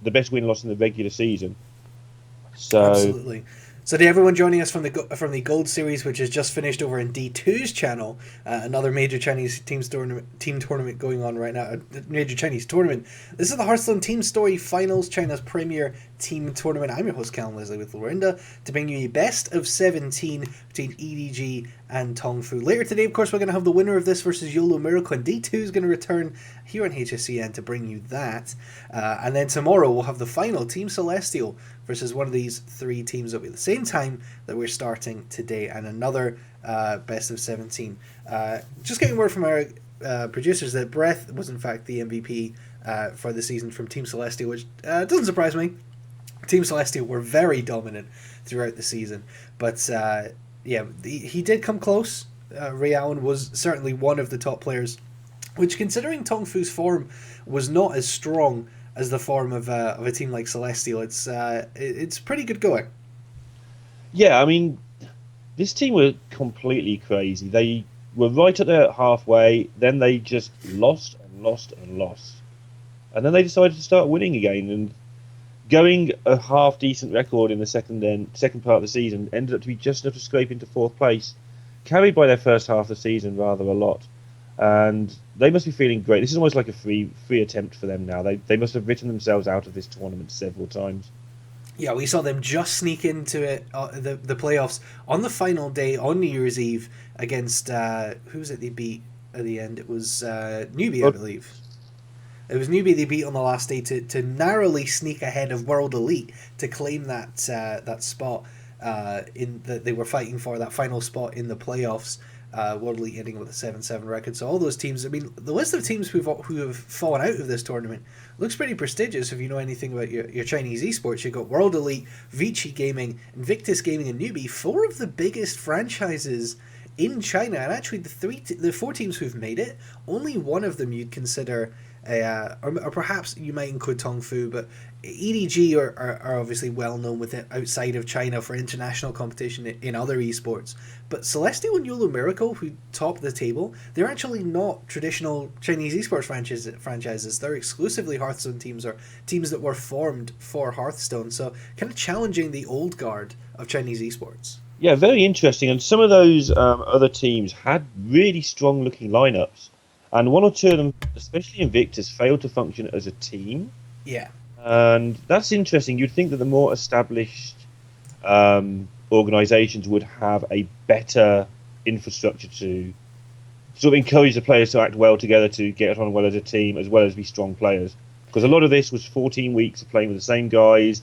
the best win-loss in the regular season. So Absolutely. So to everyone joining us from the Gold Series, which has just finished over in D2's channel, another major Chinese team tournament going on right now, a major Chinese tournament. This is the Hearthstone Team Story Finals, China's premier team tournament. I'm your host, Callum Leslie, with Lorinda, to bring you a best of 17 between EDG and TongFu. Later today, of course, we're going to have the winner of this versus YOLO Miracle, and D2 is going to return here on HSCN to bring you that. And then tomorrow, we'll have the final, Team Celestial versus one of these three teams. Will be the same time that we're starting today, and another best of 17. Just getting word from our producers that Breath was in fact the MVP for the season from Team Celestial, which doesn't surprise me. Team Celestial were very dominant throughout the season, but yeah, he did come close. Ray Allen was certainly one of the top players, which, considering TongFu's form was not as strong as the form of a team like Celestial, it's pretty good going. yeah, I mean, this team were completely crazy. They were right at the halfway, then they just lost and lost and lost, and then they decided to start winning again. And going a half decent record in the second part of the season ended up to be just enough to scrape into fourth place, carried by their first half of the season rather a lot. And they must be feeling great. This is almost like a free attempt for them now. They must have written themselves out of this tournament several times. Yeah, we saw them just sneak into it, the playoffs on the final day on New Year's Eve against who was it they beat at the end? It was Newbie, I But believe. It was Newbie they beat on the last day to narrowly sneak ahead of World Elite to claim that spot in that they were fighting for, that final spot in the playoffs. World Elite ending with a 7-7 record. So all those teams, I mean, the list of teams who have fallen out of this tournament looks pretty prestigious if you know anything about your Chinese esports. You've got World Elite, Vici Gaming, Invictus Gaming, and Newbie, four of the biggest franchises in China. And actually, the four teams who've made it, only one of them you'd consider or perhaps you might include TongFu, but EDG are obviously well known with it outside of China for international competition in other esports. But Celestial and YOLO Miracle, who top the table, they're actually not traditional Chinese esports franchises. They're exclusively Hearthstone teams, or teams that were formed for Hearthstone. So kind of challenging the old guard of Chinese esports. yeah, very interesting. And some of those other teams had really strong looking lineups, and one or two of them, especially Invictus, failed to function as a team. Yeah. And that's interesting. You'd think that the more established organisations would have a better infrastructure to sort of encourage the players to act well together, to get on well as a team, as well as be strong players. Because a lot of this was 14 weeks of playing with the same guys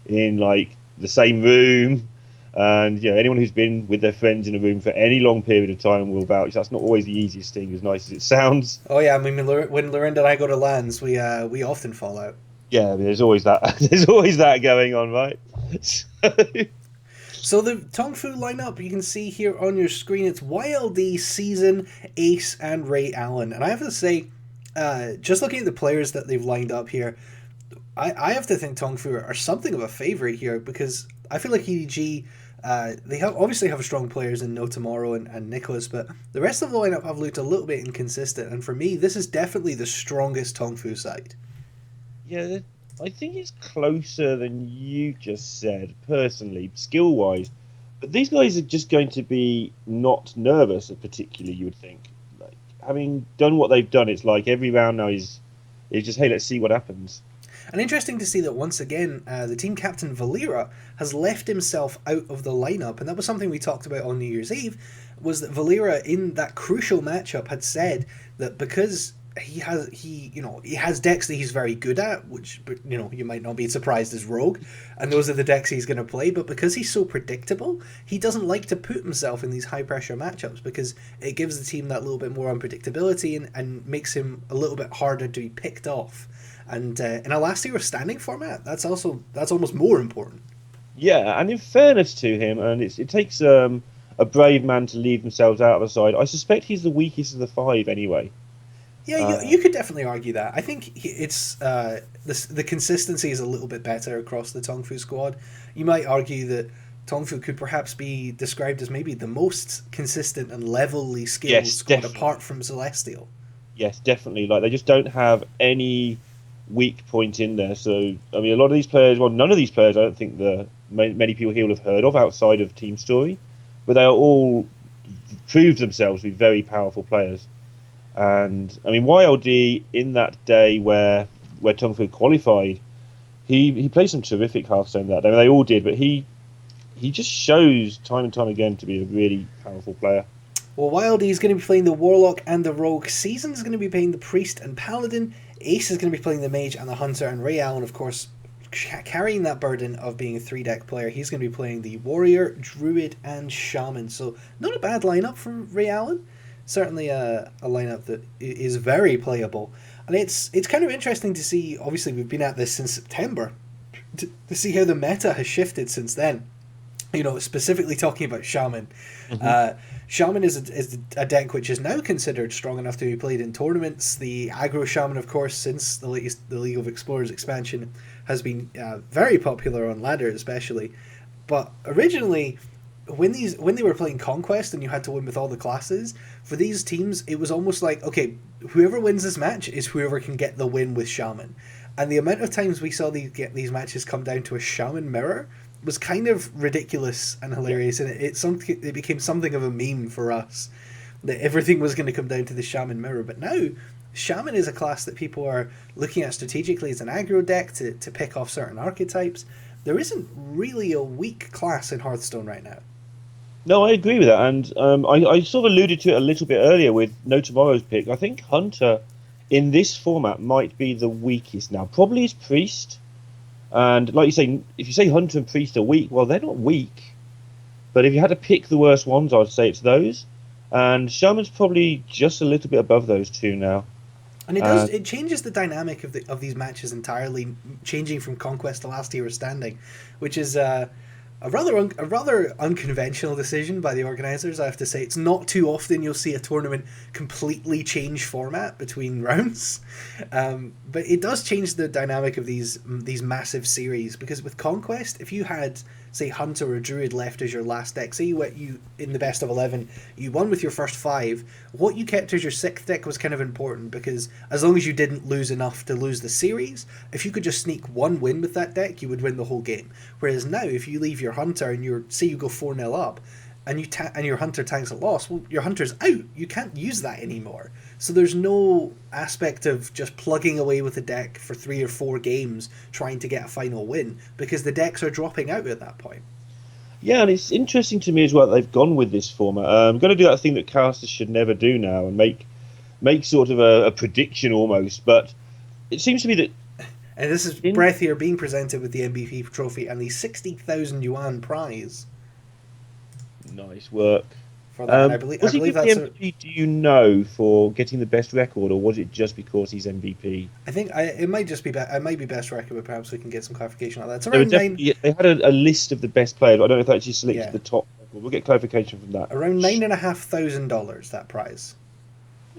in like the same room. And anyone who's been with their friends in a room for any long period of time will vouch that's not always the easiest thing, as nice as it sounds. Oh yeah, I mean when Lorinda and I go to lands, we often fall out. Yeah, there's always that. There's always that going on, right? So, So the TongFu lineup you can see here on your screen, it's YLD, Season, Ace, and Ray Allen. And I have to say, just looking at the players that they've lined up here, I have to think TongFu are something of a favourite here, because I feel like EDG, they obviously have strong players in No Tomorrow and Nicholas, but the rest of the lineup have looked a little bit inconsistent. And for me, this is definitely the strongest TongFu side. yeah, I think it's closer than you just said, personally, skill wise. But these guys are just going to be not nervous, particularly, you would think. Like, having done what they've done, it's like every round now is just, hey, let's see what happens. And interesting to see that once again, the team captain Valera has left himself out of the lineup, and that was something we talked about on New Year's Eve. Was that Valera in that crucial matchup had said that because he has decks that he's very good at, which you might not be surprised as Rogue, and those are the decks he's going to play. But because he's so predictable, he doesn't like to put himself in these high pressure matchups because it gives the team that little bit more unpredictability and makes him a little bit harder to be picked off. And in a last year standing format, that's almost more important. Yeah, and in fairness to him, and it takes a brave man to leave themselves out of the side. I suspect he's the weakest of the five anyway. Yeah, Uh, you could definitely argue that. I think it's the consistency is a little bit better across the TongFu squad. You might argue that TongFu could perhaps be described as maybe the most consistent and levelly skilled yes, squad apart definitely. from Celestial. Yes, definitely. Like they just don't have any weak point in there. So I mean, a lot of these players, well, none of these players, I don't think many people here will have heard of outside of Team Story, but they are all proved themselves to be very powerful players. And I mean, YLD in that day where TongFu qualified, he played some terrific Hearthstone that day. I mean, they all did, but he just shows time and time again to be a really powerful player. Well, Wildy is going to be playing the Warlock and the Rogue. Season is going to be playing the Priest and Paladin. Ace is going to be playing the Mage and the Hunter. And Ray Allen, of course, carrying that burden of being a 3-deck player. He's going to be playing the Warrior, Druid, and Shaman. So not a bad lineup for Ray Allen. Certainly a lineup that is very playable. And it's kind of interesting to see, obviously we've been at this since September, to see how the meta has shifted since then. You know, specifically talking about Shaman. Shaman is a deck which is now considered strong enough to be played in tournaments. The aggro Shaman, of course, since the League of Explorers expansion, has been very popular on ladder, especially. But originally, when they were playing Conquest and you had to win with all the classes, for these teams, it was almost like, okay, whoever wins this match is whoever can get the win with Shaman. And the amount of times we saw these matches come down to a Shaman mirror was kind of ridiculous and hilarious, and it became something of a meme for us that everything was going to come down to the Shaman mirror. But now, Shaman is a class that people are looking at strategically as an aggro deck to pick off certain archetypes. There isn't really a weak class in Hearthstone right now. No, I agree with that, and I sort of alluded to it a little bit earlier with No Tomorrow's pick. I think Hunter in this format might be the weakest now. Probably is Priest. And like you say, if you say Hunter and Priest are weak, well, they're not weak. But if you had to pick the worst ones, I'd say it's those. And Shaman's probably just a little bit above those two now. And it changes the dynamic of these matches entirely, changing from Conquest to Last Hero Standing, which is a rather unconventional decision by the organisers. I have to say, it's not too often you'll see a tournament completely change format between rounds, but it does change the dynamic of these massive series. Because with Conquest, if you had, say, Hunter or Druid left as your last deck, say you in the best of 11, you won with your first 5, what you kept as your 6th deck was kind of important, because as long as you didn't lose enough to lose the series, if you could just sneak one win with that deck, you would win the whole game. Whereas now, if you leave your Hunter and say you go 4-0 up, and and your Hunter tanks a loss, well, your Hunter's out. You can't use that anymore. So there's no aspect of just plugging away with the deck for 3 or 4 games trying to get a final win, because the decks are dropping out at that point. Yeah, and it's interesting to me as well that they've gone with this format. I'm going to do that thing that casters should never do now and make sort of a prediction almost. But it seems to me that. And this is Breath here being presented with the MVP trophy and the 60,000 yuan prize. Nice work. For that, was he given the MVP, do you know, for getting the best record, or was it just because he's MVP? I think it might just be it might be best record, but perhaps we can get some clarification on that. It's around they had a list of the best players, but I don't know if they actually selected the top record. We'll get clarification from that. Around $9,500 that prize.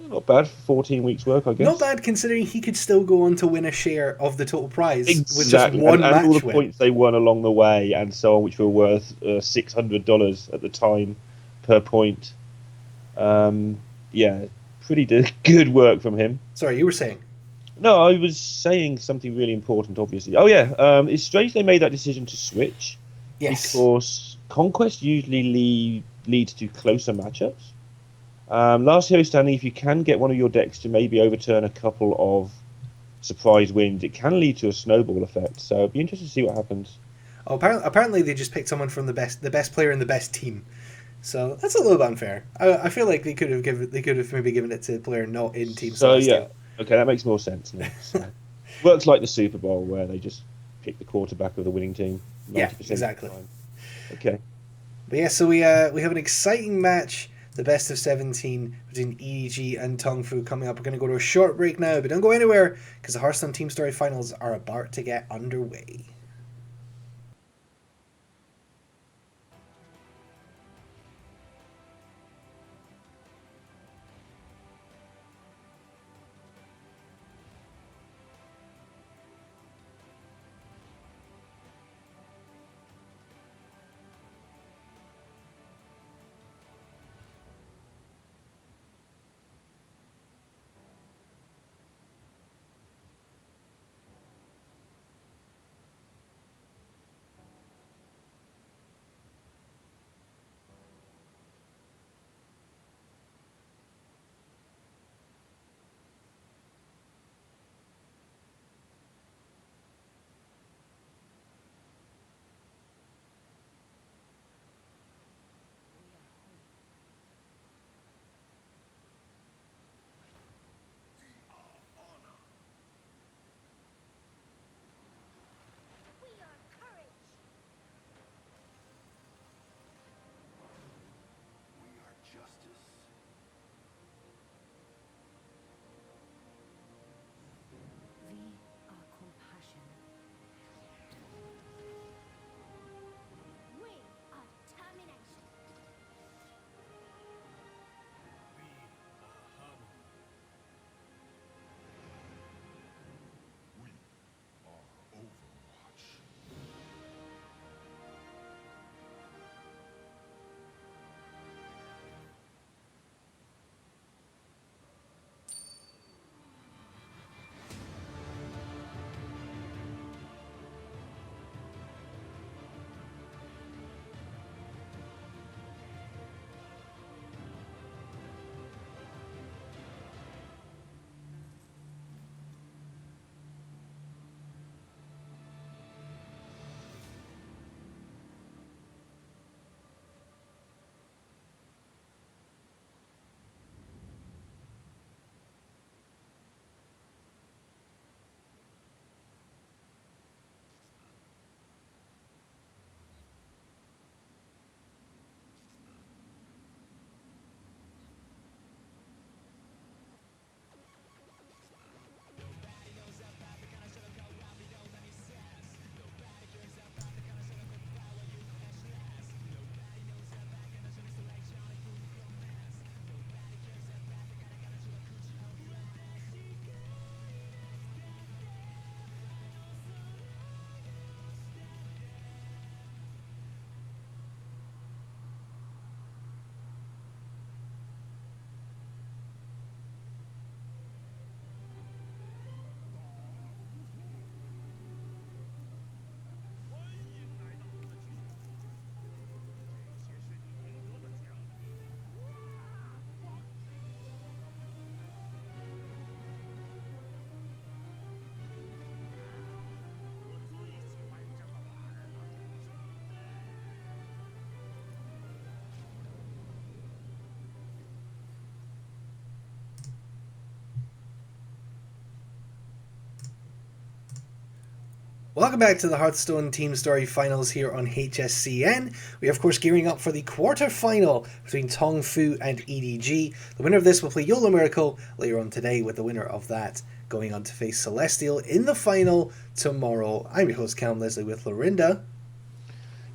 Not bad for 14 weeks' work, I guess. Not bad considering he could still go on to win a share of the total prize exactly. with just one match and all the win. points they won along the way and so on, which were worth $600 at the time per point. Yeah, pretty good work from him. Sorry, you were saying? No, I was saying something really important, obviously. Oh, yeah, it's strange they made that decision to switch. Yes. Because Conquest usually leads to closer matchups. Last Hero Standing, if you can get one of your decks to maybe overturn a couple of surprise wins, it can lead to a snowball effect. So it'd be interesting to see what happens. Oh, apparently they just picked someone from the best player in the best team. So that's a little bit unfair. I feel like they could have maybe given it to a player not in Team Celestial. Yeah, okay, that makes more sense now. So, works like the Super Bowl where they just pick the quarterback of the winning team. 90% Yeah, exactly. Of the time. Okay. But yeah, so we have an exciting match, the best of 17 between EDG and TongFu coming up. We're going to go to a short break now, but don't go anywhere because the Hearthstone Team Story Finals are about to get underway. Welcome back to the Hearthstone Team Story Finals here on HSCN. We are, of course, gearing up for the quarter-final between TongFu and EDG. The winner of this will play YOLO Miracle later on today, with the winner of that going on to face Celestial in the final tomorrow. I'm your host, Callum Leslie, with Lorinda.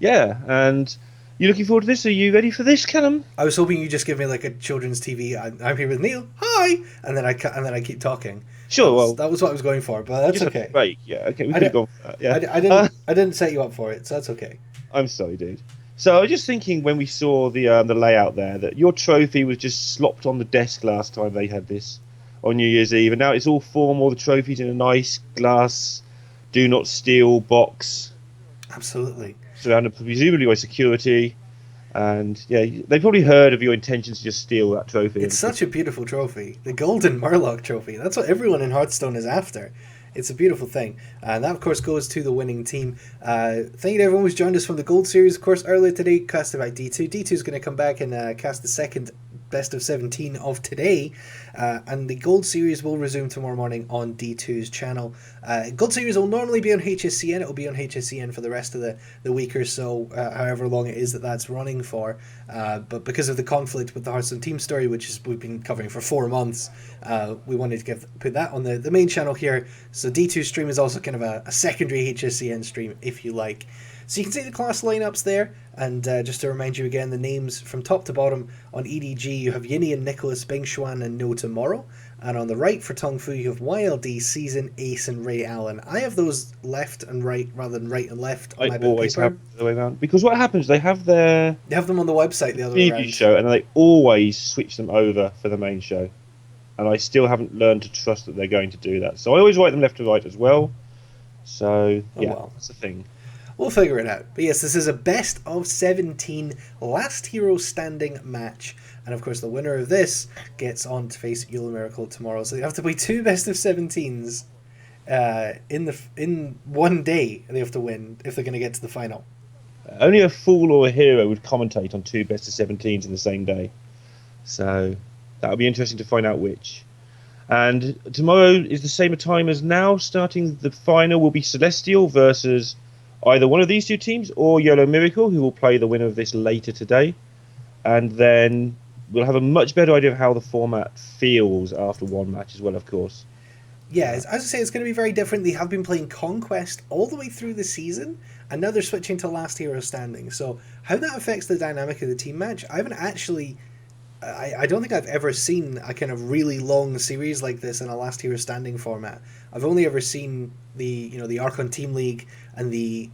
Yeah, and you looking forward to this? Are you ready for this, Callum? I was hoping you just give me like a children's TV. I'm here with Neil. Hi, and then I keep talking. Sure. That was what I was going for, but that's just okay. Break. Yeah. Okay. We could have gone for that. Yeah. I didn't set you up for it, so that's okay. I'm sorry, dude. So I was just thinking when we saw the layout there that your trophy was just slopped on the desk last time they had this on New Year's Eve, and now it's all formal. The trophies in a nice glass, do not steal box. Absolutely. Surrounded presumably by security. And yeah, they probably heard of your intentions to just steal that trophy. It's such a beautiful trophy. The Golden Murloc trophy. That's what everyone in Hearthstone is after. It's a beautiful thing. And that, of course, goes to the winning team. Thank you to everyone who's joined us from the Gold Series. Of course, earlier today, casted by D2. D2 is going to come back and cast the second best of 17 of today. And the Gold Series will resume tomorrow morning on D2's channel. Gold Series will normally be on HSCN. It will be on HSCN for the rest of the week or so, however long it is that's running for. But because of the conflict with the Hearthstone Team Story, which we've been covering for 4 months, we wanted to put that on the main channel here. So D2 stream is also kind of a secondary HSCN stream, if you like. So you can see the class lineups there, and just to remind you again, the names from top to bottom on EDG, you have Yinny and Nicholas, Bing Xuan and No Tomorrow, and on the right for TongFu you have YLD, Season, Ace and Ray Allen. I have those left and right rather than right and left on my bit of paper. Have the way around, because what happens, they have them on the website the other way around. Show, and they always switch them over for the main show, and I still haven't learned to trust that they're going to do that. So I always write them left to right as well. So that's the thing. We'll figure it out. But yes, this is a best of 17 last hero standing match. And of course, the winner of this gets on to face YOLO Miracle tomorrow. So they have to play 2 best of 17s in one day. They have to win if they're going to get to the final. Only a fool or a hero would commentate on 2 best of 17s in the same day. So that'll be interesting to find out which. And tomorrow is the same time as now. Starting the final will be Celestial versus either one of these 2 teams or YOLO Miracle, who will play the winner of this later today. And then we'll have a much better idea of how the format feels after one match as well, of course. Yeah, as I say, it's going to be very different. They have been playing Conquest all the way through the season, and now they're switching to Last Hero Standing. So how that affects the dynamic of the team match, I haven't actually... I don't think I've ever seen a kind of really long series like this in a Last Hero Standing format. I've only ever seen the Archon Team League and the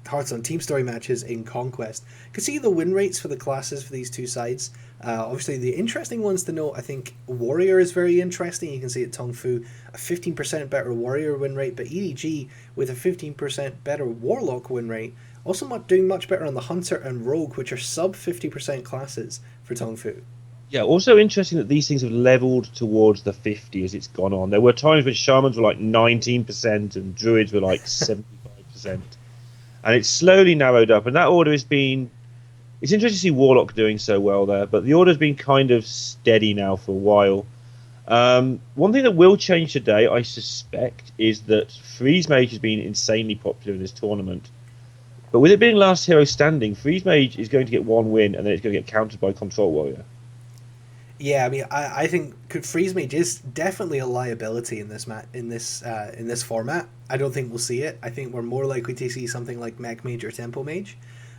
Hearthstone Team Story matches in Conquest. You can see the win rates for the classes for these 2 sides. Obviously, the interesting ones to note, I think Warrior is very interesting. You can see at TongFu a 15% better Warrior win rate, but EDG with a 15% better Warlock win rate. Also doing much better on the Hunter and Rogue, which are sub 50% classes for TongFu. Yeah, also interesting that these things have leveled towards the 50 as it's gone on. There were times when Shamans were like 19% and Druids were like 75%. And it's slowly narrowed up, and that order has been... It's interesting to see Warlock doing so well there, but the order's been kind of steady now for a while. One thing that will change today, I suspect, is that Freeze Mage has been insanely popular in this tournament. But with it being last hero standing, Freeze Mage is going to get 1 win, and then it's going to get countered by Control Warrior. Yeah, I mean, I think Freeze Mage is definitely a liability in this format. I don't think we'll see it. I think we're more likely to see something like Mech Mage or Tempo Mage.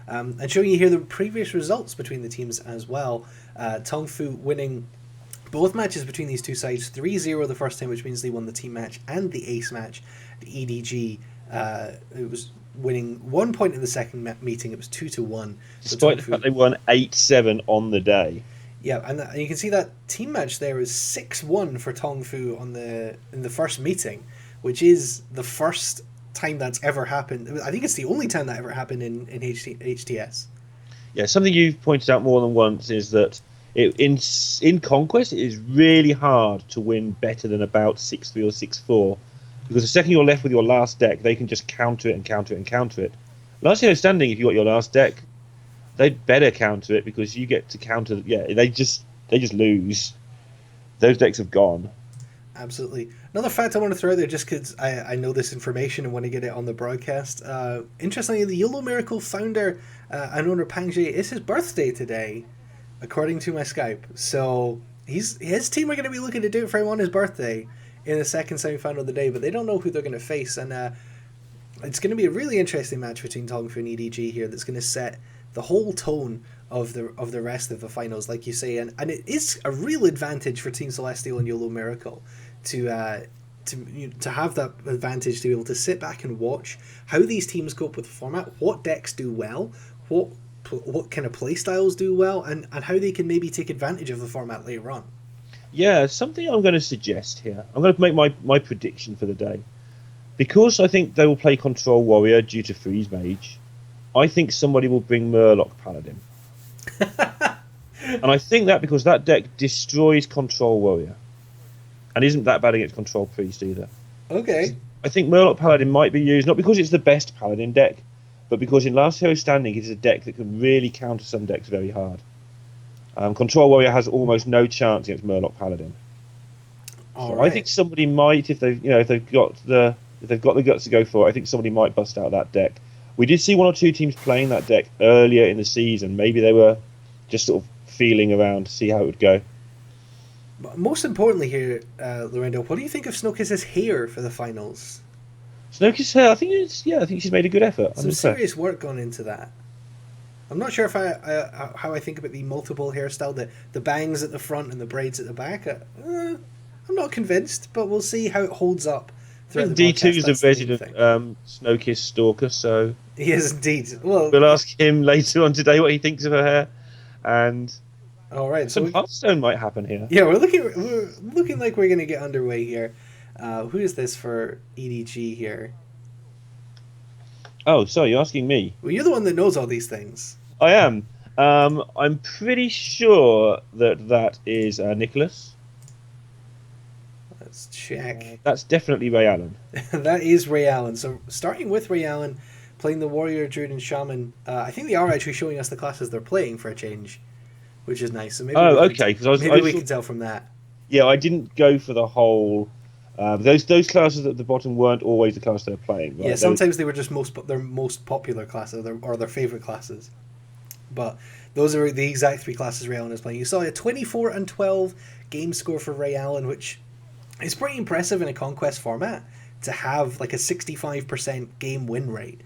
And showing you here the previous results between the teams as well. TongFu winning both matches between these 2 sides 3-0 the first time, which means they won the team match and the ace match. The EDG, it was winning 1 point in the second meeting. It was 2-1. Despite the fact they won 8-7 on the day. Yeah, and you can see that team match there is 6-1 for TongFu in the first meeting, which is the first time that's ever happened. I think it's the only time that ever happened in HTS. Yeah, something you've pointed out more than once is that in Conquest it is really hard to win better than about 6-3 or 6-4, because the second you're left with your last deck, they can just counter it and counter it and counter it. Last Hero Standing, if you got your last deck, they'd better counter it, because you get to counter... Yeah, they just lose. Those decks have gone. Absolutely. Another fact I want to throw out there, just because I know this information and want to get it on the broadcast. Interestingly, the YOLO Miracle founder and owner Pang Jie, it's his birthday today, according to my Skype. So his team are going to be looking to do it for him on his birthday in the second semi-final of the day, but they don't know who they're going to face. And it's going to be a really interesting match between TongFu and EDG here that's going to set the whole tone of the rest of the finals, like you say, and it is a real advantage for Team Celestial and YOLO Miracle to have that advantage to be able to sit back and watch how these teams cope with the format, what decks do well, what kind of play styles do well, and how they can maybe take advantage of the format later on. Yeah, something I'm going to suggest here. I'm going to make my prediction for the day. Because I think they will play Control Warrior due to Freeze Mage, I think somebody will bring Murloc Paladin. And I think that because that deck destroys Control Warrior and isn't that bad against Control Priest either. Okay. I think Murloc Paladin might be used, not because it's the best Paladin deck, but because in Last Hero Standing it is a deck that can really counter some decks very hard. Control Warrior has almost no chance against Murloc Paladin. So I think somebody might, if they've got the guts to go for it, I think somebody might bust out that deck. We did see one or two teams playing that deck earlier in the season. Maybe they were just sort of feeling around to see how it would go. Most importantly here, Lorenzo, what do you think of Snowkiss's hair for the finals? Snowkiss's hair, I think she's made a good effort. Some serious work gone into that. I'm not sure if how I think about the multiple hairstyle, the bangs at the front and the braids at the back. I'm not convinced, but we'll see how it holds up. D2 is a resident Snowkiss stalker, so he is indeed. Well, we'll ask him later on today what he thinks of her hair, and all right, some Hearthstone might happen here. Yeah, we're looking like we're going to get underway here. Who is this for EDG here? Oh, sorry, you're asking me. Well, you're the one that knows all these things. I am. I'm pretty sure that is Nicholas. Let's check. That's definitely Ray Allen. That is Ray Allen. So starting with Ray Allen, playing the Warrior, Druid, and Shaman. I think they are actually showing us the classes they're playing for a change, which is nice. So maybe okay. Because we can tell from that. Yeah, I didn't go for the whole. Those classes at the bottom weren't always the classes they're playing. Right? Yeah, sometimes they were just their most popular classes or their favorite classes. But those are the exact three classes Ray Allen is playing. You saw a 24-12 game score for Ray Allen, which is pretty impressive in a Conquest format to have like a 65% game win rate.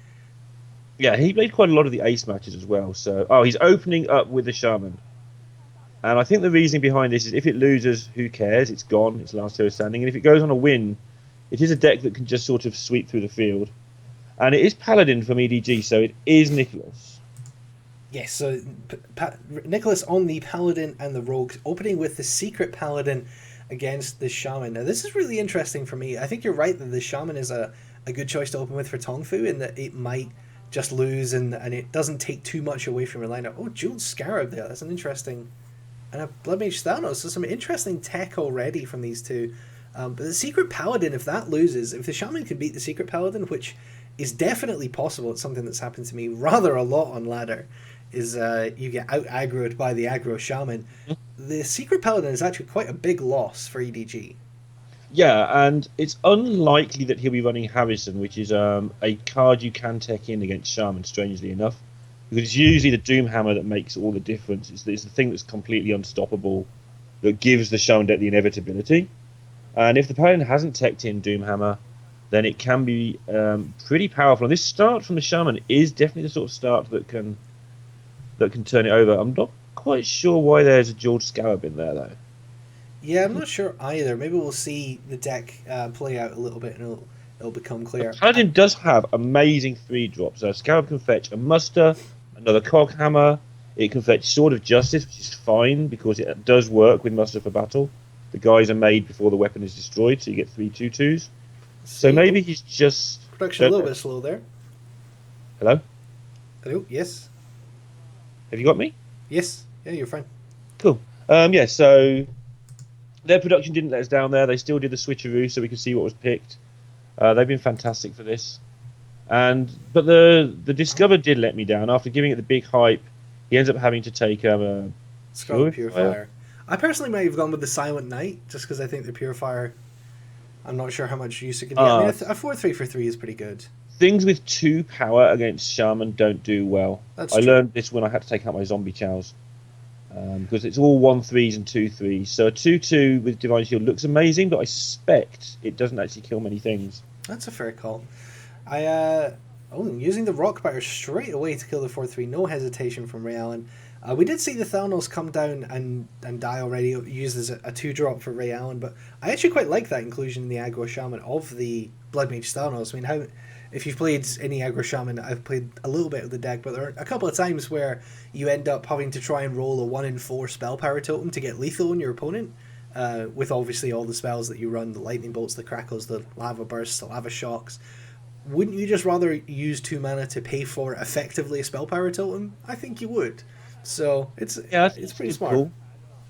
Yeah, he played quite a lot of the ace matches as well. So, he's opening up with the Shaman. And I think the reasoning behind this is if it loses, who cares? It's gone. It's Last Hero Standing. And if it goes on a win, it is a deck that can just sort of sweep through the field. And it is Paladin from EDG, so it is Nicholas. Yes, so Nicholas on the Paladin and the Rogue, opening with the Secret Paladin against the Shaman. Now, this is really interesting for me. I think you're right that the Shaman is a good choice to open with for TongFu, in that it might just lose and it doesn't take too much away from your lineup. Oh, Jeweled Scarab there. That's an interesting... And a Blood Mage Thanos. So some interesting tech already from these two. But the Secret Paladin, if that loses, if the Shaman can beat the Secret Paladin, which is definitely possible, it's something that's happened to me rather a lot on ladder, is you get out aggroed by the aggro Shaman. The Secret Paladin is actually quite a big loss for EDG. Yeah, and it's unlikely that he'll be running Harrison, which is a card you can tech in against Shaman, strangely enough. Because it's usually the Doomhammer that makes all the difference. It's the thing that's completely unstoppable, that gives the Shaman deck the inevitability. And if the Paladin hasn't teched in Doomhammer, then it can be pretty powerful. And this start from the Shaman is definitely the sort of start that can turn it over. I'm not quite sure why there's a George Scarab in there, though. Yeah, I'm not sure either. Maybe we'll see the deck play out a little bit and it'll become clear. The Paladin does have amazing 3-drops. So Scarab can fetch a Muster, another Coghammer. It can fetch Sword of Justice, which is fine because it does work with Muster for battle. The guys are made before the weapon is destroyed, so you get 3 2/2s. So maybe he's just... Production a little bit slow there. Hello? Hello? Yes? Have you got me? Yes. Yeah, you're fine. Cool. Yeah, so their production didn't let us down there. They still did the switcheroo so we could see what was picked. They've been fantastic for this. But the Discover did let me down. After giving it the big hype, he ends up having to take Scarlet Purifier. I personally might have gone with the Silent Knight, just because I think the Purifier I'm not sure how much use it can get. I mean, a 4-3 for 3 is pretty good. Things with 2 power against Shaman don't do well. That's I true. learned this when I had to take out my zombie chows. Because it's all 1-3s and 2-3s. So a 2-2 with Divine Shield looks amazing, but I suspect it doesn't actually kill many things. That's a fair call. Using the Rock Batter straight away to kill the 4-3, no hesitation from Ray Allen. We did see the Thalnos come down and die already, used as a 2-drop for Ray Allen, but I actually quite like that inclusion in the Aggro Shaman of the Blood Mage Thalnos. I mean, if you've played any Aggro Shaman, I've played a little bit of the deck, but there are a couple of times where you end up having to try and roll a 1-in-4 spell power totem to get lethal on your opponent, with obviously all the spells that you run, the lightning bolts, the crackles, the lava bursts, the lava shocks. Wouldn't you just rather use 2 mana to pay for effectively a spell power totem? I think you would. So it's pretty smart. Cool.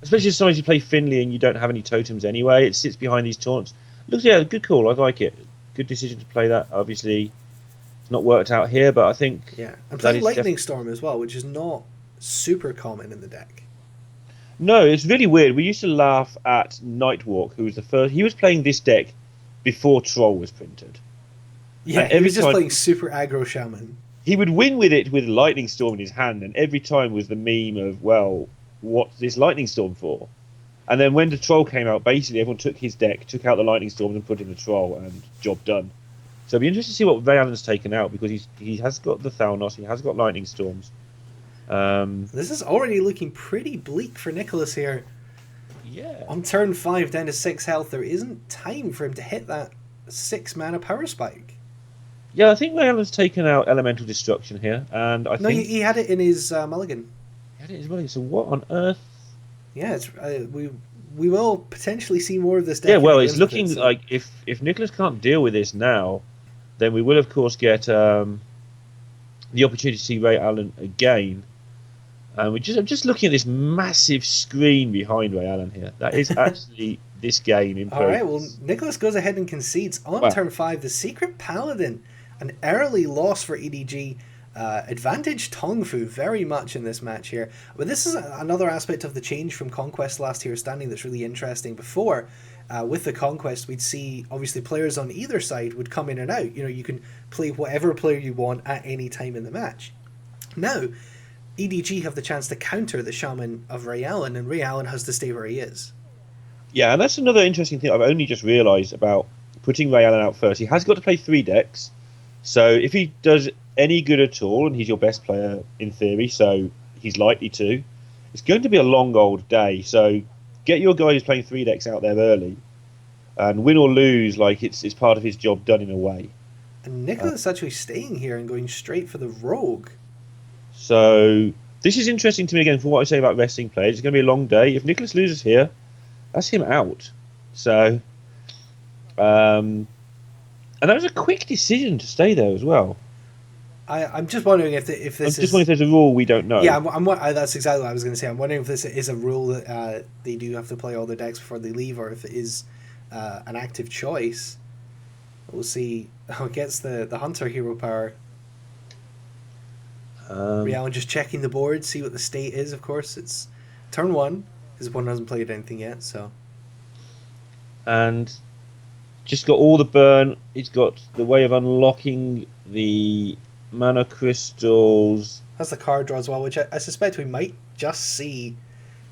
Especially sometimes you play Finley and you don't have any totems anyway. It sits behind these taunts. Looks, yeah, good call. I like it. Good decision to play that. Obviously, it's not worked out here, but I think... Yeah, and playing Lightning Storm as well, which is not super common in the deck. No, it's really weird. We used to laugh at Nightwalk, who was the first... He was playing this deck before Troll was printed. Yeah, he was just playing super aggro Shaman. He would win with it with Lightning Storm in his hand, and every time was the meme of, well, what's this Lightning Storm for? And then when the Troll came out, basically everyone took his deck, took out the Lightning Storm and put in the Troll, and job done. So it'll be interesting to see what Ray Allen's taken out, because he has got the Thalnos, he has got Lightning Storms. This is already looking pretty bleak for Nicholas here. Yeah. On turn 5, down to 6 health, there isn't time for him to hit that 6 mana power spike. Yeah, I think Ray Allen's taken out Elemental Destruction here, and I think... No, he had it in his mulligan. He had it in his mulligan, so what on earth? Yeah, it's, we will potentially see more of this deck. Yeah, well, it's looking like if Nicholas can't deal with this now, then we will, of course, get the opportunity to see Ray Allen again. And I'm just looking at this massive screen behind Ray Allen here. That is actually this game in progress. All right, well, Nicholas goes ahead and concedes on turn 5. The Secret Paladin, an early loss for EDG. Advantage TongFu very much in this match here. But this is another aspect of the change from Conquest last year standing that's really interesting. Before, with the Conquest, we'd see, obviously, players on either side would come in and out. You know, you can play whatever player you want at any time in the match. Now, EDG have the chance to counter the Shaman of Ray Allen, and Ray Allen has to stay where he is. Yeah, and that's another interesting thing I've only just realised about putting Ray Allen out first. He has got to play 3 decks, so if he does any good at all, and he's your best player in theory, so he's likely to, it's going to be a long old day. So get your guy who's playing 3 decks out there early, and win or lose, like it's part of his job done in a way. And Nicholas actually staying here and going straight for the Rogue. So this is interesting to me again for what I say about resting players. It's going to be a long day. If Nicholas loses here, that's him out. So, and that was a quick decision to stay there as well. I'm just wondering if this I'm just wondering if there's a rule we don't know. Yeah, that's exactly what I was going to say. I'm wondering if this is a rule that they do have to play all their decks before they leave, or if it is an active choice. We'll see how it gets the Hunter hero power. Ray Allen just checking the board, see what the state is. Of course, it's turn 1. His opponent hasn't played anything yet, so. And just got all the burn. He's got the way of unlocking the mana crystals. Has the card draw as well, which I suspect we might just see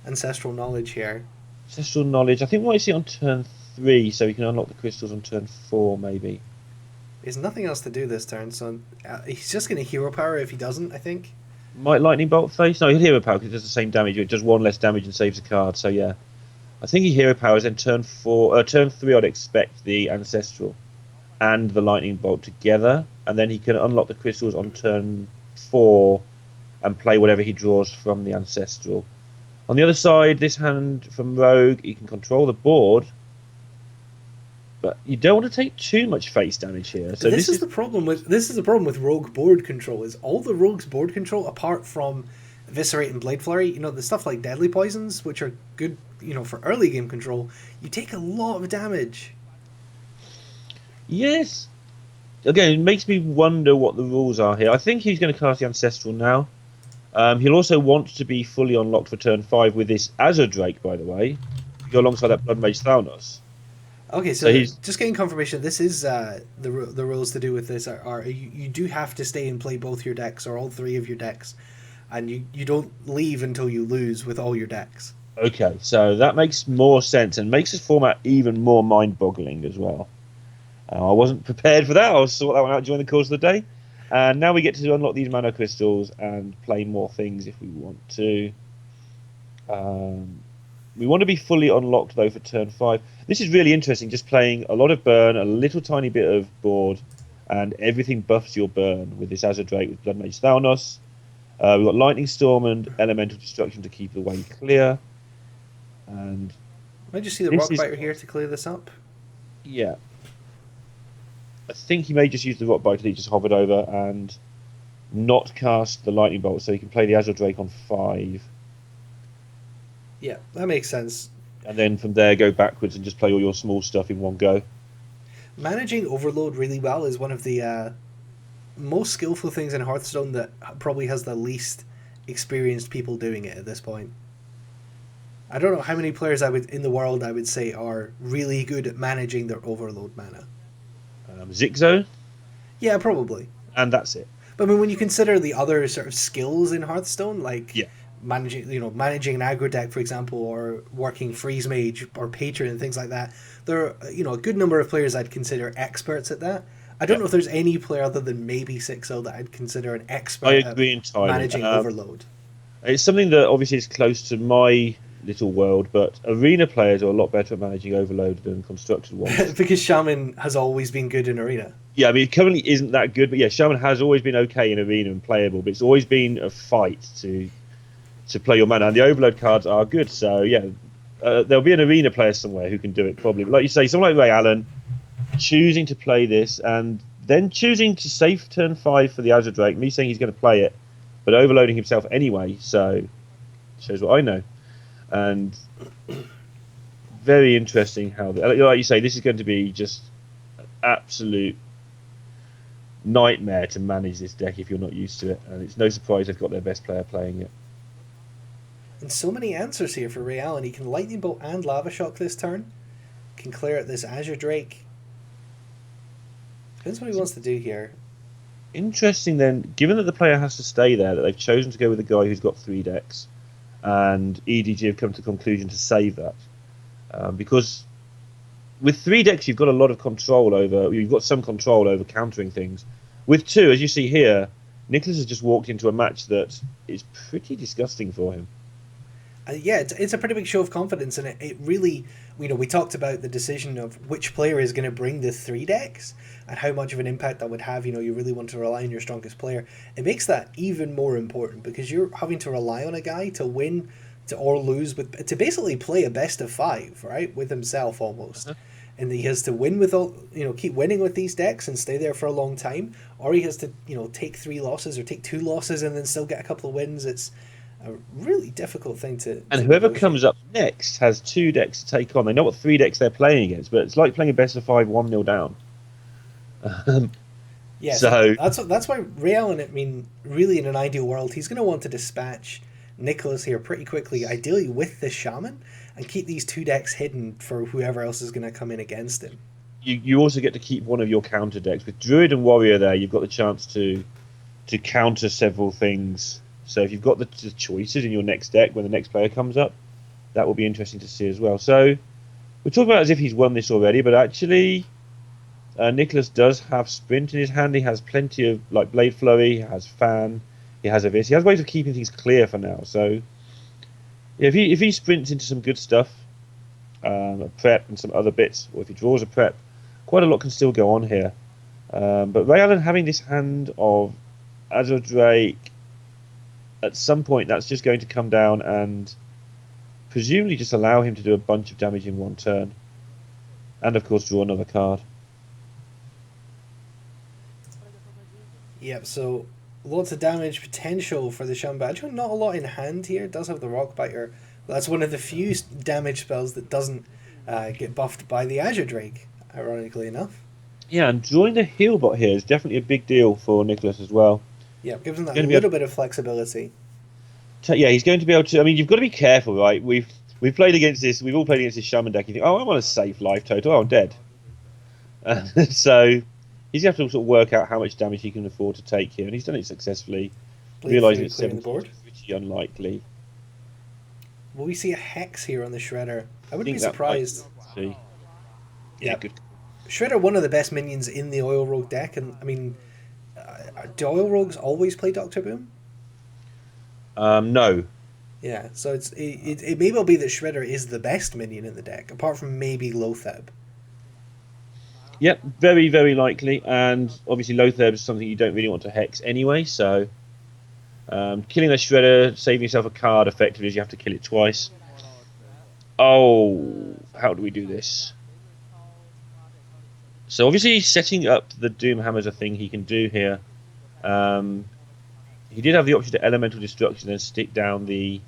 Ancestral Knowledge here. Ancestral Knowledge. I think we might see on turn 3, so he can unlock the crystals on turn 4, maybe. There's nothing else to do this turn, so he's just going to hero power if he doesn't, I think. Might Lightning Bolt face? No, he'll hero power because it does the same damage. It does 1 less damage and saves a card, so yeah. I think he hero powers, then turn 3 I'd expect the Ancestral and the Lightning Bolt together, and then he can unlock the crystals on turn 4 and play whatever he draws from the Ancestral. On the other side, this hand from Rogue, he can control the board, but you don't want to take too much face damage here. So this is the problem with Rogue board control. Is all the Rogue's board control, apart from Eviscerate and Blade Flurry, the stuff like Deadly Poisons, which are good, for early game control, you take a lot of damage. Yes. Again, it makes me wonder what the rules are here. I think he's going to cast the Ancestral now. He'll also want to be fully unlocked for turn 5 with this Azure Drake, by the way, to go alongside that Blood Mage Thalnos. Okay, So so he's just getting confirmation. This is the rules to do with this are you do have to stay and play both your decks or all three of your decks, and you don't leave until you lose with all your decks. okay. So that makes more sense and makes this format even more mind-boggling as well. I wasn't prepared for that. I'll sort that one out during the course of the day. And now we get to unlock these mana crystals and play more things if we want to. We want to be fully unlocked though for turn 5. This is really interesting. Just playing a lot of burn, a little tiny bit of board, and everything buffs your burn with this Azure Drake with Blood Mage Thalnos. We've got Lightning Storm and Elemental Destruction to keep the way clear. And I just see the this is, Rockbiter here to clear this up. yeah, I think he may just use the Rock Bite that he just hovered over and not cast the Lightning Bolt, so he can play the Azure Drake on 5. Yeah, that makes sense. And then from there go backwards and just play all your small stuff in one go. Managing Overload really well is one of the most skillful things in Hearthstone that probably has the least experienced people doing it at this point. I don't know how many players in the world I would say are really good at managing their Overload mana. Zigzo, Yeah, probably. and that's it. But I mean, when you consider the other sort of skills in Hearthstone, like Yeah. managing an aggro deck, for example, or working freeze mage or patron and things like that, there are a good number of players I'd consider experts at that. I don't know if there's any player other than maybe 6-0 that I'd consider an expert I at agree entirely. managing overload. It's something that obviously is close to my little world, but arena players are a lot better at managing overload than constructed ones. Because Shaman has always been good in arena. Yeah, I mean, it currently isn't that good, but yeah, Shaman has always been okay in arena and playable, but it's always been a fight to play your mana, and the overload cards are good. So yeah, there'll be an arena player somewhere who can do it probably. But like you say, someone like Ray Allen choosing to play this and then choosing to save turn 5 for the Azure Drake, me saying he's going to play it, but overloading himself anyway. So shows what I know. And very interesting how, like you say, this is going to be just an absolute nightmare to manage this deck if you're not used to it. And it's no surprise they've got their best player playing it. And so many answers here for Ray Allen. He can Lightning Bolt and Lava Shock this turn. Can clear out this Azure Drake. Depends what he wants to do here. Interesting then, given that the player has to stay there, that they've chosen to go with a guy who's got 3 decks, and EDG have come to the conclusion to save that. Because with 3 decks, you've got a lot of control over, you've got some control over countering things. With 2, as you see here, Nicholas has just walked into a match that is pretty disgusting for him. Yeah, it's a pretty big show of confidence, and it really, we talked about the decision of which player is going to bring the 3 decks and how much of an impact that would have. You really want to rely on your strongest player. It makes that even more important because you're having to rely on a guy to win or lose to basically play a best of 5, right, with himself almost. Uh-huh. And he has to win with all, keep winning with these decks and stay there for a long time, or he has to, take 3 losses or take 2 losses and then still get a couple of wins. It's a really difficult thing to. And whoever comes up next has 2 decks to take on. They know what 3 decks they're playing against, but it's like playing a best of 5, 1-0 down. Yeah, so that's why Ray Allen, really in an ideal world, he's going to want to dispatch Nicholas here pretty quickly, ideally with the Shaman, and keep these 2 decks hidden for whoever else is going to come in against him. You also get to keep one of your counter decks. With Druid and Warrior there, you've got the chance to counter several things. So if you've got the choices in your next deck when the next player comes up, that will be interesting to see as well. So we're talking about as if he's won this already, but actually Nicholas does have Sprint in his hand. He has plenty of Blade Flurry, he has Fan, he has Abyss. He has ways of keeping things clear for now. So if he sprints into some good stuff, a prep and some other bits, or if he draws a prep, quite a lot can still go on here. But Ray Allen having this hand of Azure Drake, at some point that's just going to come down and presumably just allow him to do a bunch of damage in one turn. And of course draw another card. Yep, so lots of damage potential for the Shaman. Actually not a lot in hand here. It does have the Rockbiter. That's one of the few damage spells that doesn't get buffed by the Azure Drake, ironically enough. Yeah, and drawing the heal bot here is definitely a big deal for Nicholas as well. Yeah, gives him that little bit of flexibility. Yeah, he's going to be able to. You've got to be careful, right? We've played against this. We've all played against this shaman deck. You think, oh, I'm on a safe life total. Oh, I'm dead. So he's going to have to sort of work out how much damage he can afford to take here, and he's done it successfully, Blade realizing Fury it's clearing the 17 board. is pretty unlikely. Will we see a Hex here on the Shredder? I I wouldn't be think that might surprised. see. Yeah, Yep. good. Shredder, one of the best minions in the Oil Rogue deck, and I mean, do Oil Rogues always play Doctor Boom? No. Yeah, so it may well be that Shredder is the best minion in the deck, apart from maybe Lotheb. Yep, very, very likely. And obviously, Lothar is something you don't really want to hex anyway. So, killing the Shredder, saving yourself a card effectively is you have to kill it twice. Oh, how do we do this? So, obviously, setting up the Doom Hammer is a thing he can do here. He did have the option to Elemental Destruction and stick down the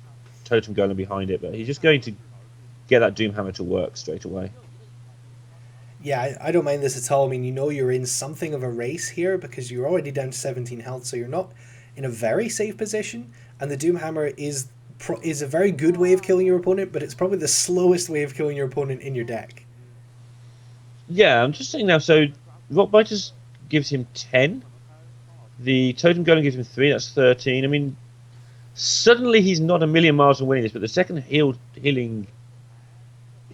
Totem Golem behind it, but he's just going to get that Doom Hammer to work straight away. Yeah, I don't mind this at all. I mean, you know you're in something of a race here because you're already down to 17 health, so you're not in a very safe position. And the Doomhammer is a very good way of killing your opponent, but it's probably the slowest way of killing your opponent in your deck. Yeah, I'm just saying now. So, Rockbiter gives him 10. The Totem Golem gives him 3. That's 13. I mean, suddenly he's not a million miles from winning this, but the second healing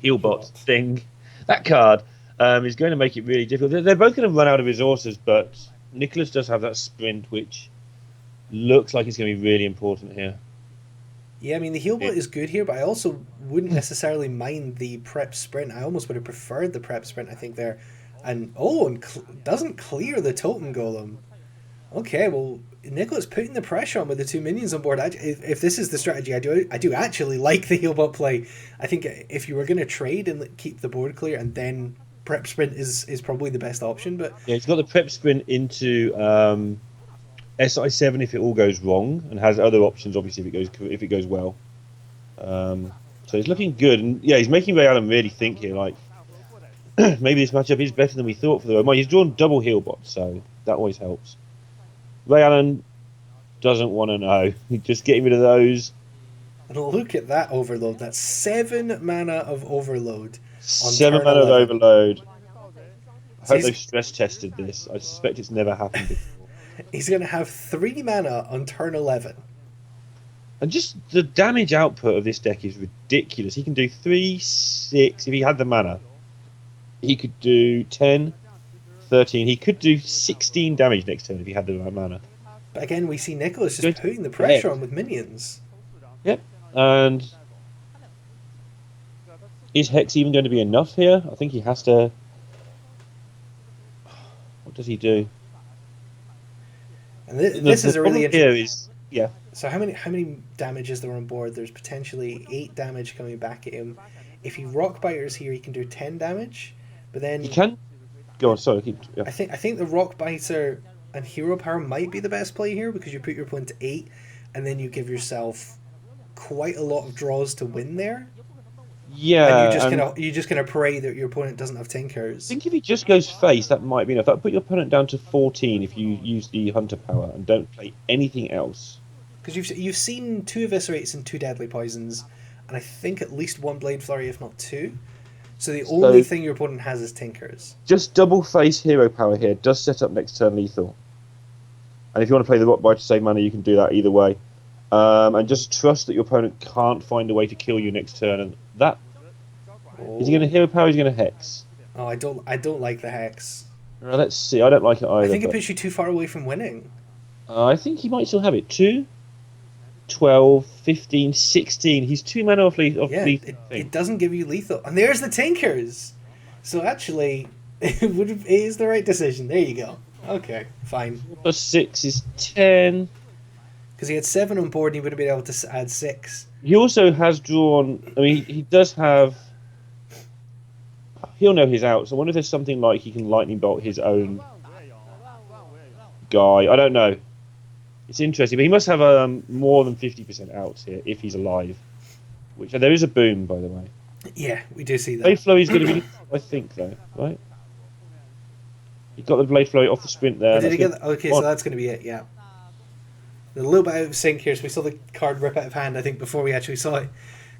healbot thing, that card, is going to make it really difficult. They're both going to run out of resources, but Nicholas does have that sprint, which looks like it's going to be really important here. Yeah, I mean, the healbot is good here, but I also wouldn't necessarily mind the prep sprint. I almost would have preferred the prep sprint, I think, there. And doesn't clear the Totem Golem. Okay, well, Nicholas putting the pressure on with the 2 minions on board. If this is the strategy, I do actually like the healbot play. I think if you were going to trade and keep the board clear and then prep sprint is probably the best option. But yeah, he's got the prep sprint into SI7 if it all goes wrong, and has other options obviously if it goes well. So he's looking good, and yeah, he's making Ray Allen really think here. Like maybe this matchup is better than we thought for the moment. He's drawn double healbot, so that always helps. Ray Allen doesn't want to know. He's just getting rid of those. and look at that overload. That's 7 mana of overload. 7 mana of overload. I hope they've stress tested this. I suspect it's never happened before. He's going to have 3 mana on turn 11. And just the damage output of this deck is ridiculous. He can do 3, 6. If he had the mana, he could do 10, 13. He could do 16 damage next turn if he had the mana. But again, we see Nicholas just putting the pressure on with minions. Yep. And is Hex even going to be enough here? I think he has to. What does he do? And this is a really interesting. Yeah. So how many damage is there on board? There's potentially 8 damage coming back at him. If he Rockbiters here, he can do 10 damage. But then he can go on. Sorry, yeah. I think the Rockbiter and Hero Power might be the best play here because you put your opponent to 8, and then you give yourself quite a lot of draws to win there. Yeah, and you just kind of pray that your opponent doesn't have Tinkers. I think if he just goes face, that might be enough. That would put your opponent down to 14 if you use the Hunter Power and don't play anything else. Because you've seen 2 Eviscerates and 2 Deadly Poisons, and I think at least 1 Blade Flurry, if not 2. So the only thing your opponent has is Tinkers. Just double face Hero Power here does set up next turn lethal. And if you want to play the Rockbite to save mana, you can do that either way. And just trust that your opponent can't find a way to kill you next turn. And that is he going to Hero Power? Or is he going to Hex? Oh, I don't like the Hex. Let's see. I don't like it either. I think it puts you too far away from winning. I think he might still have it. 2, 12, 15, 16. He's 2 mana off lethal. It doesn't give you lethal. And there's the Tinkers. So actually, it is the right decision. There you go. Okay, fine. Plus 6 is 10. Because he had 7 on board and he would have been able to add 6. He also has drawn. I mean, he does have. He'll know his outs. I wonder if there's something like he can lightning bolt his own guy. I don't know. It's interesting, but he must have more than 50% outs here if he's alive. Which there is a boom, by the way. Yeah, we do see that. Blade Flurry is going to be, I think, though, right? He got the Blade Flurry off the sprint there. Oh, did he get that? Okay, so that's going to be it. Yeah. A little bit out of sync here, so we saw the card rip out of hand, I think, before we actually saw it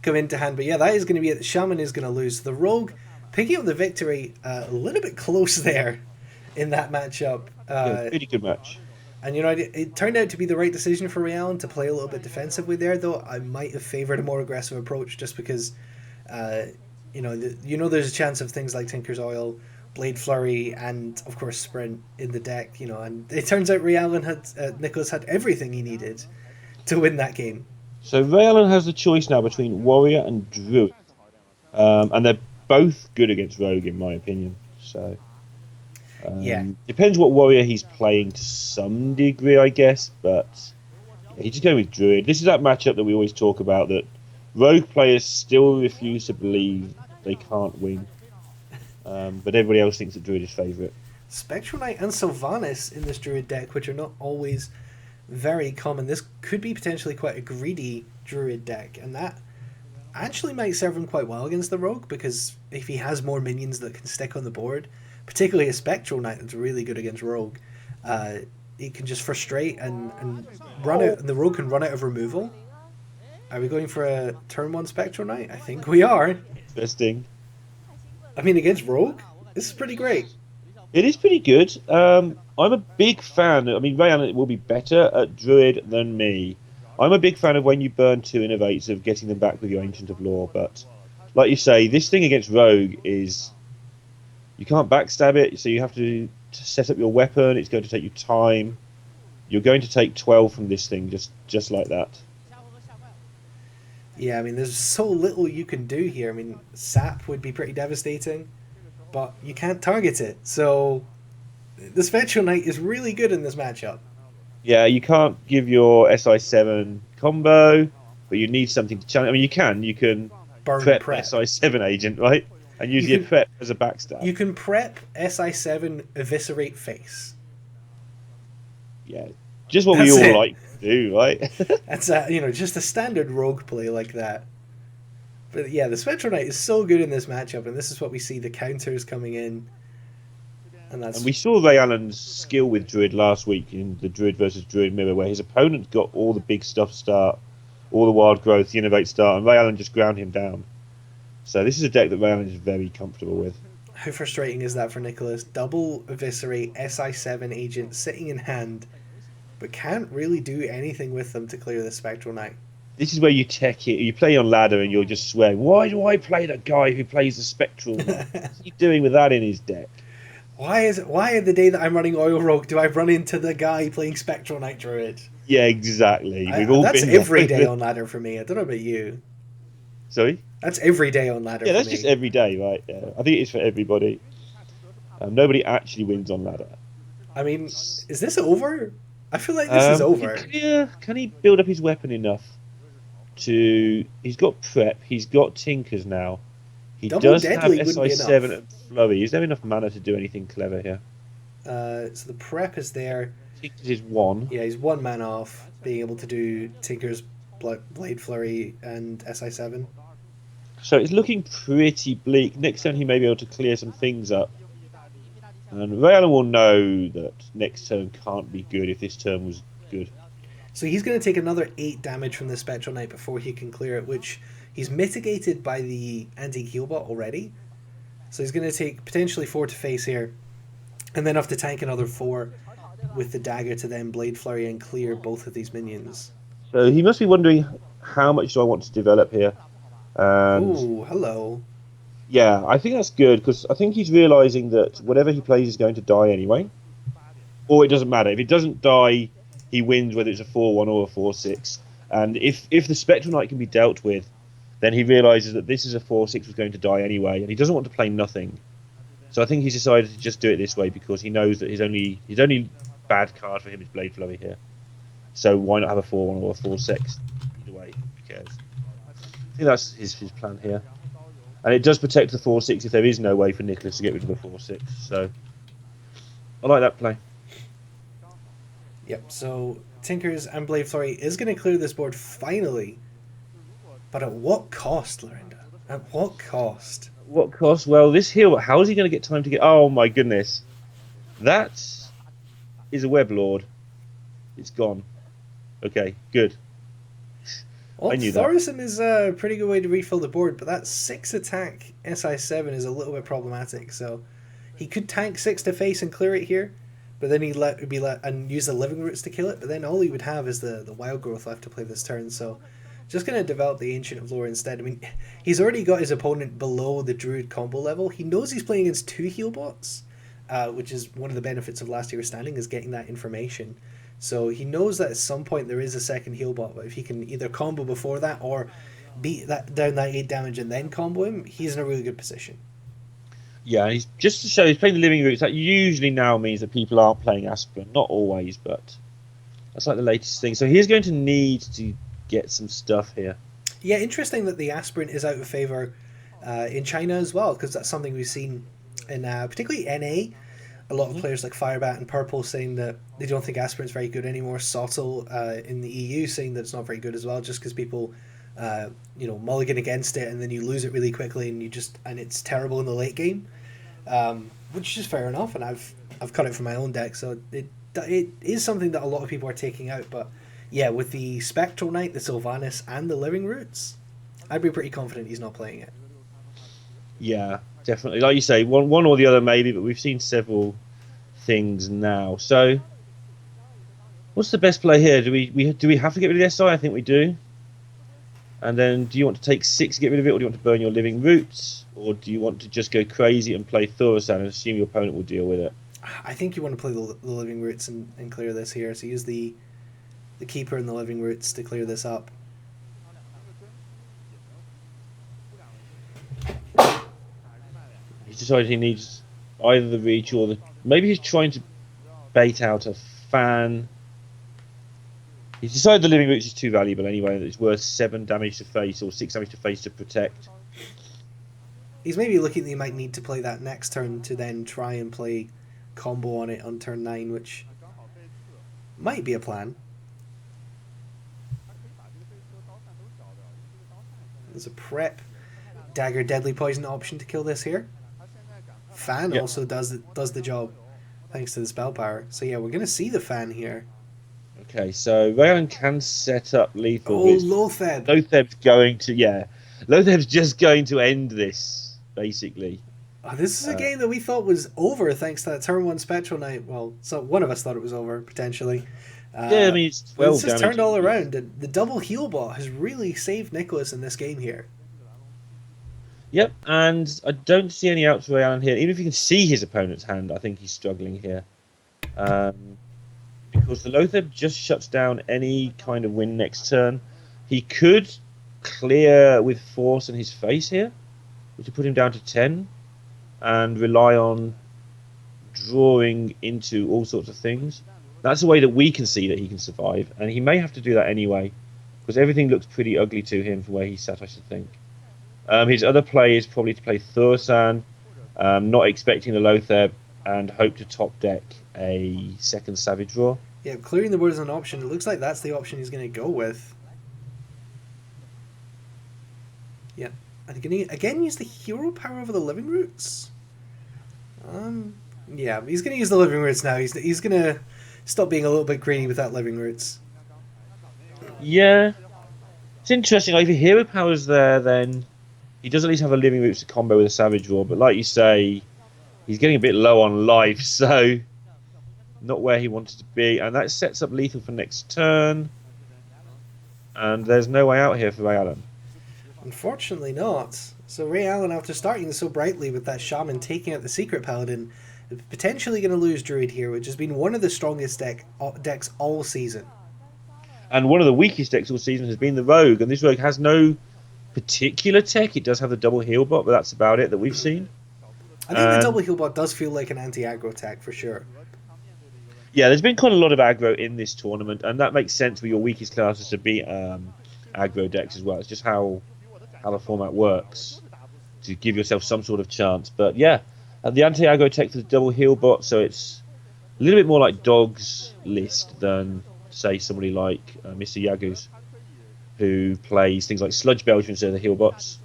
come into hand. But yeah, that is going to be it. The Shaman is going to lose. The Rogue picking up the victory a little bit close there in that matchup. Yeah, pretty good match. And it turned out to be the right decision for Ray Allen to play a little bit defensively there. Though I might have favoured a more aggressive approach just because, there's a chance of things like Tinker's Oil, Blade Flurry, and of course Sprint in the deck. And it turns out Ray Allen Nicholas had everything he needed to win that game. So Ray Allen has the choice now between Warrior and Druid, and they're both good against Rogue in my opinion. So. Depends what warrior he's playing to some degree, I guess, but he's just going with Druid. This is that matchup that we always talk about, that Rogue players still refuse to believe they can't win, but everybody else thinks that Druid is favourite. Spectral Knight and Sylvanas in this Druid deck, which are not always very common. This could be potentially quite a greedy Druid deck, and that actually might serve him quite well against the Rogue, because if he has more minions that can stick on the board, particularly a Spectral Knight that's really good against Rogue, it can just frustrate and run out, and the Rogue can run out of removal. Are we going for a turn 1 Spectral Knight? I think we are. Interesting. I mean, against Rogue, this is pretty great. It is pretty good. I'm a big fan. I mean, Ray Allen will be better at Druid than me. I'm a big fan of when you burn 2 Innovates, of getting them back with your Ancient of Lore, but like you say, this thing against Rogue is... You can't backstab it, so you have to set up your weapon. It's going to take you time. You're going to take 12 from this thing, just like that. Yeah, I mean, there's so little you can do here. I mean, Sap would be pretty devastating, but you can't target it. So the Spectral Knight is really good in this matchup. Yeah, you can't give your SI7 combo, but you need something to challenge. I mean, you can Burn prep prep. SI7 agent, right? And use your prep as a backstab. You can prep SI7 Eviscerate Face. Yeah, just what we all like to do, right? That's just a standard rogue play like that. But yeah, the Spectral Knight is so good in this matchup, and this is what we see, the counters coming in. And we saw Ray Allen's skill with Druid last week in the Druid versus Druid mirror, where his opponent got all the big stuff start, all the wild growth, the innovate start, and Ray Allen just ground him down. So this is a deck that Ray Allen is very comfortable with. How frustrating is that for Nicholas? Double Eviscerate, SI7 agent sitting in hand, but can't really do anything with them to clear the Spectral Knight. This is where you tech it. You play on ladder and you're just swearing, why do I play the guy who plays the Spectral? What's he doing with that in his deck? Why the day that I'm running Oil Rogue do I run into the guy playing Spectral Knight Druid? Yeah, exactly. That's every day on ladder for me. I don't know about you. Sorry? That's every day on ladder. Yeah, that's just every day, right? Yeah. I think it is for everybody. Nobody actually wins on ladder. I mean, is this over? I feel like this is over. Can he build up his weapon enough to... He's got prep. He's got Tinkers now. He does have SI7 and Flurry. Is there enough mana to do anything clever here? So the prep is there. Tinkers is 1. Yeah, he's 1 man off being able to do Tinker's Blade Flurry and SI7. So it's looking pretty bleak. Next turn he may be able to clear some things up. And Ray Allen will know that next turn can't be good if this turn was good. So he's going to take another 8 damage from the Spectral Knight before he can clear it, which he's mitigated by the anti-heal bot already. So he's going to take potentially 4 to face here, and then have to tank another 4 with the dagger to then Blade Flurry and clear both of these minions. So he must be wondering, how much do I want to develop here? Ooh, hello. Yeah, I think that's good, because I think he's realising that whatever he plays is going to die anyway. Or it doesn't matter. If it doesn't die, he wins, whether it's a 4-1 or a 4-6. And if the Spectral Knight can be dealt with, then he realises that this is a 4-6 was going to die anyway, and he doesn't want to play nothing. So I think he's decided to just do it this way, because he knows that his only bad card for him is Blade Flurry here. So why not have a 4-1 or a 4-6? Either way, who cares? I think that's his plan here. And it does protect the 4-6 if there is no way for Nicholas to get rid of the 4-6. So I like that play. Yep, so Tinkers and Blade Flurry is going to clear this board finally. But at what cost, Lorinda? At what cost? What cost? Well, this heal, how is he going to get time to get... Oh, my goodness. That is a Web Lord. It's gone. Okay, good. Well, I knew that. Thorison is a pretty good way to refill the board, but that 6 attack SI7 is a little bit problematic. So he could tank 6 to face and clear it here, but then he'd and use the living roots to kill it. But then all he would have is the wild growth left to play this turn. So just going to develop the Ancient of Lore instead. I mean, he's already got his opponent below the Druid combo level. He knows he's playing against 2 heal bots, which is one of the benefits of last year's standing, is getting that information. So he knows that at some point there is a second heal bot, but if he can either combo before that or beat that down that 8 damage and then combo him, he's in a really good position. Yeah, and he's just to show he's playing the living roots. That usually now means that people aren't playing Aspirin. Not always, but that's like the latest thing. So he's going to need to get some stuff here. Yeah, interesting that the Aspirin is out of favor in China as well, because that's something we've seen in particularly NA. A lot of players like Firebat and Purple saying that they don't think Aspirin's very good anymore. Sottle in the EU saying that it's not very good as well, just because people, mulligan against it and then you lose it really quickly and it's terrible in the late game, which is fair enough. And I've cut it from my own deck, so it is something that a lot of people are taking out. But yeah, with the Spectral Knight, the Sylvanas, and the Living Roots, I'd be pretty confident he's not playing it. Yeah, definitely. Like you say, one or the other maybe, but we've seen several things now. So, what's the best play here? Do we have to get rid of the SI? I think we do. And then, do you want to take 6 to get rid of it, or do you want to burn your living roots, or do you want to just go crazy and play Thaurissan and assume your opponent will deal with it? I think you want to play the living roots and clear this here. So use the keeper and the living roots to clear this up. He's decided he needs either the reach or maybe he's trying to bait out a fan. He's decided the living roots is too valuable anyway, that it's worth 7 damage to face or 6 damage to face to protect. He's maybe looking that he might need to play that next turn to then try and play combo on it on turn 9, which might be a plan. There's a prep dagger deadly poison option to kill this here. Fan also does the job thanks to the spell power. So yeah, we're going to see the fan here. Okay, so Rayan can set up lethal. Oh, Lotheb. Lotheb's going to, Lotheb's just going to end this, basically. Oh, this is a game that we thought was over thanks to that turn 1 Spectral Knight. Well, so one of us thought it was over, potentially. Yeah, I mean, it's 12 it's just damage. Turned all around. And the double heal bot has really saved Nicholas in this game here. Yep, and I don't see any outs for Rayan here. Even if you can see his opponent's hand, I think he's struggling here. Because the Lotheb just shuts down any kind of win next turn. He could clear with force in his face here, which would put him down to 10, and rely on drawing into all sorts of things. That's a way that we can see that he can survive, and he may have to do that anyway, because everything looks pretty ugly to him from where he's sat, I should think. His other play is probably to play Thaurissan, not expecting the Lotheb, and hope to top deck a second Savage Roar. Yeah, clearing the board is an option. It looks like that's the option he's going to go with. Yeah. And again use the hero power over the living roots. Yeah, he's going to use the living roots now. He's going to stop being a little bit greedy with that living roots. Yeah. It's interesting. Like, if your hero power's there, then he does at least have a living roots to combo with a Savage Roar. But like you say, he's getting a bit low on life, so not where he wanted to be. And that sets up lethal for next turn. And there's no way out here for Ray Allen. Unfortunately not. So Ray Allen, after starting so brightly with that Shaman taking out the Secret Paladin, is potentially going to lose Druid here, which has been one of the strongest decks all season. And one of the weakest decks all season has been the Rogue. And this Rogue has no particular tech. It does have the double heal bot, but that's about it that we've seen. I think the double heal bot does feel like an anti-aggro tech for sure. Yeah, there's been quite a lot of aggro in this tournament, and that makes sense with your weakest classes to be aggro decks as well. It's just how the format works to give yourself some sort of chance. But yeah, the anti-aggro tech for the double heal bot, so it's a little bit more like Dog's list than, say, somebody like Mr. Yagus, who plays things like Sludge Belcher instead of the heal bots.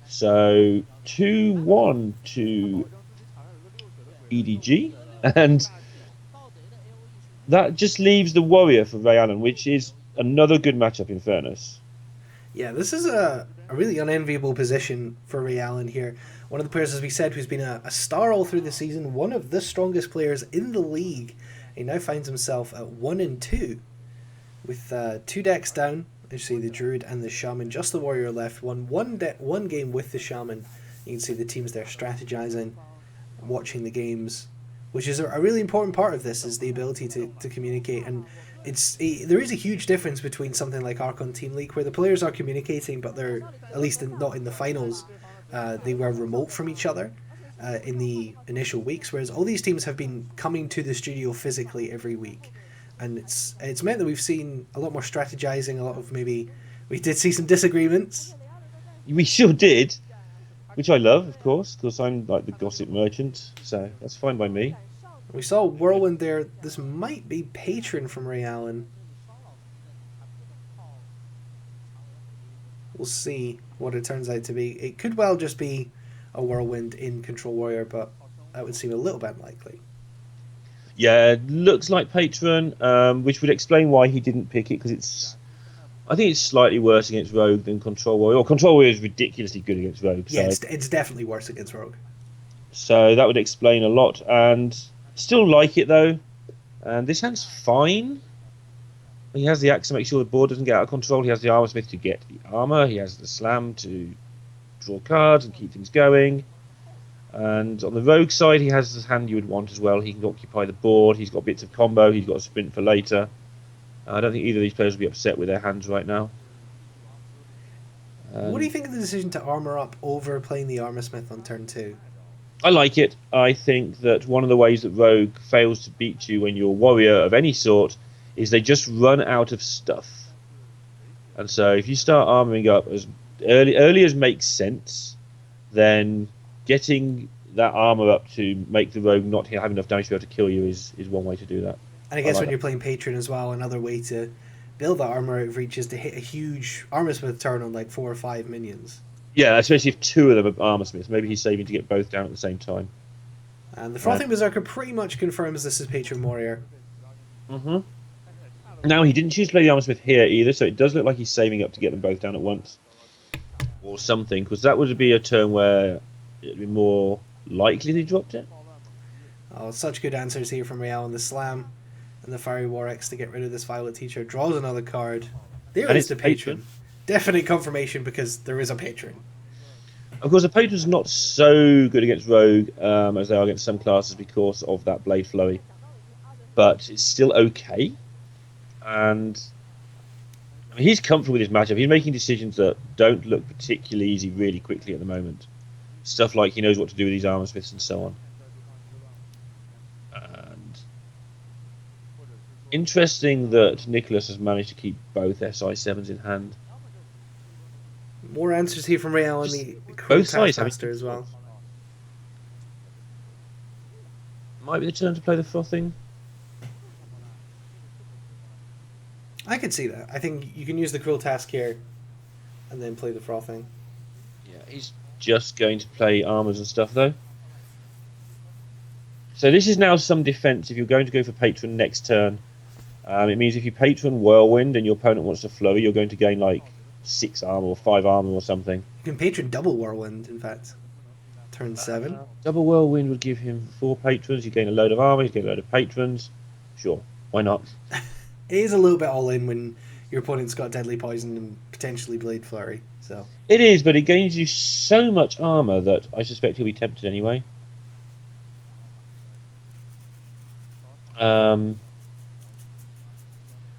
So 2-1 to EDG, and that just leaves the Warrior for Ray Allen, which is another good matchup in fairness. Yeah, this is a really unenviable position for Ray Allen here. One of the players, as we said, who's been a star all through the season, one of the strongest players in the league. He now finds himself at 1-2 with two decks down. You see the Druid and the Shaman, just the Warrior left. One game with the Shaman. You can see the teams there strategizing, watching the games, which is a really important part of this, is the ability to communicate. And there is a huge difference between something like Archon Team League, where the players are communicating, but they're, at least not in the finals, they were remote from each other in the initial weeks, whereas all these teams have been coming to the studio physically every week. And it's meant that we've seen a lot more strategizing, a lot of maybe... We did see some disagreements. We sure did, which I love, of course, because I'm like the gossip merchant, so that's fine by me. We saw Whirlwind there. This might be Patron from Ray Allen. We'll see what it turns out to be. It could well just be a Whirlwind in Control Warrior, but that would seem a little bit unlikely. Yeah, looks like Patron, which would explain why he didn't pick it, because I think it's slightly worse against Rogue than Control Warrior. Or Control Warrior is ridiculously good against Rogue. Yeah, it's definitely worse against Rogue. So that would explain a lot, and still like it though. And this hand's fine. He has the axe to make sure the board doesn't get out of control. He has the Armor Smith to get the armor. He has the Slam to draw cards and keep things going. And on the Rogue side, he has the hand you would want as well. He can occupy the board. He's got bits of combo. He's got a sprint for later. I don't think either of these players will be upset with their hands right now. What do you think of the decision to armor up over playing the Armor Smith on turn 2? I like it. I think that one of the ways that Rogue fails to beat you when you're a warrior of any sort is they just run out of stuff. And so if you start armoring up as early as makes sense, then getting that armor up to make the Rogue not have enough damage to be able to kill you is one way to do that. And I guess when you're playing Patron as well, another way to build that armor out of reach is to hit a huge Armor Smith turn on like 4 or 5 minions. Yeah, especially if 2 of them are Armor Smiths. Maybe he's saving to get both down at the same time. And the Frothing Berserker pretty much confirms this is Patron Warrior. Mm-hmm. Now, he didn't choose to play the Armor Smith here either, so it does look like he's saving up to get them both down at once. Or something, because that would be a turn where it would be more likely they dropped it. Oh, such good answers here from Real on the Slam and the Fiery War X to get rid of this Violet Teacher. Draws another card. There is the Patron. Definite confirmation, because there is a Patron. Of course, the Patron's not so good against Rogue as they are against some classes because of that Blade Flurry. But it's still okay. And I mean, he's comfortable with his matchup. He's making decisions that don't look particularly easy really quickly at the moment. Stuff like he knows what to do with these Armor Smiths and so on. And interesting that Nicholas has managed to keep both SI7s in hand. More answers here from Real on the both sides Taskmaster as well. Might be the turn to play the Frothing. I could see that. I think you can use the Cruel Task here and then play the Frothing. Yeah, he's just going to play armors and stuff though. So this is now some defense. If you're going to go for Patron next turn, it means if you Patron Whirlwind and your opponent wants to flurry, you're going to gain like 6 armor or 5 armor or something. You can Patron double Whirlwind, in fact. Turn 7. Double Whirlwind would give him 4 patrons. You gain a load of armor, you gain a load of patrons. Sure, why not? It is a little bit all in when your opponent's got Deadly Poison and potentially Blade Flurry. So it is, but it gains you so much armor that I suspect he'll be tempted anyway.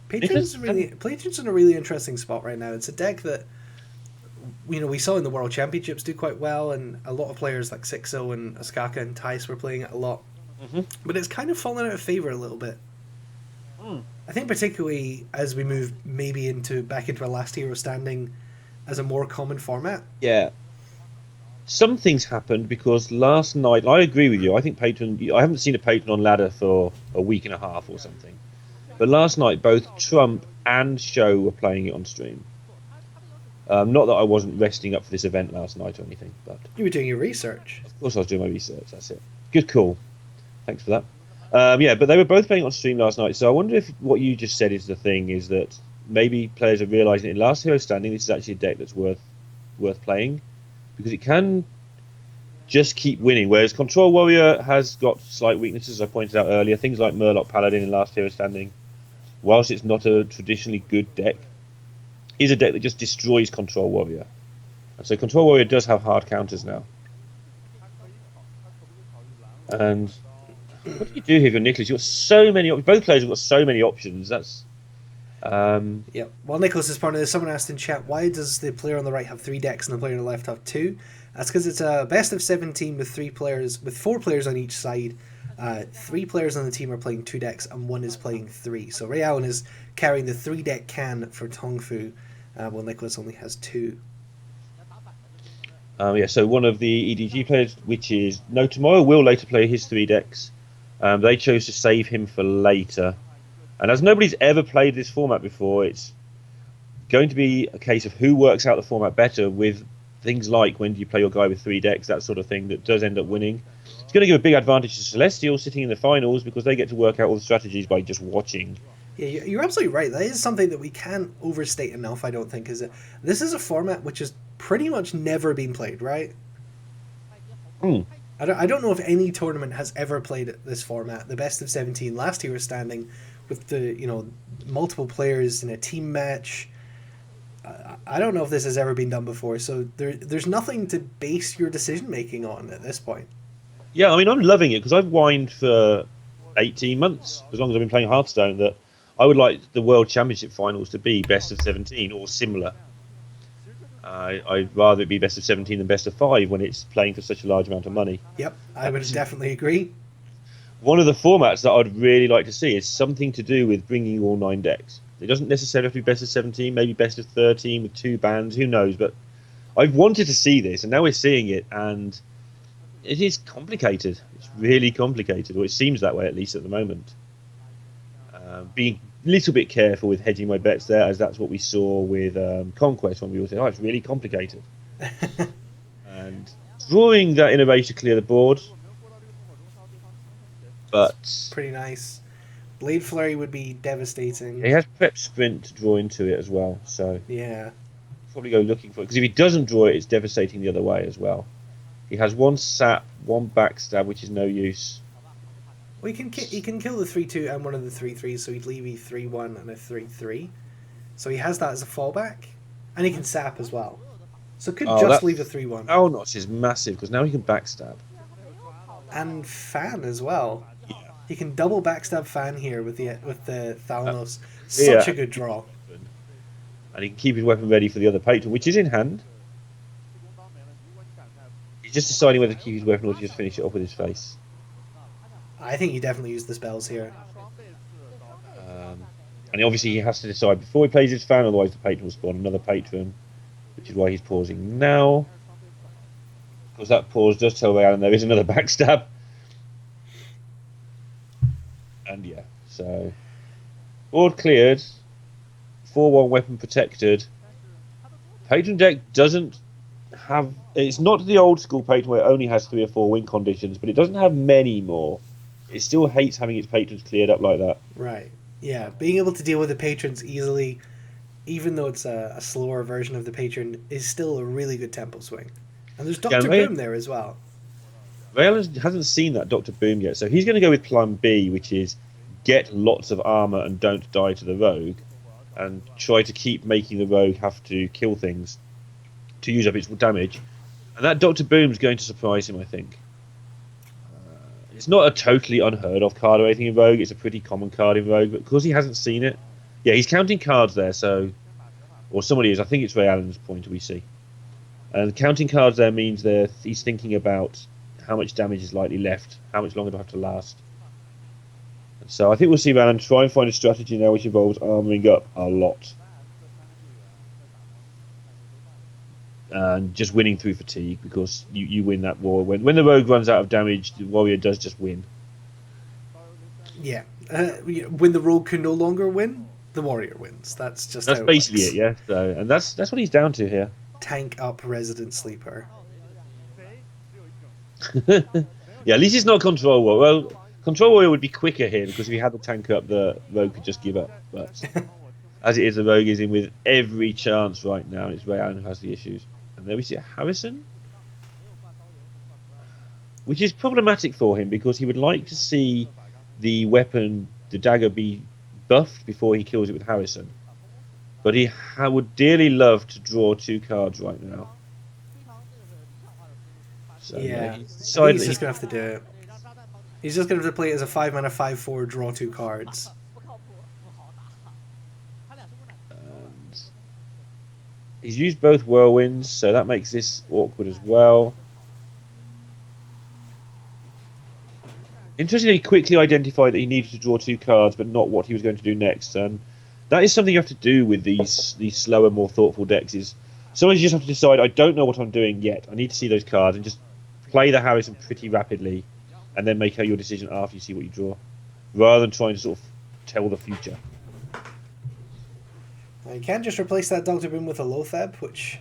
Patron's in a really interesting spot right now. It's a deck that we saw in the World Championships do quite well, and a lot of players like Sixo and Askaka and Tice were playing it a lot. Mm-hmm. But it's kind of fallen out of favor a little bit. I think particularly as we move maybe back into a Last Hero Standing as a more common format. Yeah. Some things happened because last night, I agree with you, I think Patron, I haven't seen a Patron on ladder for a week and a half or something. But last night, both Trump and Show were playing it on stream. Not that I wasn't resting up for this event last night or anything, but... You were doing your research. Of course I was doing my research, that's it. Good call. Thanks for that. Yeah, but they were both playing on stream last night, so I wonder if what you just said is the thing, is that maybe players are realizing in last hero standing this is actually a deck that's worth playing because it can just keep winning. Whereas Control Warrior has got slight weaknesses, as I pointed out earlier. Things like Murloc Paladin in last hero standing, whilst it's not a traditionally good deck, is a deck that just destroys Control Warrior. And so Control Warrior does have hard counters now. And what do you do here for Nicholas? You've got so many options. Both players have got so many options. That's Yeah. Well, Nicholas is part of this. Someone asked in chat, why does the player on the right have 3 decks and the player on the left have 2? That's because it's a best of 17 with 4 players on each side. 3 players on the team are playing 2 decks and 1 is playing 3. So Ray Allen is carrying the 3 deck can for TongFu, while Nicholas only has 2. Yeah, so one of the EDG players, which is No Tomorrow, will later play his 3 decks. They chose to save him for later. And as nobody's ever played this format before, it's going to be a case of who works out the format better with things like when do you play your guy with 3 decks, that sort of thing that does end up winning. It's going to give a big advantage to Celestial sitting in the finals because they get to work out all the strategies by just watching. Yeah, you're absolutely right. That is something that we can't overstate enough, I don't think, is that this is a format which has pretty much never been played, right? I don't know if any tournament has ever played this format, the best of 17, last year was standing with the, multiple players in a team match. I don't know if this has ever been done before, so there's nothing to base your decision making on at this point. Yeah, I mean, I'm loving it because I've whined for 18 months, as long as I've been playing Hearthstone, that I would like the World Championship finals to be best of 17 or similar. I'd rather it be best of 17 than best of 5 when it's playing for such a large amount of money. Yep, I would definitely agree. One of the formats that I'd really like to see is something to do with bringing all 9 decks. It doesn't necessarily have to be best of 17, maybe best of 13 with 2 bans, who knows. But I've wanted to see this, and now we're seeing it, and it is complicated. It's really complicated, or it seems that way at least at the moment. Being a little bit careful with hedging my bets there, as that's what we saw with Conquest when we all said, oh, it's really complicated. And drawing that innovation to clear the board, but pretty nice. Blade Flurry would be devastating. He has Prep Sprint to draw into it as well, so yeah, probably go looking for it, because if he doesn't draw it, it's devastating the other way as well. He has 1 sap, 1 backstab, which is no use. Well, he can kill the 3/2 and one of the 3/3s, so he'd leave a 3/1 and a 3/3. So he has that as a fallback, and he can sap as well. So could just leave a 3/1. Oh, notch is massive because now he can backstab and fan as well. Yeah. He can double backstab fan here with the Thalanos. Such a good draw. And he can keep his weapon ready for the other patron, which is in hand. He's just deciding whether to keep his weapon or to just finish it off with his face. I think he definitely used the spells here. And obviously he has to decide before he plays his fan, otherwise the patron will spawn another patron, which is why he's pausing now. Because that pause does tell Ray Allen there is another backstab. And yeah, so board cleared, 4/1 weapon protected. Patron deck doesn't have, it's not the old school patron where it only has 3 or 4 win conditions, but it doesn't have many more. It still hates having its patrons cleared up like that. Right. Yeah, being able to deal with the patrons easily, even though it's a slower version of the patron, is still a really good tempo swing. And there's Dr. Boom there as well. Ray Allen hasn't seen that Dr. Boom yet, so he's going to go with plan B, which is get lots of armor and don't die to the rogue, and try to keep making the rogue have to kill things to use up its damage. And that Dr. Boom's going to surprise him, I think. It's not a totally unheard of card or anything in Rogue. It's a pretty common card in Rogue, but because he hasn't seen it, yeah, he's counting cards there. So, or somebody is. I think it's Ray Allen's pointer we see, and counting cards there means he's thinking about how much damage is likely left, how much longer do I have to last. And so I think we'll see Ray Allen try and find a strategy now which involves armoring up a lot. And just winning through fatigue, because you win that war. When the rogue runs out of damage, the warrior does just win. Yeah. When the rogue can no longer win, the warrior wins. That's basically it, yeah. So, and that's what he's down to here. Tank up resident sleeper. Yeah, at least it's not control warrior. Well, control warrior would be quicker here, because if he had the tank up, the rogue could just give up. But As it is, the Rogue is in with every chance right now. It's Ray Allen who has the issues. And there we see Harrison, which is problematic for him because he would like to see the weapon, the dagger, be buffed before he kills it with Harrison. But he would dearly love to draw 2 cards right now. So Yeah, he's I think decided he's that just gonna have to do it. He's just gonna have to play it as a 5-mana 5/4, draw 2 cards. and he's used both whirlwinds, so that makes this awkward as well. Interestingly, he quickly identified that he needed to draw 2 cards, but not what he was going to do next. And that is something you have to do with these slower, more thoughtful decks. Is sometimes you just have to decide, I don't know what I'm doing yet. I need to see those cards and just play the Harrison pretty rapidly, and then make out your decision after you see what you draw, rather than trying to sort of tell the future. You can just replace that Doctor Boom with a Lotheb, which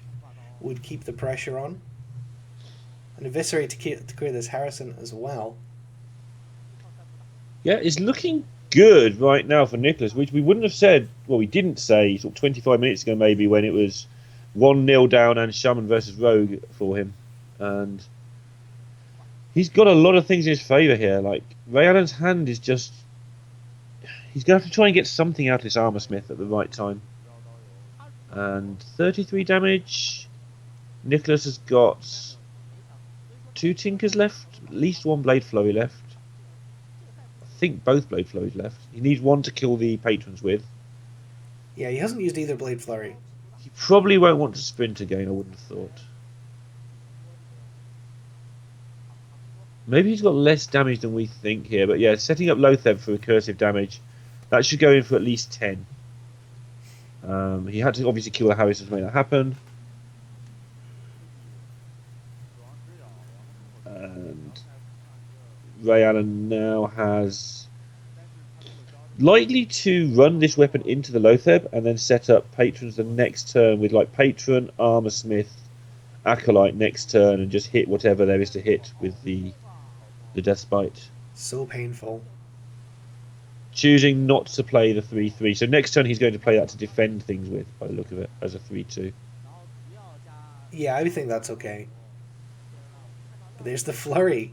would keep the pressure on, and Eviscerate to clear this Harrison as well. Yeah, it's looking good right now for Nicholas, which we wouldn't have said, well, we didn't say sort of 25 minutes ago maybe, when it was 1-0 down and Shaman versus Rogue for him. And he's got a lot of things in his favour here. Like, Ray Allen's hand is just... He's going to have to try and get something out of this Armor Smith at the right time. And 33 damage. Nicholas has got 2 Tinkers left, at least 1 Blade Flurry left. I think both Blade Flurries left. He needs 1 to kill the patrons with. Yeah, he hasn't used either Blade Flurry. He probably won't want to sprint again, I wouldn't have thought. Maybe he's got less damage than we think here, but yeah, setting up Lotheb for recursive damage, that should go in for at least 10. He had to obviously kill the Harrison to make that happen. And Ray Allen now has likely to run this weapon into the Lotheb and then set up patrons the next turn with like Patron, Armor Smith, Acolyte next turn, and just hit whatever there is to hit with the Death Bite. So painful. Choosing not to play the 3/3. So next turn he's going to play that to defend things with, by the look of it, as a 3/2. Yeah, I think that's okay. But there's the Flurry.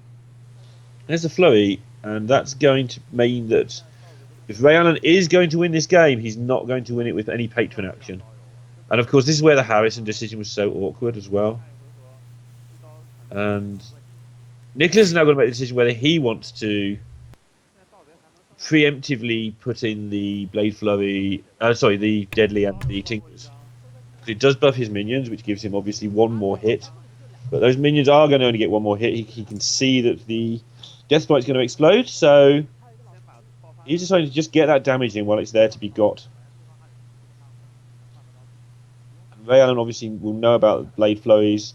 There's the Flurry, and that's going to mean that if Ray Allen is going to win this game, he's not going to win it with any patron action. And of course, this is where the Harrison decision was so awkward as well. And Nicholas is now going to make the decision whether he wants to preemptively put in the Blade Flurry, the Deadly and the Tinkers. It does buff his minions, which gives him obviously 1 more hit. But those minions are going to only get 1 more hit. He can see that the Death Bite is going to explode, so he's decided to just get that damage in while it's there to be got. And Ray Allen obviously will know about Blade Flurries.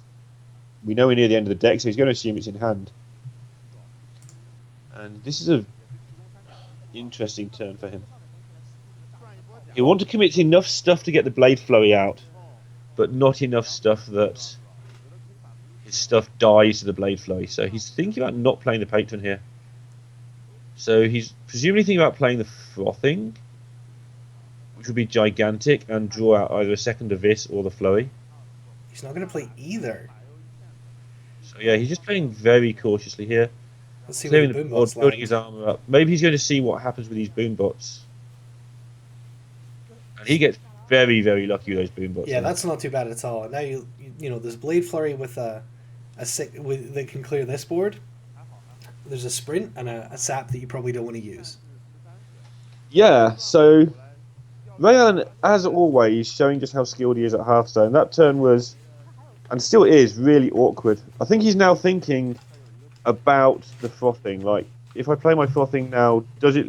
We know we're near the end of the deck, so he's going to assume it's in hand. And this is a interesting turn for him. He'll want to commit enough stuff to get the Blade Flurry out, but not enough stuff that his stuff dies to the Blade Flurry. So he's thinking about not playing the Patron here. So he's presumably thinking about playing the Frothing, which would be gigantic, and draw out either a second Abyss or the Flurry. He's not going to play either. So yeah, he's just playing very cautiously here. Let's see Clearing what the the boom board, bots building land. his armor up. Maybe he's going to see what happens with these boom bots. And he gets very, very lucky with those boom bots. Yeah, that's not too bad at all. Now you know there's Blade Flurry with that can clear this board. There's a sprint and a sap that you probably don't want to use. Yeah, so Ray Allen, as always, showing just how skilled he is at Hearthstone. That turn was, and still is, really awkward. I think he's now thinking about the Frothing. Like, if I play my Frothing now, does it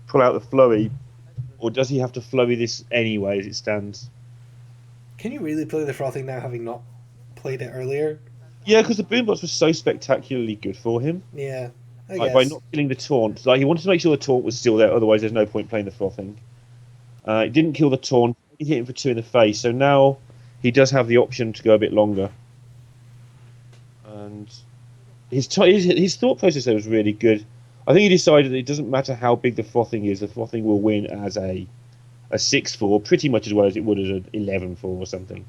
pull out the Flurry, or does he have to Flurry this anyway as it stands? Can you really play the Frothing now, having not played it earlier? Yeah, because the boombots were so spectacularly good for him. Yeah, I Like, guess. by not killing the taunt. Like, he wanted to make sure the taunt was still there, otherwise there's no point playing the Frothing. It didn't kill the taunt, he hit him for 2 in the face, so now he does have the option to go a bit longer. And his thought process there was really good. I think he decided that it doesn't matter how big the Frothing is, the Frothing will win as a a 6-4 pretty much as well as it would as an 11-4 or something.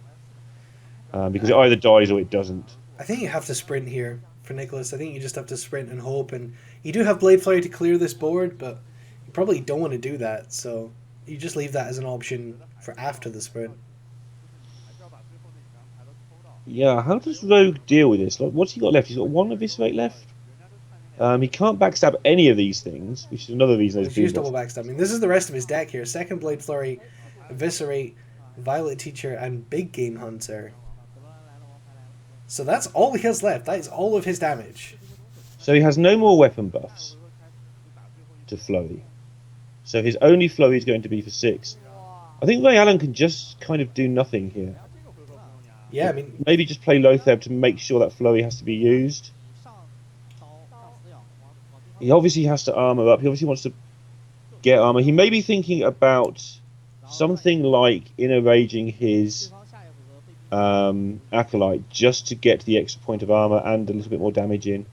Because it either dies or it doesn't. I think you have to sprint here for Nicholas. I think you just have to sprint and hope. And you do have Blade Flurry to clear this board, but you probably don't want to do that. So you just leave that as an option for after the sprint. Yeah, how does Rogue deal with this? Like, what's he got left? He's got 1 Eviscerate left. He can't backstab any of these things, which is another reason those He's used double backstab. I mean, this is the rest of his deck here. Second Blade Flurry, Eviscerate, Violet Teacher, and Big Game Hunter. So that's all he has left. That is all of his damage. So he has no more weapon buffs to Flurry. So his only Flurry is going to be for 6. I think Ray Allen can just kind of do nothing here. Yeah, I mean... Maybe just play Lotheb to make sure that Flurry has to be used. He obviously has to armor up. He obviously wants to get armor. He may be thinking about something like inner raging his Acolyte just to get the extra point of armor and a little bit more damage in,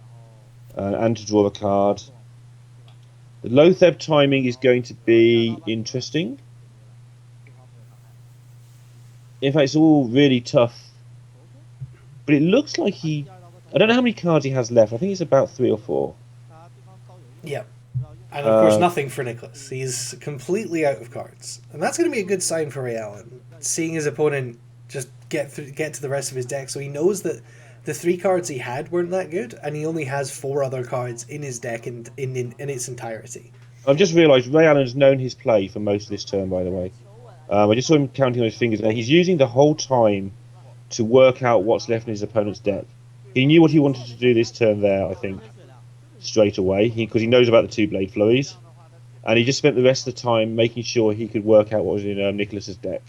and to draw a card. The Lotheb timing is going to be interesting. In fact, it's all really tough. But it looks like he... I don't know how many cards he has left. I think it's about 3 or 4. Yeah. And of course, nothing for Nicholas. He's completely out of cards. And that's going to be a good sign for Ray Allen. Seeing his opponent just get to the rest of his deck. So he knows that the 3 cards he had weren't that good. And he only has 4 other cards in his deck in its entirety. I've just realised Ray Allen's known his play for most of this turn, by the way. I just saw him counting on his fingers there. He's using the whole time to work out what's left in his opponent's deck. He knew what he wanted to do this turn there, I think, straight away, because he knows about the 2 Blade Flurries. And he just spent the rest of the time making sure he could work out what was in Nicholas's deck.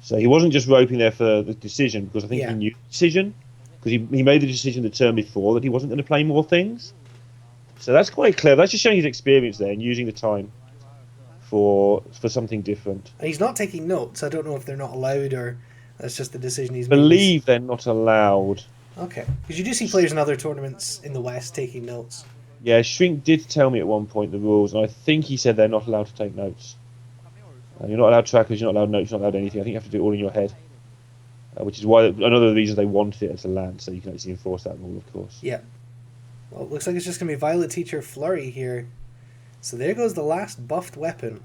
So he wasn't just roping there for the decision, because I think he knew the decision, because he made the decision the turn before that he wasn't going to play more things. So that's quite clever. That's just showing his experience there and using the time for something different. And he's not taking notes. I don't know if they're not allowed or that's just the decision he's I made. believe they're not allowed. Okay. Because you do see players in other tournaments in the West taking notes. Yeah, Shrink did tell me at one point the rules, and I think he said they're not allowed to take notes. You're not allowed trackers, you're not allowed notes, you're not allowed anything. I think you have to do it all in your head. Which is why another of the reasons they wanted it as a land, so you can actually enforce that rule, of course. Yeah. Well, it looks like it's just going to be Violet Teacher Flurry here. So there goes the last buffed weapon.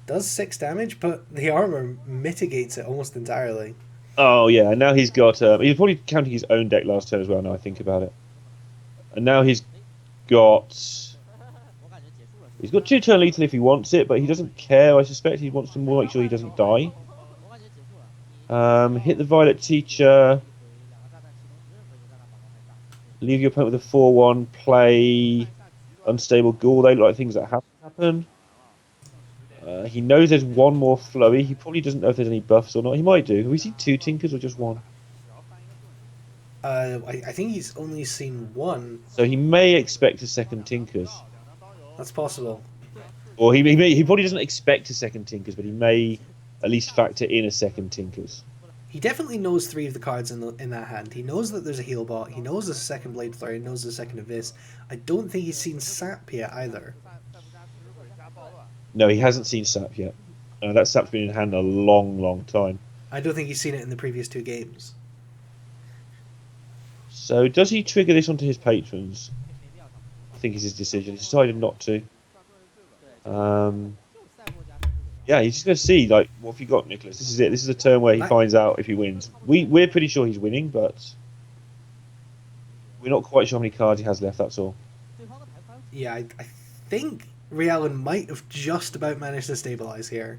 Does 6 damage, but the armor mitigates it almost entirely. Oh, yeah, and now he's got... he was probably counting his own deck last turn as well, now I think about it. And now he's got... He's got 2 turn lethal if he wants it, but he doesn't care, I suspect. He wants to more make sure he doesn't die. Hit the Violet Teacher. Leave your opponent with a 4-1. Play Unstable Ghoul. They look like things that happen. He knows there's 1 more Flurry. He probably doesn't know if there's any buffs or not. He might do. Have we seen 2 Tinkers or just 1? I think he's only seen 1. So he may expect a second Tinkers. That's possible. Or he probably doesn't expect a second Tinkers, but he may at least factor in a second Tinkers. He definitely knows 3 of the cards in that hand. He knows that there's a Heal Bot. He knows there's a second Blade Flurry. He knows there's a second Abyss. I don't think he's seen Sap yet either. No, he hasn't seen Sap yet. That Sap's been in hand a long, long time. I don't think he's seen it in the previous 2 games. So does he trigger this onto his patrons? I think is his decision. He decided not to. Yeah, he's just going to see, like, what have you got, Nicholas? This is it. This is a turn where he finds out if he wins. We're pretty sure he's winning, but we're not quite sure how many cards he has left, that's all. Yeah, I think Ray Allen might have just about managed to stabilize here.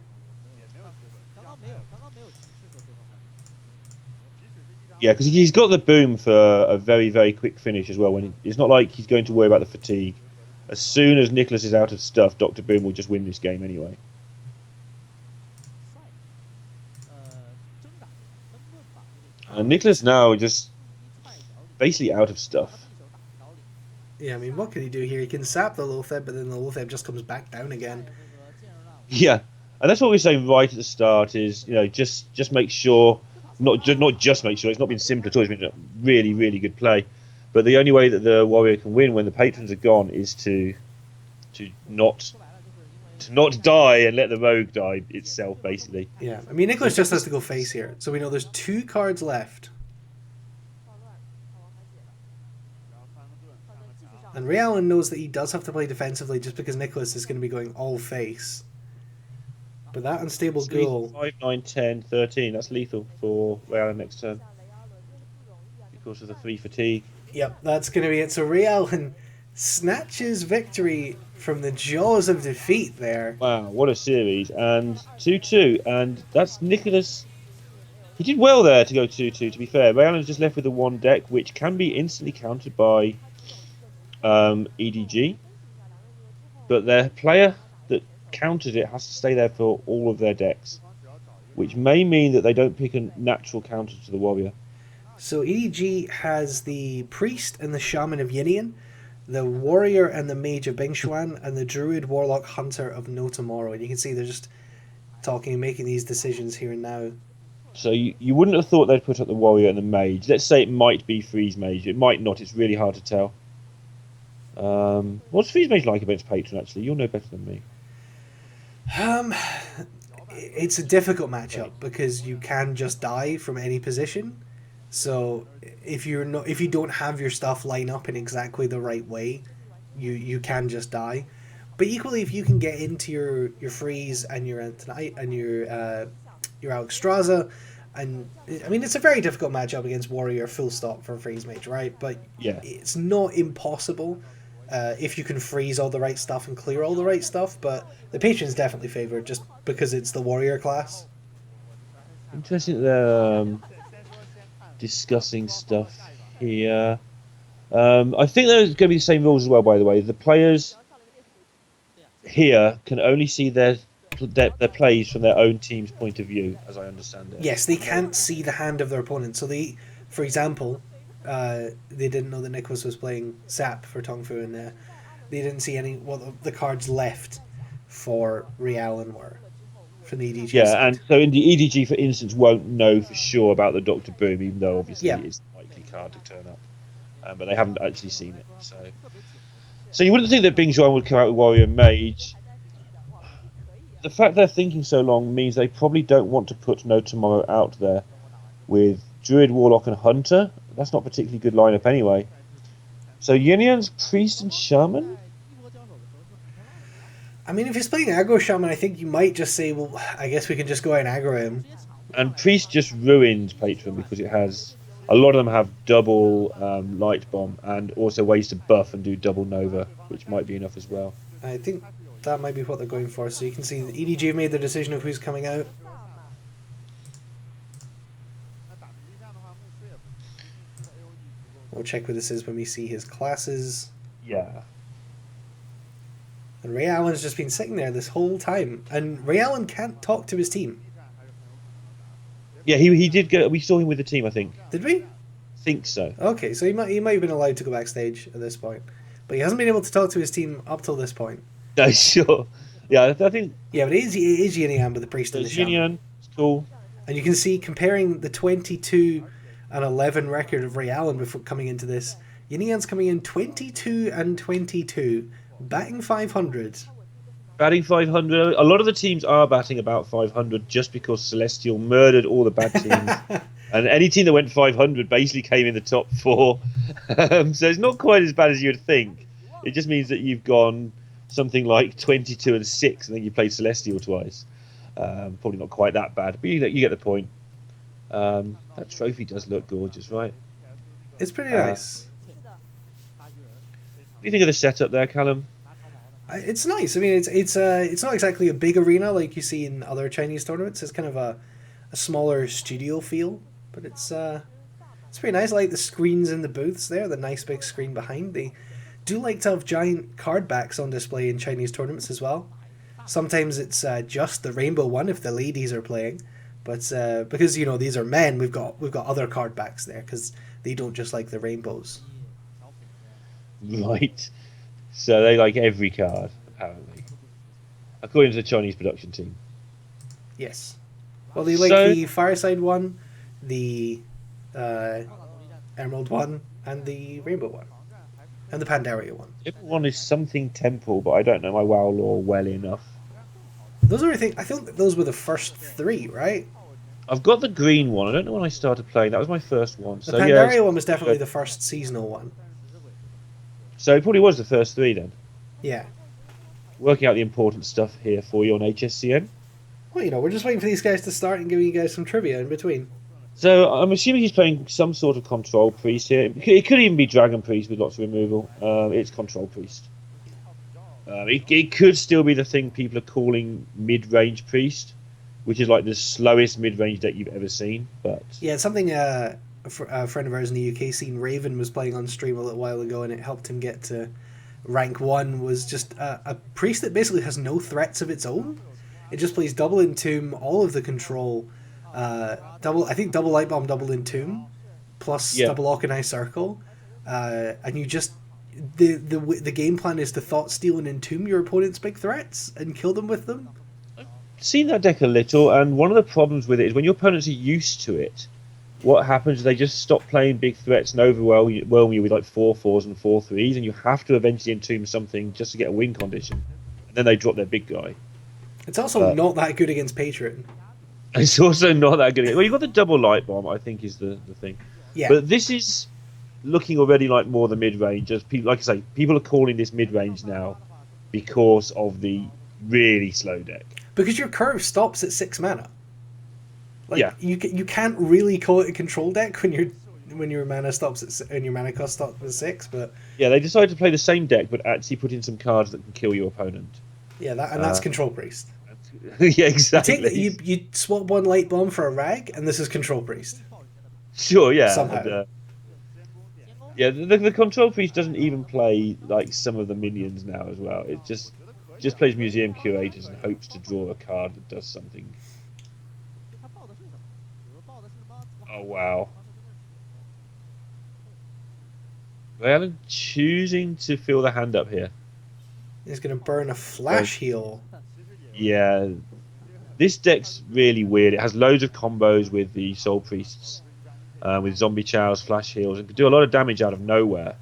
Yeah, because he's got the boom for a very, very quick finish as well. It's not like he's going to worry about the fatigue. As soon as Nicholas is out of stuff, Dr. Boom will just win this game anyway. And Nicholas now just basically out of stuff. Yeah, I mean, what can he do here? He can sap the Lotheb, but then the Lotheb just comes back down again. Yeah, and that's what we're saying right at the start is, just make sure, not just make sure, it's not been simple at all, it's been a really, really good play. But the only way that the warrior can win when the patrons are gone is to not to not die and let the rogue die itself, basically. Yeah, I mean, Nicholas So just has to go face here. So we know there's 2 cards left. And Ray Allen knows that he does have to play defensively just because Nicholas is going to be going all face. But that unstable It's lethal. ghoul... 5, 9, 10, 13. That's lethal for Real next turn. Because of the 3 fatigue. Yep, that's going to be it. So Ray Allen snatches victory from the jaws of defeat there. Wow, what a series. And 2-2. And that's Nicholas. He did well there to go 2-2, to be fair. Ray Allen's just left with the 1 deck, which can be instantly countered by EDG. But their player that countered it has to stay there for all of their decks, which may mean that they don't pick a natural counter to the warrior. So EDG has the priest and the shaman of Yinian, the warrior and the mage of Bingshuan, and the druid, warlock, hunter of No Tomorrow. And you can see they're just talking and making these decisions here and now. So you wouldn't have thought they'd put up the warrior and the mage. Let's say it might be freeze mage. It might not. It's really hard to tell. What's freeze mage like against patron? Actually, you'll know better than me. It's a difficult matchup because you can just die from any position. So if you don't have your stuff line up in exactly the right way, you can just die. But equally, if you can get into your freeze and your Antonite and your Alexstrasza, and I mean it's a very difficult matchup against warrior full stop for freeze mage, right? But yeah, it's not impossible if you can freeze all the right stuff and clear all the right stuff. But the patron's definitely favored just because it's the warrior class. Interesting that they're discussing stuff here. I think there's going to be the same rules as well, by the way. The players here can only see their plays from their own team's point of view, as I understand it. Yes, they can't see the hand of their opponent. So for example, they didn't know that Nicholas was playing Sap for TongFu, and they didn't see any the cards left for Real and were from the EDG. Yeah, side. and so in the EDG, for instance, won't know for sure about the Dr. Boom, even though obviously it's a likely card to turn up. But they haven't actually seen it. So you wouldn't think that Bing Zhuan would come out with Warrior and Mage. The fact they're thinking so long means they probably don't want to put No Tomorrow out there with Druid, Warlock, and Hunter. That's not a particularly good lineup anyway. So Yinian's Priest and Shaman? I mean, if he's playing aggro Shaman, I think you might just say, well, I guess we can just go out and aggro him. And Priest just ruins Patron because it has... A lot of them have double Light Bomb and also ways to buff and do double Nova, which might be enough as well. I think that might be what they're going for. So you can see the EDG made the decision of who's coming out. We'll check what this is when we see his classes. Yeah. And Ray Allen's just been sitting there this whole time. And Ray Allen can't talk to his team. Yeah, he did go... We saw him with the team, I think. Did we? Think so. Okay, so he might have been allowed to go backstage at this point. But he hasn't been able to talk to his team up till this point. No, sure. Yeah, I think... Yeah, but it is Yinian with the priest and the shaman. Yinian, it's cool. And you can see, comparing the 22 and 11 record of Ray Allen before coming into this, Yinian's coming in 22 and 22, batting 500. Batting 500. A lot of the teams are batting about 500 just because Celestial murdered all the bad teams. And any team that went 500 basically came in the top 4. So it's not quite as bad as you'd think. It just means that you've gone something like 22 and 6, and then you played Celestial twice. Probably not quite that bad, but you get the point. That trophy does look gorgeous, right? It's pretty nice. What do you think of the setup there, Callum? It's nice. I mean, it's not exactly a big arena like you see in other Chinese tournaments. It's kind of a smaller studio feel, but it's pretty nice. I like the screens in the booths there, the nice big screen behind. They do like to have giant card backs on display in Chinese tournaments as well. Sometimes it's just the rainbow one if the ladies are playing, but because these are men, we've got other card backs there because they don't just like the rainbows. Right. So they like every card, apparently, according to the Chinese production team. Yes. Well, they like the Fireside one, the Emerald one, and the Rainbow one, and the Pandaria one. Everyone is something temple, but I don't know my WoW lore well enough. Those are, I think those were the first 3, right? I've got the green one. I don't know when I started playing. That was my first one. The So yeah, Pandaria one was definitely the first seasonal one. so it probably was the first 3 then. Yeah. Working out the important stuff here for you on HSCN. Well, we're just waiting for these guys to start and giving you guys some trivia in between. So I'm assuming he's playing some sort of control priest here. It could even be dragon priest with lots of removal. It's control priest. It could still be the thing people are calling mid-range priest, which is like the slowest mid-range deck you've ever seen. But yeah, it's something a friend of ours in the UK scene, Raven, was playing on stream a little while ago, and it helped him get to rank 1. Was just a priest that basically has no threats of its own. It just plays double Entomb, all of the control, double Light Bomb, double Entomb, plus double Occanai Circle, and you just the game plan is to Thought Steal and Entomb your opponent's big threats and kill them with them. Seen that deck a little, and one of the problems with it is when your opponents are used to it, what happens is they just stop playing big threats and overwhelm you with like 4/4s and 4/3s, and you have to eventually entomb something just to get a win condition, and then they drop their big guy. It's also not that good against Patron. It's also not that good. Well, you've got the double light bomb, I think, is the thing. Yeah. But this is looking already like more the mid-range. As people, like I say, people are calling this mid-range now because of the really slow deck. Because your curve stops at 6 mana. Like, yeah. You can't really call it a control deck when your mana stops at and your mana cost stops at 6. But yeah, they decided to play the same deck, but actually put in some cards that can kill your opponent. Yeah, that's Control Priest. Yeah, exactly. You swap 1 Light Bomb for a Rag, and this is Control Priest. Sure, yeah. Somehow. And, the Control Priest doesn't even play like some of the minions now as well. It just plays Museum Curators and hopes to draw a card that does something. Oh, wow. Raylan choosing to fill the hand up here. He's going to burn a Flash Heal. Yeah. This deck's really weird. It has loads of combos with the Soul Priests, with Zombie Chows, Flash Heals, and can do a lot of damage out of nowhere.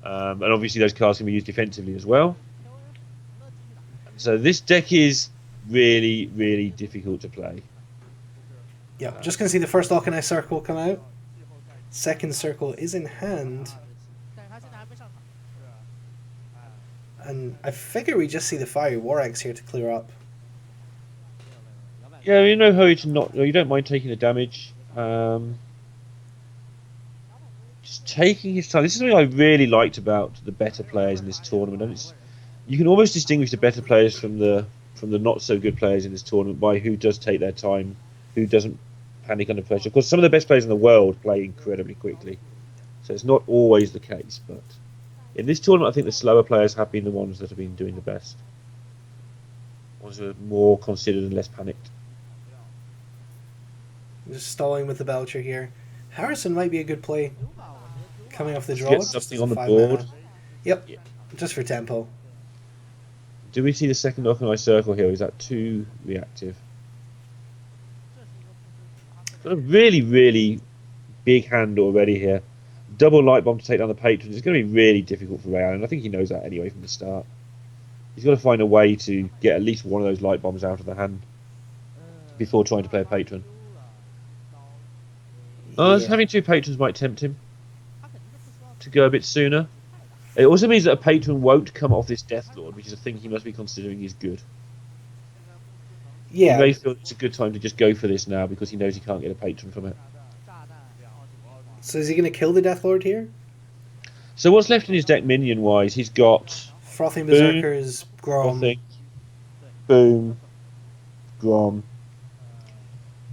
And obviously those cards can be used defensively as well. So this deck is really, really difficult to play. Yeah, just going to see the first Occanai Circle come out. Second Circle is in hand. And I figure we just see the Fiery War Axe here to clear up. Yeah, you no hurry to not. You don't mind taking the damage. Just taking his time. This is something I really liked about the better players in this tournament, and you can almost distinguish the better players from the not so good players in this tournament by who does take their time, who doesn't panic under pressure. Of course, some of the best players in the world play incredibly quickly, so it's not always the case. But in this tournament, I think the slower players have been the ones that have been doing the best. Ones who are more considered and less panicked. Just stalling with the Belcher here. Harrison might be a good play. Coming off the draw. Get something on the board. Mana. Yep. Yeah. Just for tempo. Do we see the second Occanai Circle here? Or is that too reactive? Got a really, really big hand already here. Double Light Bomb to take down the Patrons. It's going to be really difficult for Rayan, and I think he knows that anyway from the start. He's got to find a way to get at least one of those Light Bombs out of the hand before trying to play a Patron. Having 2 Patrons might tempt him to go a bit sooner. It also means that a Patron won't come off this Death Lord, which is a thing he must be considering is good. Yeah. He may feel it's a good time to just go for this now because he knows he can't get a Patron from it. So is he going to kill the Death Lord here? So what's left in his deck minion-wise? He's got Frothing Berserkers, Grom. Boom. Grom.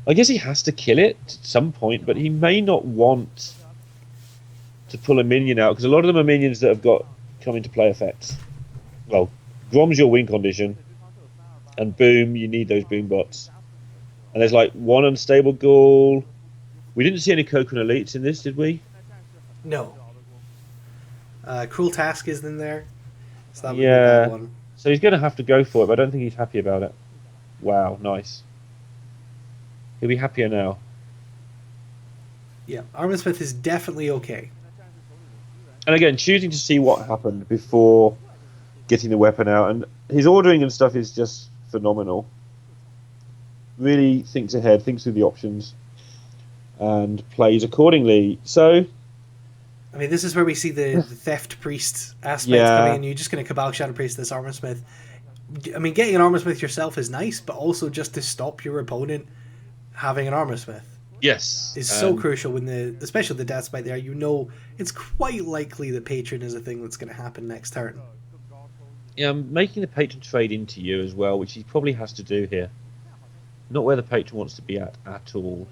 I guess he has to kill it at some point, but he may not want to pull a minion out because a lot of them are minions that have got come into play effects. Well, Grom's your win condition, and Boom, you need those Boom bots. And there's like one unstable Ghoul. We didn't see any Kokon Elites in this, did we? No. Cruel Task is in there. So that would be that one. So he's going to have to go for it, but I don't think he's happy about it. Wow, nice. He'll be happier now. Yeah, Armoursmith is definitely okay. And again, choosing to see what happened before getting the weapon out. And his ordering and stuff is just phenomenal. Really thinks ahead, thinks through the options, and plays accordingly. So, I mean, this is where we see the theft priest aspect coming yeah, in. You're just going to Cabal Shadow Priest this armor smith. I mean, getting an armor smith yourself is nice, but also just to stop your opponent having an armor smith yes, is so and crucial when especially the death spite there. You know, it's quite likely that patron is a thing that's going to happen next turn. yeah, I'm making the patron trade into you as well, which he probably has to do here. Not where the patron wants to be at all.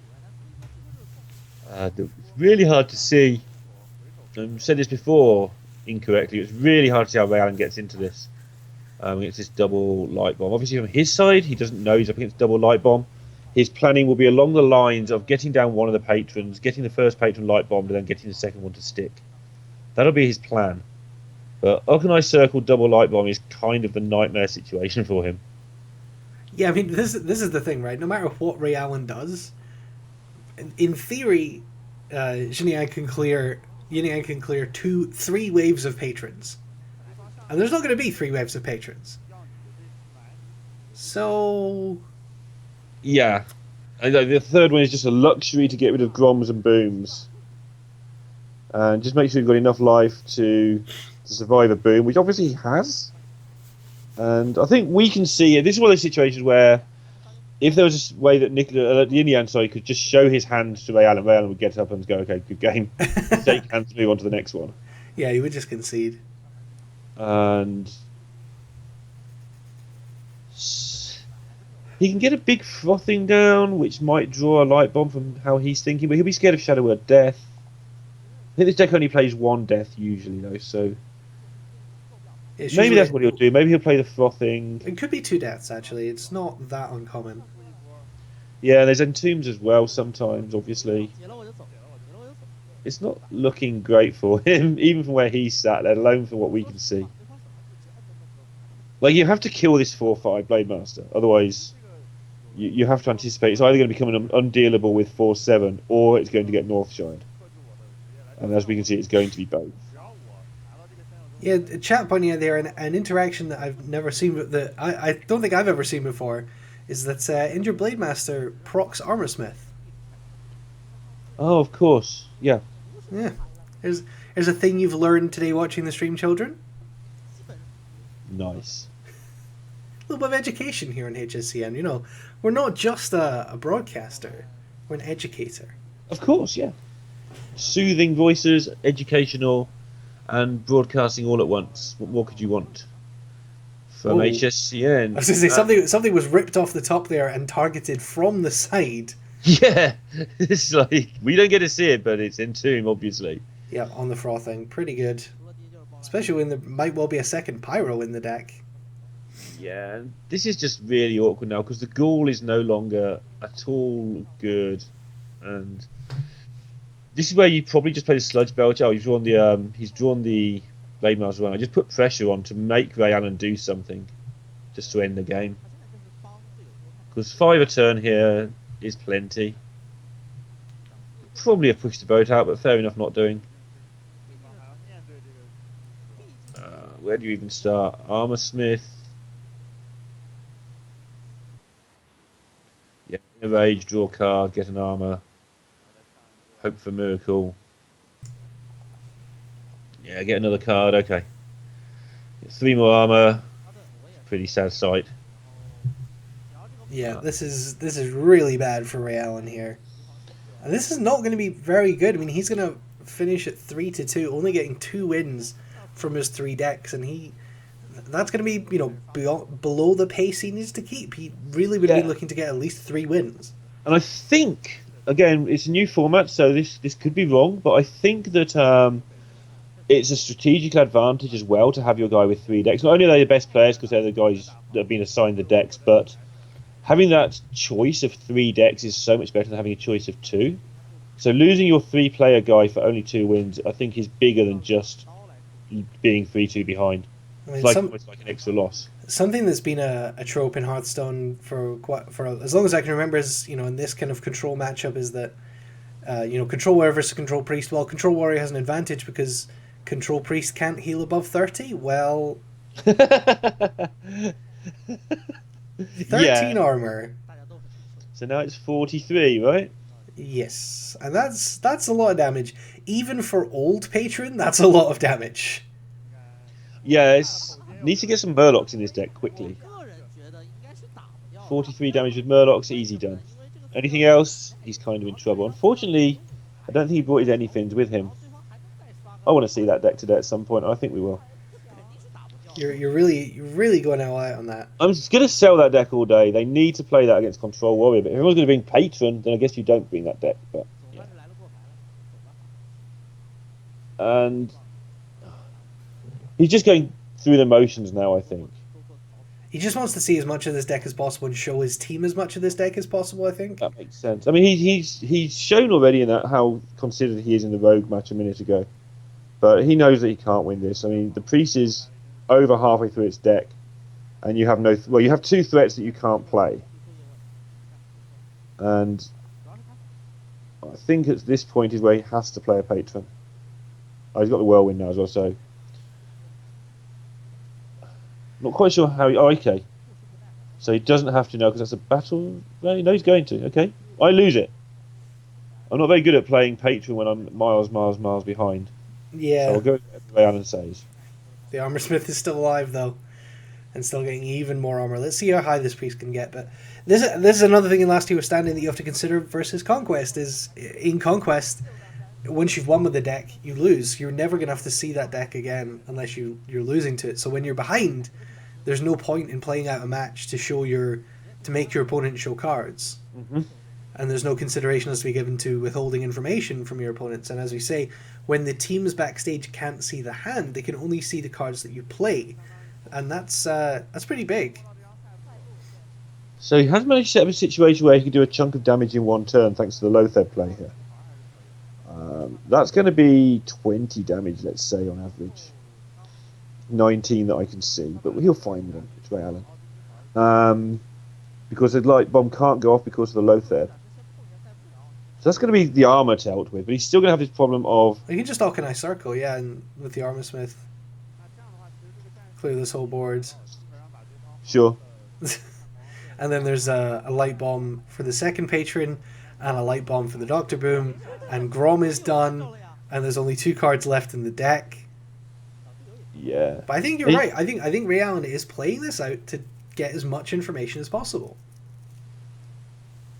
It's really hard to see. I've said this before incorrectly. It's really hard to see how Ray Allen gets into this. It's this double light bomb. Obviously, from his side, he doesn't know he's up against double light bomb. His planning will be along the lines of getting down one of the patrons, getting the first patron light bombed, and then getting the second one to stick. That'll be his plan. But Organized Circle double light bomb is kind of the nightmare situation for him. Yeah, I mean, this is the thing, right? No matter what Ray Allen does, in theory, Yin can clear 3 waves of patrons, and there's not going to be 3 waves of patrons. So Yeah. And the third one is just a luxury to get rid of Groms and Booms. And just make sure you've got enough life to survive a boom, which obviously he has. And I think we can see it. This is one of those situations where if there was a way that the Indian side could just show his hand to Ray Allen would get up and go, okay, good game. Shake hands, move on to the next one. yeah, he would just concede. And he can get a big frothing down, which might draw a light bomb from how he's thinking, but he'll be scared of Shadow Word Death. I think this deck only plays 1 death usually, though, so maybe that's what he'll do. Maybe he'll play the frothing. It could be 2 deaths, actually. It's not that uncommon. Yeah, there's entombs as well sometimes, obviously. It's not looking great for him, even from where he's sat, let alone from what we can see. Like, you have to kill this 4/5 Blade Master, otherwise you have to anticipate it's either going to become undealable with 4/7 or it's going to get Northshined. And as we can see, it's going to be both. Yeah, chat pointing out there, an interaction that I've never seen, that I don't think I've ever seen before, is that Injured Blade Master procs Armor Smith. Oh, of course, yeah. Yeah, there's a thing you've learned today watching the stream, children. Nice. A little bit of education here on HSCN. You know, we're not just a broadcaster; we're an educator. Of course, yeah. Soothing voices, educational, and broadcasting all at once. What more could you want from HSCN? I was going to say something was ripped off the top there and targeted from the side. Yeah, it's like we don't get to see it, but it's in Tomb, obviously. Yeah, on the frothing, pretty good. Especially when there might well be a second pyro in the deck. Yeah, this is just really awkward now because the Ghoul is no longer at all good, and this is where you probably just play the Sludge Belcher. Oh, he's drawn the Blade Master around. I just put pressure on to make Ray Allen do something, just to end the game. Because 5 a turn here is plenty. Probably have pushed the boat out, but fair enough not doing. Where do you even start? Armor Smith. Yeah, rage, draw a card, get an armor. Hope for miracle. Yeah, get another card. Okay. Get 3 more armor. Pretty sad sight. Yeah, this is really bad for Ray Allen here. And this is not going to be very good. I mean, he's going to finish at 3-2, only getting 2 wins from his 3 decks, and that's going to be, you know, below the pace he needs to keep. He really would be looking to get at least 3 wins. And I think, again, it's a new format, so this could be wrong, but I think that it's a strategic advantage as well to have your guy with 3 decks. Not only are they the best players because they're the guys that have been assigned the decks, but having that choice of 3 decks is so much better than having a choice of 2. So losing your 3-player guy for only 2 wins, I think, is bigger than just being 3-2 behind. I mean, it's like an extra loss. Something that's been a trope in Hearthstone for as long as I can remember is, you know, in this kind of control matchup is that, you know, Control Warrior versus Control Priest. Well, Control Warrior has an advantage because Control Priest can't heal above 30. Well, 13 Yeah. armor. So now it's 43, right? Yes, and that's a lot of damage. Even for old patron, that's a lot of damage. Yeah, it's needs to get some Murlocs in this deck quickly. 43 damage with Murlocs, easy done. Anything else, he's kind of in trouble. Unfortunately, I don't think he brought his anythings with him. I want to see that deck today at some point. I think we will. You're really going all out on that. I'm just going to sell that deck all day. They need to play that against Control Warrior. But if everyone's going to bring Patron, then I guess you don't bring that deck. But yeah. And he's just going through the motions now, I think. He just wants to see as much of this deck as possible and show his team as much of this deck as possible, I think. That makes sense. I mean, he's shown already in that how considered he is in the Rogue match a minute ago. But he knows that he can't win this. I mean, the Priest is over halfway through its deck, and you have you have two threats that you can't play. And I think at this point is where he has to play a Patron. Oh, he's got the Whirlwind now as well, so not quite sure how he... Oh, okay. So he doesn't have to now because that's a battle... No, he's going to. Okay. I lose it. I'm not very good at playing Patron when I'm miles behind. Yeah. So I'll go with what Alan says. The Armor Smith is still alive, though, and still getting even more armor. Let's see how high this priest can get. But this is another thing in Last Hero Standing that you have to consider versus Conquest. Is in Conquest, once you've won with the deck, you lose. You're never going to have to see that deck again unless you're losing to it. So when you're behind, there's no point in playing out a match to make your opponent show cards. Mm-hmm. And there's no consideration has to be given to withholding information from your opponents. And as we say, when the teams backstage can't see the hand, they can only see the cards that you play, and that's pretty big. So he has managed to set up a situation where he can do a chunk of damage in one turn thanks to the Lothar play here. That's going to be 20 damage, let's say, on average. 19 that I can see, but he'll find them. It's Ray Allen. Because the light bomb can't go off because of the Lothar. So that's going to be the armor dealt with, but he's still going to have his problem of... You can just Organize Circle, yeah, and with the Armor Smith. Clear this whole board. Sure. And then there's a Light Bomb for the second patron, and a Light Bomb for the Doctor Boom, and Grom is done, and there's only 2 cards left in the deck. Yeah. But I think you're right. I think Ray Allen is playing this out to get as much information as possible.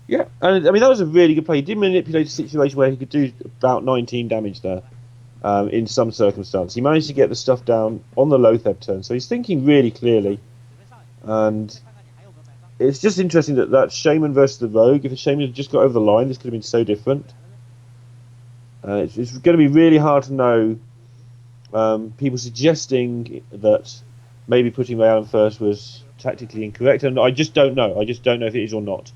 Yeah, and I mean that was a really good play. He did manipulate a situation where he could do about 19 damage there, in some circumstance. He managed to get the stuff down on the Lothar turn, so he's thinking really clearly. And it's just interesting that Shaman versus the Rogue. If a Shaman had just got over the line, this could have been so different. It's going to be really hard to know. People suggesting that maybe putting Ray Allen first was tactically incorrect, and I just don't know. I just don't know if it is or not.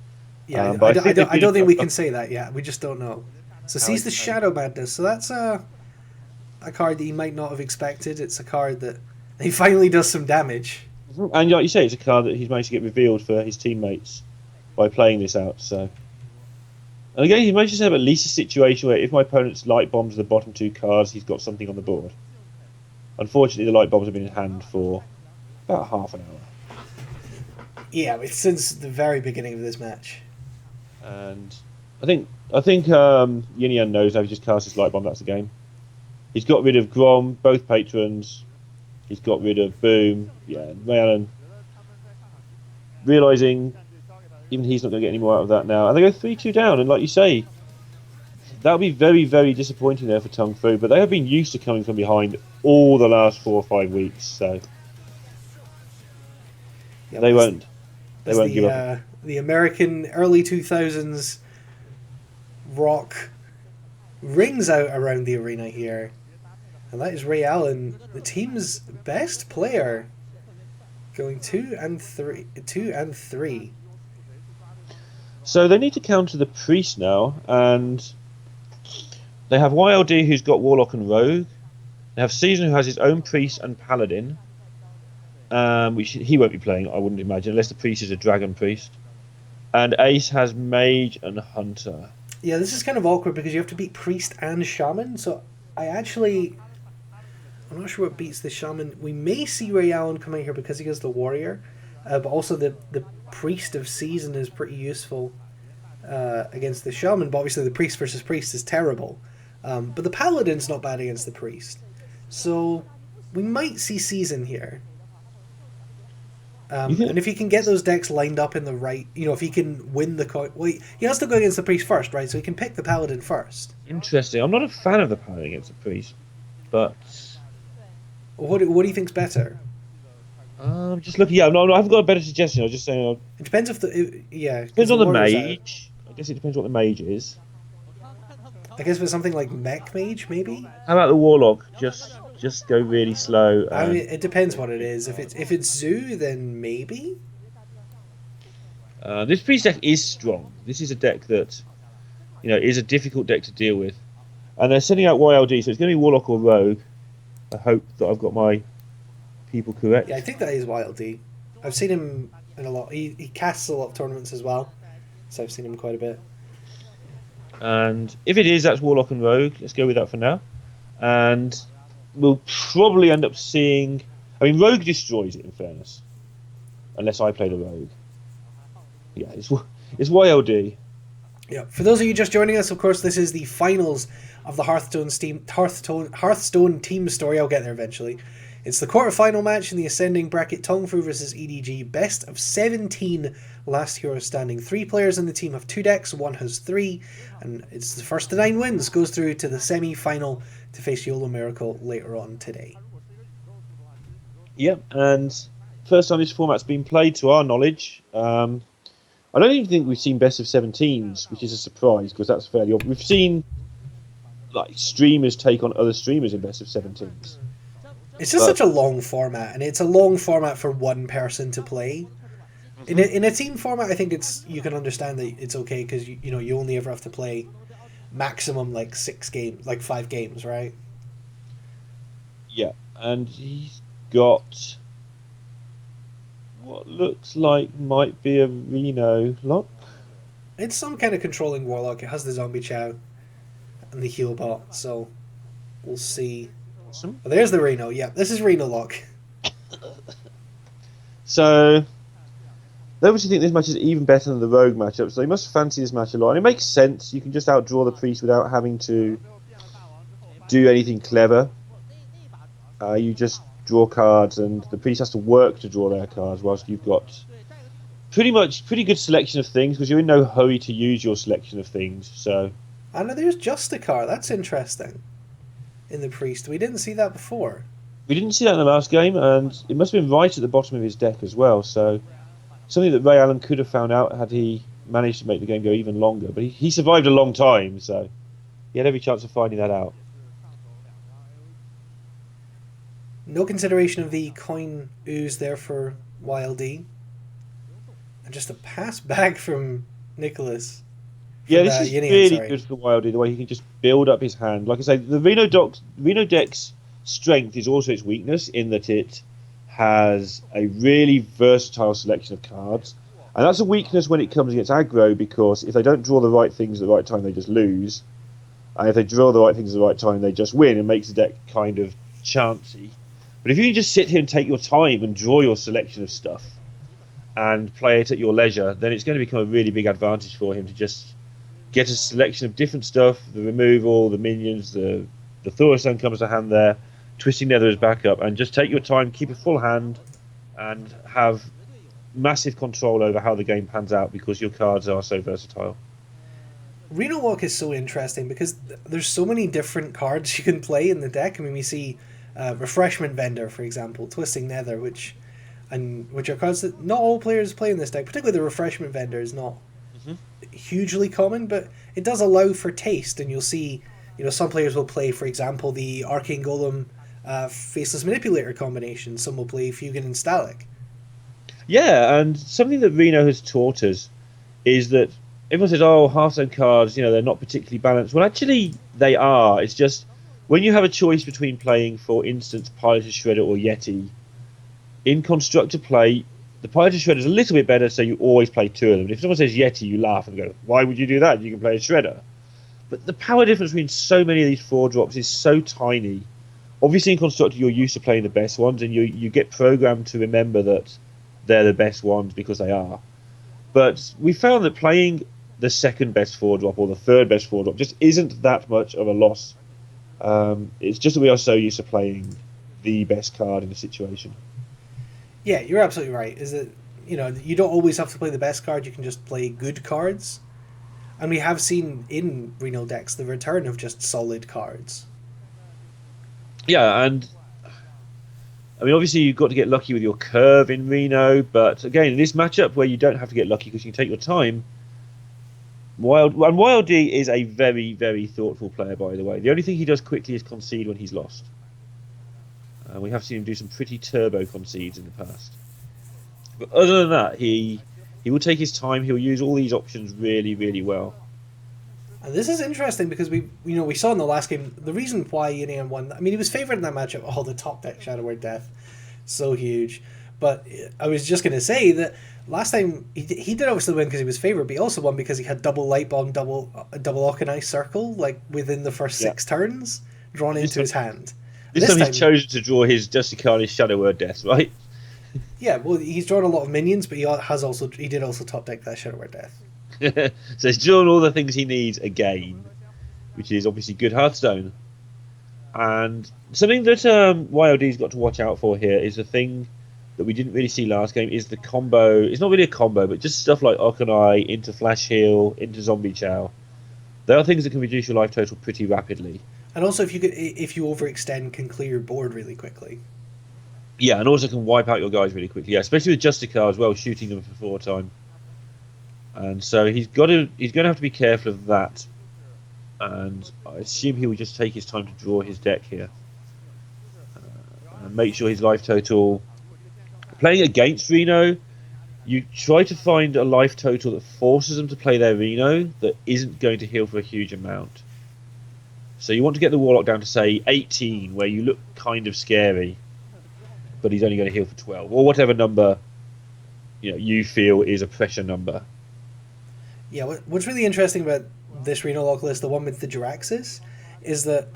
Yeah, But I don't think we can say that yet. We just don't know. So sees the Shadow Madness. So that's a card that he might not have expected. It's a card that he finally does some damage. And like you say, it's a card that he's managed to get revealed for his teammates by playing this out. So, and again, he managed to have at least a situation where if my opponent's light bombs the bottom 2 cards, he's got something on the board. Unfortunately, the light bombs have been in hand for about half an hour. Yeah, since the very beginning of this match. And I think Yinian knows how he just cast his light bomb. That's the game. He's got rid of Grom, both patrons. He's got rid of Boom. Yeah, Ray Allen realizing even he's not going to get any more out of that now, and they go 3-2 down. And like you say, that'll be very, very disappointing there for TongFu. But they have been used to coming from behind all the last 4 or 5 weeks, so Yeah, they won't give up. The American early 2000s rock rings out around the arena here. And that is Ray Allen, the team's best player, going 2 and 3. So they need to counter the Priest now, and they have YLD who's got Warlock and Rogue. They have Season who has his own Priest and Paladin, which he won't be playing, I wouldn't imagine, unless the Priest is a Dragon Priest. And Ace has Mage and Hunter. Yeah, this is kind of awkward because you have to beat Priest and Shaman, so I'm not sure what beats the Shaman. We may see Ray Allen come out here because he has the Warrior, but also the Priest of Season is pretty useful against the Shaman. But obviously, the Priest versus Priest is terrible. But the Paladin's not bad against the Priest. So we might see Season here. You think? And if he can get those decks lined up in the right, if he can win the coin, well, he has to go against the priest first, right? So he can pick the paladin first. Interesting. I'm not a fan of the paladin against the priest, but What do you think's better? just looking. Yeah, no, I haven't got a better suggestion. I was just saying. It depends if Depends on the mage. I guess it depends what the mage is. I guess with something like mech mage, maybe. How about the warlock? Just go really slow. I mean, it depends what it is. If it's zoo, then maybe. This priest deck is strong. This is a deck that, is a difficult deck to deal with, and they're sending out YLD, so it's going to be warlock or rogue. I hope that I've got my people correct. Yeah, I think that is YLD. I've seen him in a lot. He casts a lot of tournaments as well, so I've seen him quite a bit. And if it is, that's warlock and rogue. Let's go with that for now. And we'll probably end up seeing. I mean, rogue destroys it. In fairness, unless I play the rogue. Yeah, it's YLD. Yeah. For those of you just joining us, of course, this is the finals of the Hearthstone team story. I'll get there eventually. It's the quarterfinal match in the ascending bracket, TongFu versus EDG. Best of 17 last hero standing. 3 players in the team have 2 decks, one has 3, and it's the first to 9 wins goes through to the semi-final to face YOLO Miracle later on today. Yep, and first time this format's been played to our knowledge. I don't even think we've seen best of 17s, which is a surprise because that's fairly obvious. We've seen like streamers take on other streamers in best of 17s. It's just such a long format, and it's a long format for one person to play. In a team format, I think you can understand that it's okay because you only ever have to play maximum like 6 games, like 5 games, right? Yeah, and he's got what looks like might be a Reno lock. It's some kind of controlling warlock. It has the zombie chow and the heal bot, so we'll see. Awesome. Oh, there's the Reno. Yeah, this is Reno lock. So they obviously think this match is even better than the rogue matchup, so they must fancy this match a lot. And it makes sense. You can just outdraw the priest without having to do anything clever. You just draw cards, and the priest has to work to draw their cards, whilst you've got pretty good selection of things because you're in no hurry to use your selection of things. So, I know there's Justicar. That's interesting. In the priest, we didn't see that before. We didn't see that in the last game, and it must have been right at the bottom of his deck as well. So, something that Ray Allen could have found out had he managed to make the game go even longer. But he survived a long time, so he had every chance of finding that out. No consideration of the coin ooze there for YLD. And just a pass back from Nicholas. Yeah, this is really good for YLD, the way he can just build up his hand. Like I say, the Reno deck's strength is also its weakness in that it has a really versatile selection of cards. And that's a weakness when it comes against aggro, because if they don't draw the right things at the right time, they just lose. And if they draw the right things at the right time, they just win. It makes the deck kind of chancy. But if you can just sit here and take your time and draw your selection of stuff and play it at your leisure, then it's going to become a really big advantage for him to just get a selection of different stuff, the removal, the minions, the Thorstone comes to hand there, Twisting Nether as backup, and just take your time, keep a full hand, and have massive control over how the game pans out because your cards are so versatile. Reno Walk is so interesting because there's so many different cards you can play in the deck. I mean, we see Refreshment Vendor, for example, Twisting Nether, which are cards that not all players play in this deck. Particularly the Refreshment Vendor is not hugely common, but it does allow for taste. And you'll see, some players will play, for example, the Arcane Golem Faceless Manipulator combination. Some will play Fugan and Stalic. Yeah, and something that Reno has taught us is that everyone says, oh, Hearthstone cards, they're not particularly balanced. Well, actually, they are. It's just when you have a choice between playing, for instance, Piloted Shredder or Yeti, in Constructor play, the Piloted Shredder is a little bit better, so you always play 2 of them. If someone says Yeti, you laugh and go, why would you do that? You can play a Shredder. But the power difference between so many of these 4-drops is so tiny. Obviously, in Constructor, you're used to playing the best ones, and you get programmed to remember that they're the best ones because they are. But we found that playing the second best 4-drop or the third best 4-drop just isn't that much of a loss. It's just that we are so used to playing the best card in a situation. Yeah, you're absolutely right. Is that you don't always have to play the best card. You can just play good cards, and we have seen in Reno decks the return of just solid cards. Yeah, and I mean, obviously you've got to get lucky with your curve in Reno, but again, in this matchup where you don't have to get lucky because you can take your time, Wild D is a very, very thoughtful player, by the way. The only thing he does quickly is concede when he's lost. We have seen him do some pretty turbo concedes in the past. But other than that, he will take his time. He'll use all these options really, really well. And this is interesting because we saw in the last game the reason why Yanian won. I mean, he was favored in that matchup. Oh, the top deck Shadow Word Death, so huge. But I was just going to say that last time he did obviously win because he was favored, but he also won because he had double Light Bomb, double Occanized Circle, like within the first 6 turns, drawn into his hand. This time he's chosen to draw his Justicani's Shadow Word Death, right? Yeah, well, he's drawn a lot of minions, but he did also top deck that Shadow Word Death. So he's drawn all the things he needs again, which is obviously good Hearthstone. And something that YLD's got to watch out for here is the thing that we didn't really see last game is the combo. It's not really a combo, but just stuff like Okanai into Flash Heal, into Zombie Chow. There are things that can reduce your life total pretty rapidly. And also, if you overextend, can clear your board really quickly. Yeah, and also can wipe out your guys really quickly. Yeah, especially with Justicar as well, shooting them for 4 time. And so he's going to have to be careful of that. And I assume he will just take his time to draw his deck here. And make sure his life total... Playing against Reno, you try to find a life total that forces them to play their Reno that isn't going to heal for a huge amount. So you want to get the Warlock down to, say, 18, where you look kind of scary, but he's only going to heal for 12, or whatever number you feel is a pressure number. Yeah, what's really interesting about this Reno lock list, the one with the Jiraxis, is that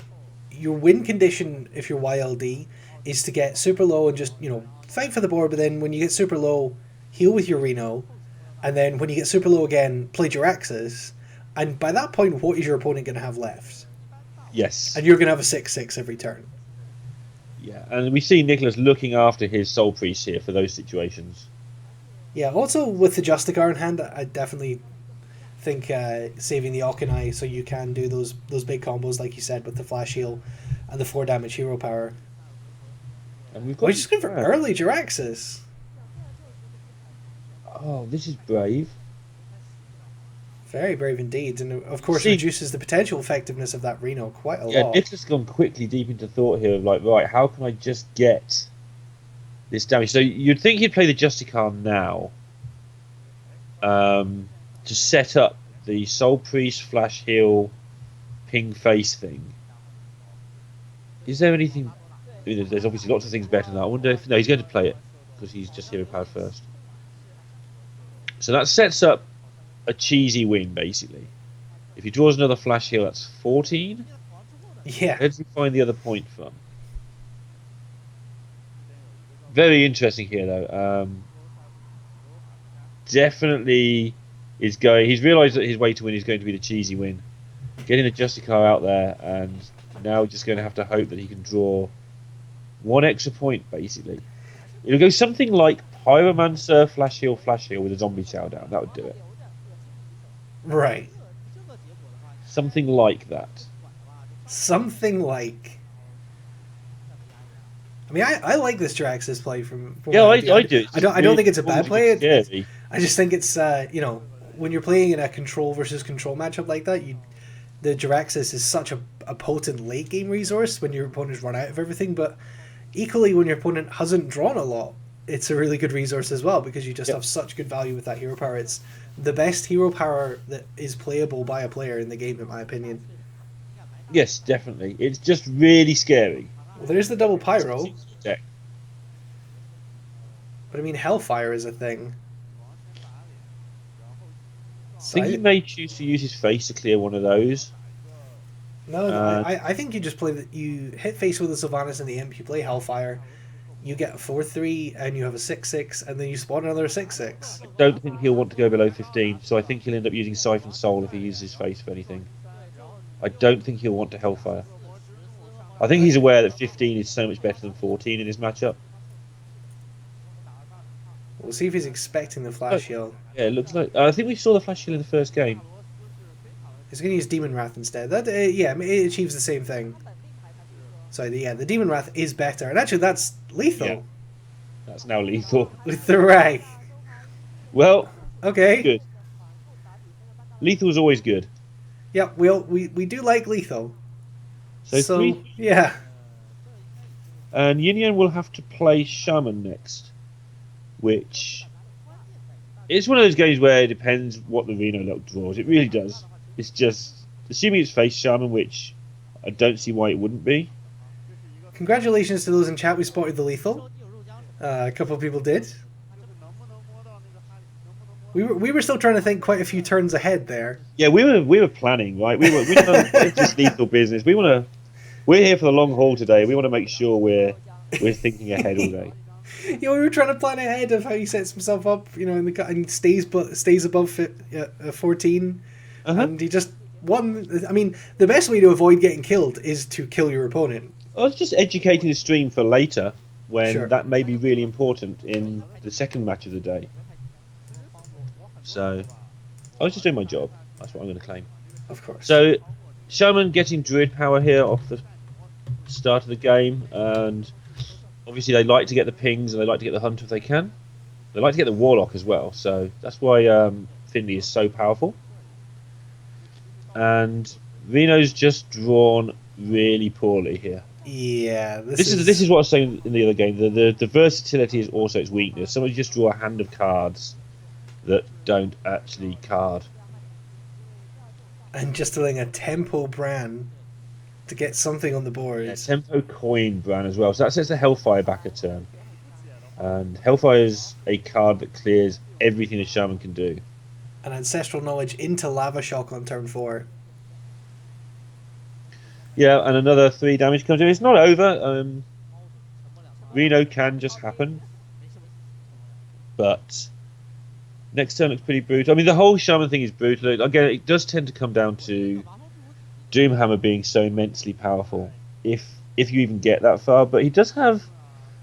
your win condition, if you're YLD, is to get super low and just, fight for the board, but then when you get super low, heal with your Reno, and then when you get super low again, play Jiraxis, and by that point, what is your opponent going to have left? Yes. And you're going to have a 6/6 every turn. Yeah, and we see Nicholas looking after his Soul Priest here for those situations. Yeah, also with the Justicar in hand, I definitely think saving the Okanai so you can do those big combos, like you said, with the Flash Heal and the 4 damage hero power. And we've got just going for early Jiraxis. Oh, this is brave. Very brave indeed, and of course reduces the potential effectiveness of that Reno quite a lot. Yeah, Nicholas has gone quickly deep into thought here of like, right, how can I just get this damage? So you'd think he'd play the Justicar now to set up the Soul Priest, Flash Heal, Ping Face thing. Is there anything... there's obviously lots of things better than that. I wonder if... No, he's going to play it because he's just hero powered first. So that sets up a cheesy win, basically. If he draws another Flash Heal, that's 14. Yeah. Where does he find the other point from? Very interesting here, though. Definitely is going... He's realised that his way to win is going to be the cheesy win. Getting the Justicar out there, and now just going to have to hope that he can draw 1 extra point, basically. It'll go something like Pyromancer, Flash Heal with a Zombie Chow down. That would do it. Right. Something like that. Something like... I mean, I like this Jiraxis play from yeah, I do. I don't think it's a bad play. Scary. I just think it's when you're playing in a control versus control matchup like that, the Jiraxis is such a potent late game resource when your opponent's run out of everything, but equally when your opponent hasn't drawn a lot, it's a really good resource as well because you just have such good value with that hero power. It's the best hero power that is playable by a player in the game, in my opinion. Yes, definitely. It's just really scary. Well, there's the double pyro. But I mean, Hellfire is a thing. I think he may choose to use his face to clear one of those. No, I think you just play you hit face with the Sylvanas and the Imp, you play Hellfire, you get a 4/3, and you have a 6/6, and then you spawn another 6/6. I don't think he'll want to go below 15, so I think he'll end up using Siphon Soul if he uses his face for anything. I don't think he'll want to Hellfire. I think he's aware that 15 is so much better than 14 in his matchup. We'll see if he's expecting the flash heal. Yeah, it looks like. I think we saw the flash heal in the first game. He's going to use Demon Wrath instead. That yeah, it achieves the same thing. So yeah, the Demon Wrath is better, and actually that's lethal. Yeah. That's now lethal. With the rag. Well, okay. Good. Lethal is always good. Yeah, we do like lethal. So 3. Yeah. And Yin Yang will have to play Shaman next, which it's one of those games where it depends what the Reno lock draws. It really does. It's just assuming it's face Shaman, which I don't see why it wouldn't be. Congratulations to those in chat who spotted the lethal. A couple of people did. We were still trying to think quite a few turns ahead there. Yeah, we were planning, right? We're just lethal business. We're here for the long haul today. We want to make sure we're thinking ahead all day. Yeah, we were trying to plan ahead of how he sets himself up, in the and stays above 14, and he just won. I mean, the best way to avoid getting killed is to kill your opponent. I was just educating the stream for later, when Sure. that may be really important in the second match of the day. So, I was just doing my job. That's what I'm going to claim. Of course. So, Shaman getting Druid power here off the start of the game, and obviously they like to get the pings and they like to get the Hunter if they can. They like to get the Warlock as well, so that's why Finley is so powerful. And Reno's just drawn really poorly here. Yeah, This is what I was saying in the other game. The versatility is also its weakness. Somebody just draw a hand of cards that don't actually card. And just doing a tempo Bran to get something on the board. Yeah, tempo coin Bran as well. So that sets the Hellfire back a turn. And Hellfire is a card that clears everything a Shaman can do. An Ancestral Knowledge into Lava Shock on turn 4. Yeah, and another 3 damage comes in. It's not over. Reno can just happen. But next turn looks pretty brutal. I mean, the whole Shaman thing is brutal. Again, it does tend to come down to Doomhammer being so immensely powerful, if you even get that far. But he does have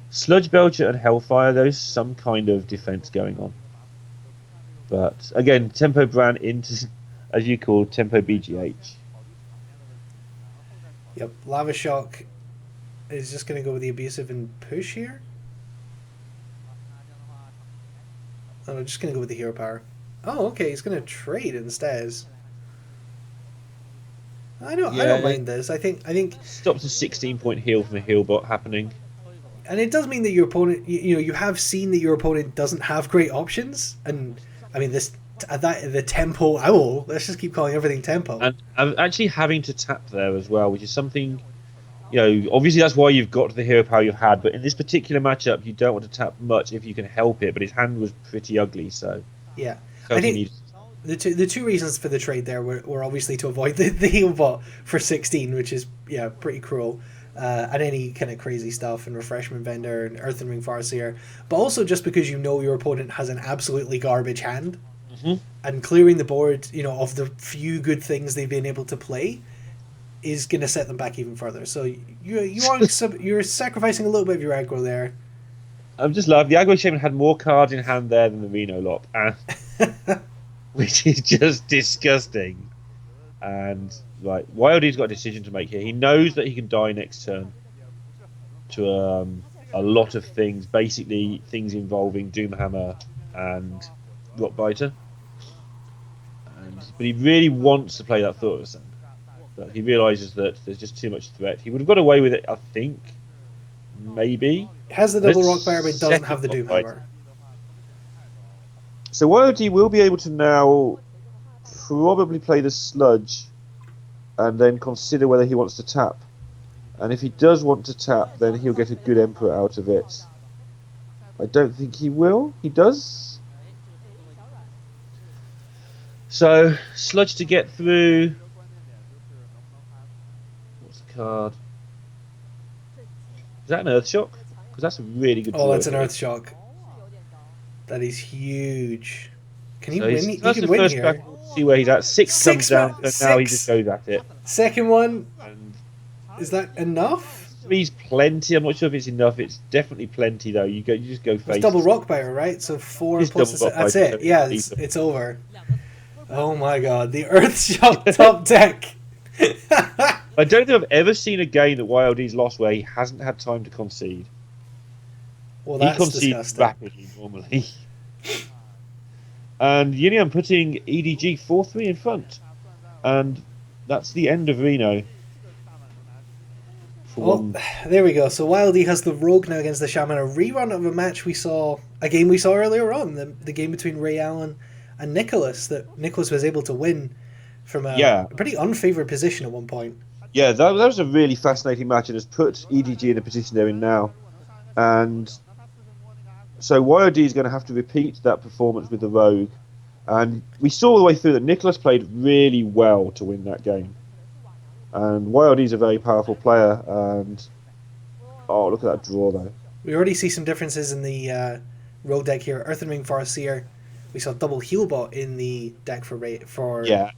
Sludge Belcher and Hellfire. There's some kind of defense going on. But again, Tempo Bran into, as you call, Tempo BGH. Yep, Lava Shock is just going to go with the Abusive and push here. Oh, I'm just going to go with the Hero Power. Oh, okay, he's going to trade instead. I don't mind this. I think stops a 16-point heal from a heal bot happening. And it does mean that your opponent, you have seen that your opponent doesn't have great options. And I mean, the tempo owl. Let's just keep calling everything tempo. And I'm actually having to tap there as well, which is something, obviously that's why you've got the hero power you've had. But in this particular matchup, you don't want to tap much if you can help it. But his hand was pretty ugly, so yeah. I think the two reasons for the trade there were obviously to avoid the heal bot for 16, which is pretty cruel. And any kind of crazy stuff and Refreshment Vendor and Earthen Ring Farseer, but also just because your opponent has an absolutely garbage hand, and clearing the board, of the few good things they've been able to play, is going to set them back even further. So you're sacrificing a little bit of your aggro there. I'm just laughing. The aggro shaman had more cards in hand there than the Reno lot, which is just disgusting. And right, Wildy's got a decision to make here. He knows that he can die next turn to a lot of things, basically things involving Doomhammer and Rockbiter. But he really wants to play that Thorus. But he realises that there's just too much threat. He would have got away with it, I think. Maybe. Has the double Rockbiter, but doesn't have the Doomhammer. So Wildy will be able to now probably play the Sludge and then consider whether he wants to tap. And if he does want to tap, then he'll get a good Emperor out of it. I don't think he will. He does. So, Sludge to get through. What's the card? Is that an Earth Shock? because that's a really good Oh, draw. that's an Earth Shock. That is huge. Can he So win? he's He that's can the win first here. crack. See where he's at. Six comes Six, down, so now he just six. goes at it. Second one. And Is that enough? three's plenty. I'm not sure if it's enough. It's definitely plenty though. You just go It's face. double Rockbiter, right? So 4 Just plus double the rock that's biter, so it. Yeah, lethal. it's over. Oh my god, the Earth Shock top deck. I don't think I've ever seen a game that YLD's lost where he hasn't had time to concede. Well, He that's concedes disgusting. rapidly normally. And Yinian putting EDG 4-3 in front. And that's the end of Reno. For Oh, one. there we go. So YLD has the Rogue now against the Shaman. A rerun of a game we saw earlier on, the game between Ray Allen and Nicholas, that Nicholas was able to win from Yeah. a pretty unfavored position at one point. Yeah, that was a really fascinating match and has put EDG in the position they're in now. And so YOD is going to have to repeat that performance with the Rogue. And we saw all the way through that Nicholas played really well to win that game. And YOD is a very powerful player. And oh, look at that draw though. We already see some differences in the Rogue deck here. Earthen Ring Farseer. We saw double Healbot in the deck for Yeah.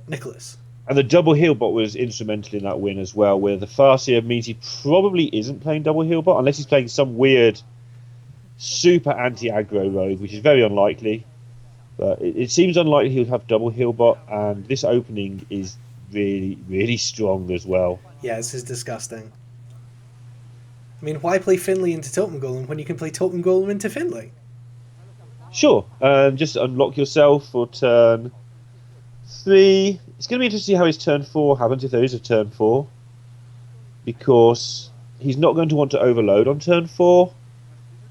Nicholas. And the double healbot was instrumental in that win as well, where the Farseer means he probably isn't playing double healbot unless he's playing some weird super anti-aggro rogue, which is very unlikely. But it seems unlikely he would have double healbot, and this opening is really, really strong as well. Yeah, this is disgusting. I mean, why play Finley into Totem Golem when you can play Totem Golem into Finley? Sure, just unlock yourself for turn 3. It's going to be interesting to see how his turn 4 happens, if there is a turn 4, because he's not going to want to overload on turn 4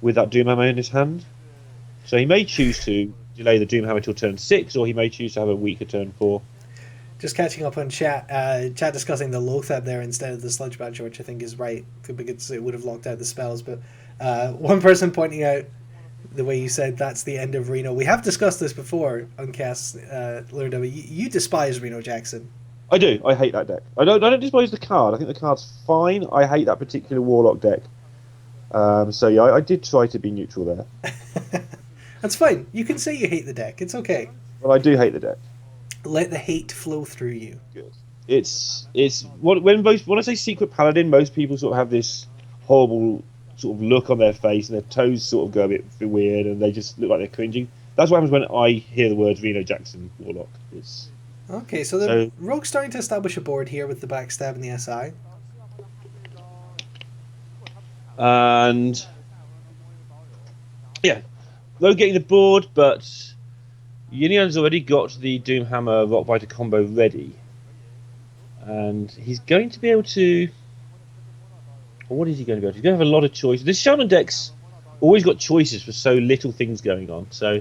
with that Doomhammer in his hand. So he may choose to delay the Doomhammer till turn 6, or he may choose to have a weaker turn 4. Just catching up on chat, chat discussing the Lothab there instead of the Sludge Badger, which I think is right, because it would have locked out the spells. But one person pointing out the way you said that's the end of Reno. We have discussed this before on Cast Learned of it. You despise Reno Jackson. I do. I hate that deck. I don't despise the card. I think the card's fine. I hate that particular Warlock deck. So yeah, I did try to be neutral there. That's fine. You can say you hate the deck. It's okay. Well, I do hate the deck. Let the hate flow through you. Good. It's when I say Secret Paladin, most people sort of have this horrible sort of look on their face, and their toes sort of go a bit weird, and they just look like they're cringing. That's what happens when I hear the words Reno Jackson Warlock. Okay, so the Rogue's starting to establish a board here with the backstab and the SI. And yeah, Rogue getting the board, but Yinian's already got the Doomhammer Rockbiter combo ready, and he's going to be able to. What is he going to be able to? He's going to have a lot of choices. This Shaman deck's always got choices for so little things going on. So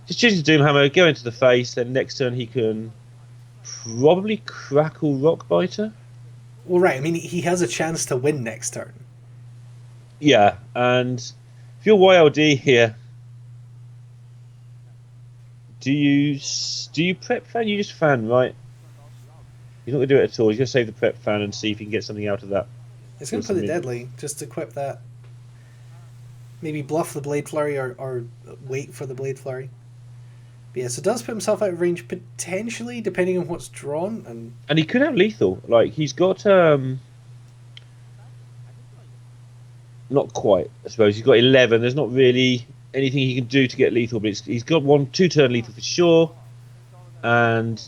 just choosing Doomhammer, go into the face, then next turn he can probably crackle Rockbiter. Well, right. I mean, he has a chance to win next turn. Yeah, and if you're YLD here, do you prep fan? You just fan, right? You're not going to do it at all. You're going to save the prep fan and see if you can get something out of that. He's going to play the Deadly, just equip that. Maybe bluff the Blade Flurry or wait for the Blade Flurry. But yeah, so does put himself out of range potentially, depending on what's drawn. And he could have lethal. Like, he's got... not quite, I suppose. He's got 11. There's not really anything he can do to get lethal, but he's got 2-turn lethal for sure. And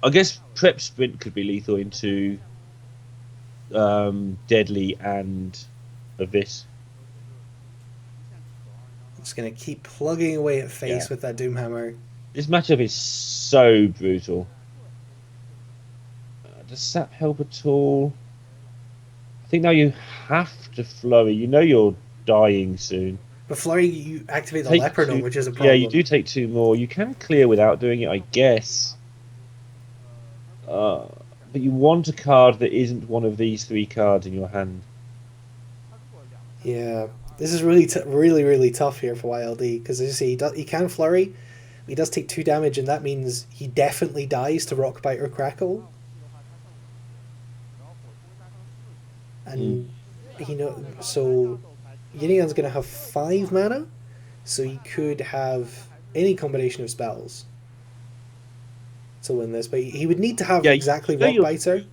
I guess Prep Sprint could be lethal into Deadly and Abyss. Just going to keep plugging away at face with that Doomhammer. This matchup is so brutal. Does Sap help at all? I think now you have to Flurry. You know you're dying soon. But Flurry, you activate the Leopard, which is a problem. Yeah, you do take 2 more. You can clear without doing it, I guess. But you want a card that isn't one of these 3 cards in your hand. Yeah, this is really, really tough here for YLD, because as you see, he can Flurry. He does take 2 damage, and that means he definitely dies to Rockbite or Crackle. And so Yinion's going to have 5 mana, so he could have any combination of spells to win this, but he would need to have Yeah, exactly you know what you're biter.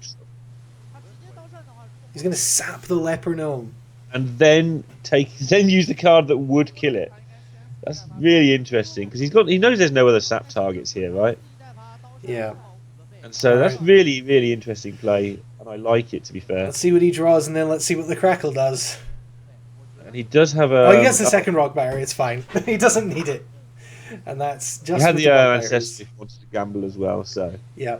He's going to sap the leper gnome. and then then use the card that would kill it. That's really interesting because he knows there's no other sap targets here, right? Yeah. And so All that's right. really, really interesting play, and I like it, to be fair. Let's see what he draws, and then let's see what the crackle does. And he does have Oh, he gets the second rock biter. It's fine. He doesn't need it, and that's he just had with the the rock ancestry biters. if he wanted to gamble as well. So Yeah.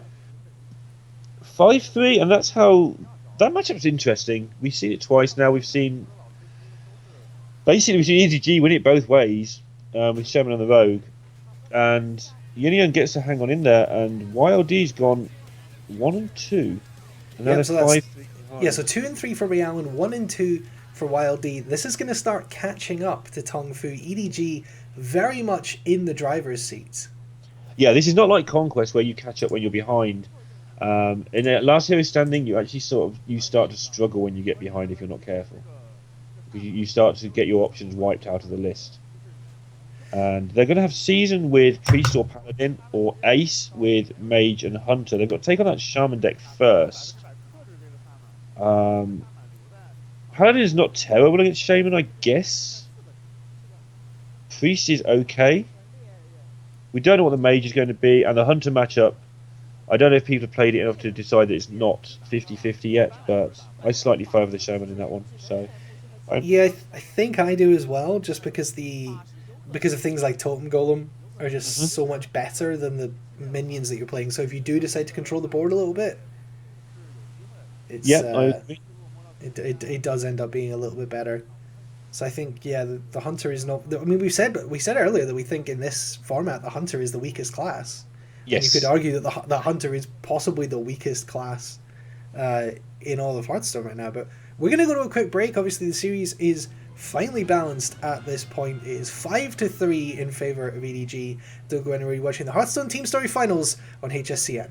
5-3, and that's how that matchup's interesting. We've seen it twice now. We've seen EDG win it both ways with Shaman and the Rogue, and Yunion gets to hang on in there, and YLD's gone 1 and 2, and now Yeah, they're so that's 5-3 behind. yeah. So 2 and 3 for Realan, 1 and 2 for YLD. This is going to start catching up to TongFu. EDG very much in the driver's seats. Yeah, this is not like Conquest where you catch up when you're behind. In the last hero standing, you actually you start to struggle when you get behind if you're not careful. Because you start to get your options wiped out of the list. And they're going to have Season with Priest or Paladin, or Ace with Mage and Hunter. They've got to take on that Shaman deck first. Paladin is not terrible against Shaman, I guess. Priest is okay. We don't know what the Mage is going to be, and the Hunter matchup, I don't know if people have played it enough to decide that it's not 50-50 yet, but I slightly favour the Shaman in that one. So, Yeah, I think I do as well, just because of things like Totem Golem are just so much better than the minions that you're playing. So if you do decide to control the board a little bit, it's yeah, I agree. it does end up being a little bit better. So I think the Hunter is not. I mean, we said earlier that we think in this format the Hunter is the weakest class. And you Yes. could argue that the Hunter is possibly the weakest class in all of Hearthstone right now. But we're going to go to a quick break. Obviously, the series is finally balanced at this point. It is 5-3 in favor of EDG. Don't go anywhere. You're watching the Hearthstone Team Story Finals on HSCN.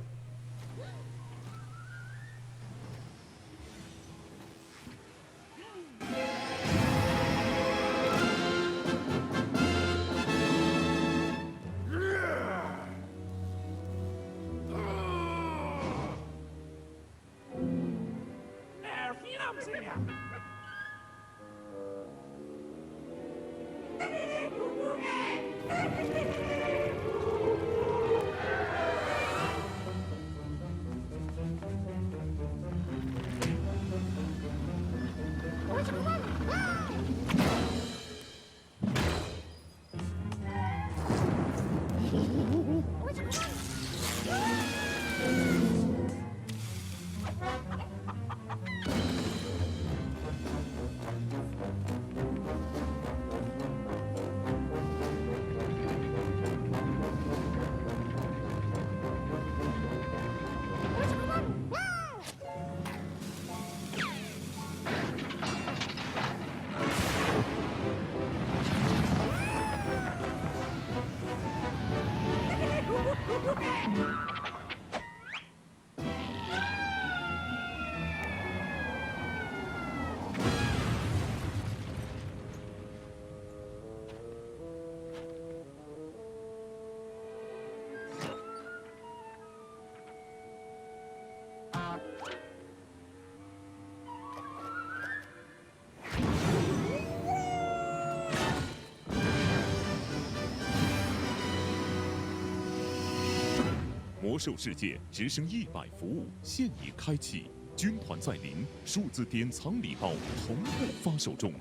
《魔兽世界》直升100服务现已开启，军团在临，数字典藏礼包同步发售中。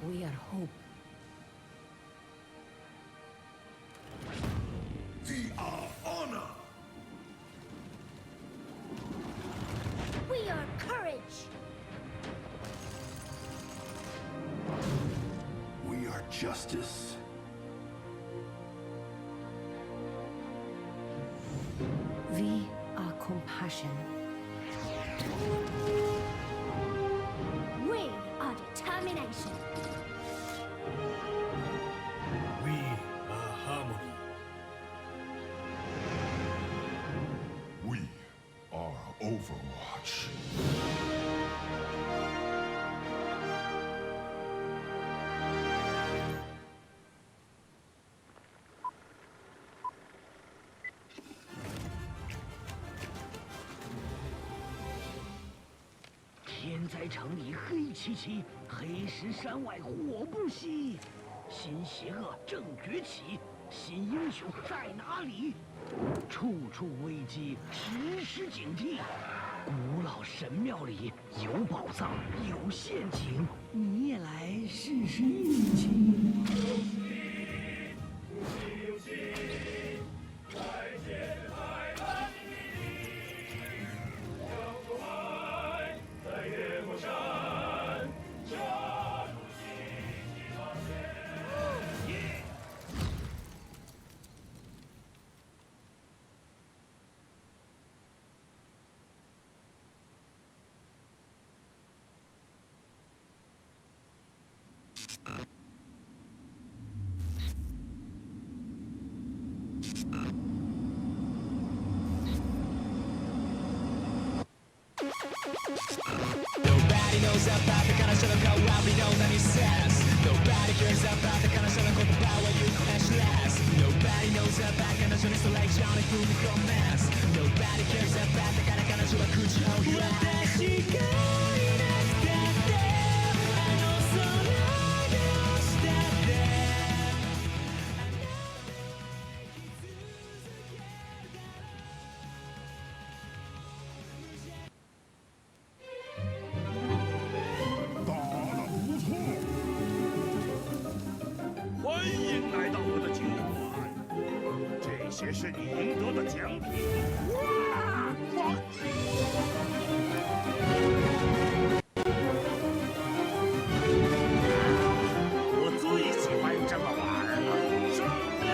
We are hope. We are honor. We are courage. We are justice. We are compassion. We are determination. Overwatch. 天灾城里黑漆漆，黑石山外火不熄。新邪恶正崛起，新英雄在哪里？处处危机，时时警惕。古老神庙里有宝藏，有陷阱，你也来试试运气。 Nobody knows about the kind of shit go out, we know that he says. Nobody cares about the kind of shit go about when you crash last. Nobody knows about the kind of shit so like Johnny through the comments. Nobody cares about the kind of shit could you know you这些是你赢得的奖品。我最喜欢这么玩了，胜利！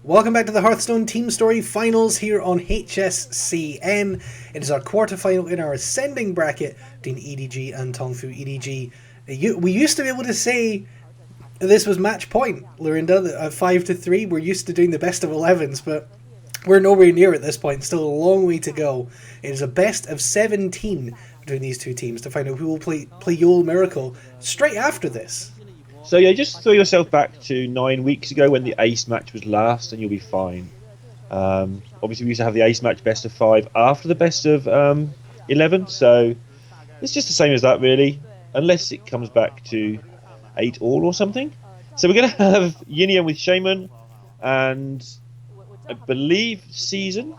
Welcome back to the Hearthstone Team Story Finals here on HSCN. It is our quarterfinal in our ascending bracket between EDG and TongFu EDG. We used to be able to say this was match point, Lorinda, at 5-3. We're used to doing the best of 11s, but we're nowhere near at this point. Still a long way to go. It is a best of 17 between these two teams to find out who will play Yule Miracle straight after this. So yeah, just throw yourself back to 9 weeks ago when the Ace match was last, and you'll be fine. Obviously, we used to have the Ace match best of 5 after the best of 11, so it's just the same as that, really, unless it comes back to 8 all or something. So we're going to have Yin with Shaman, and I believe Season.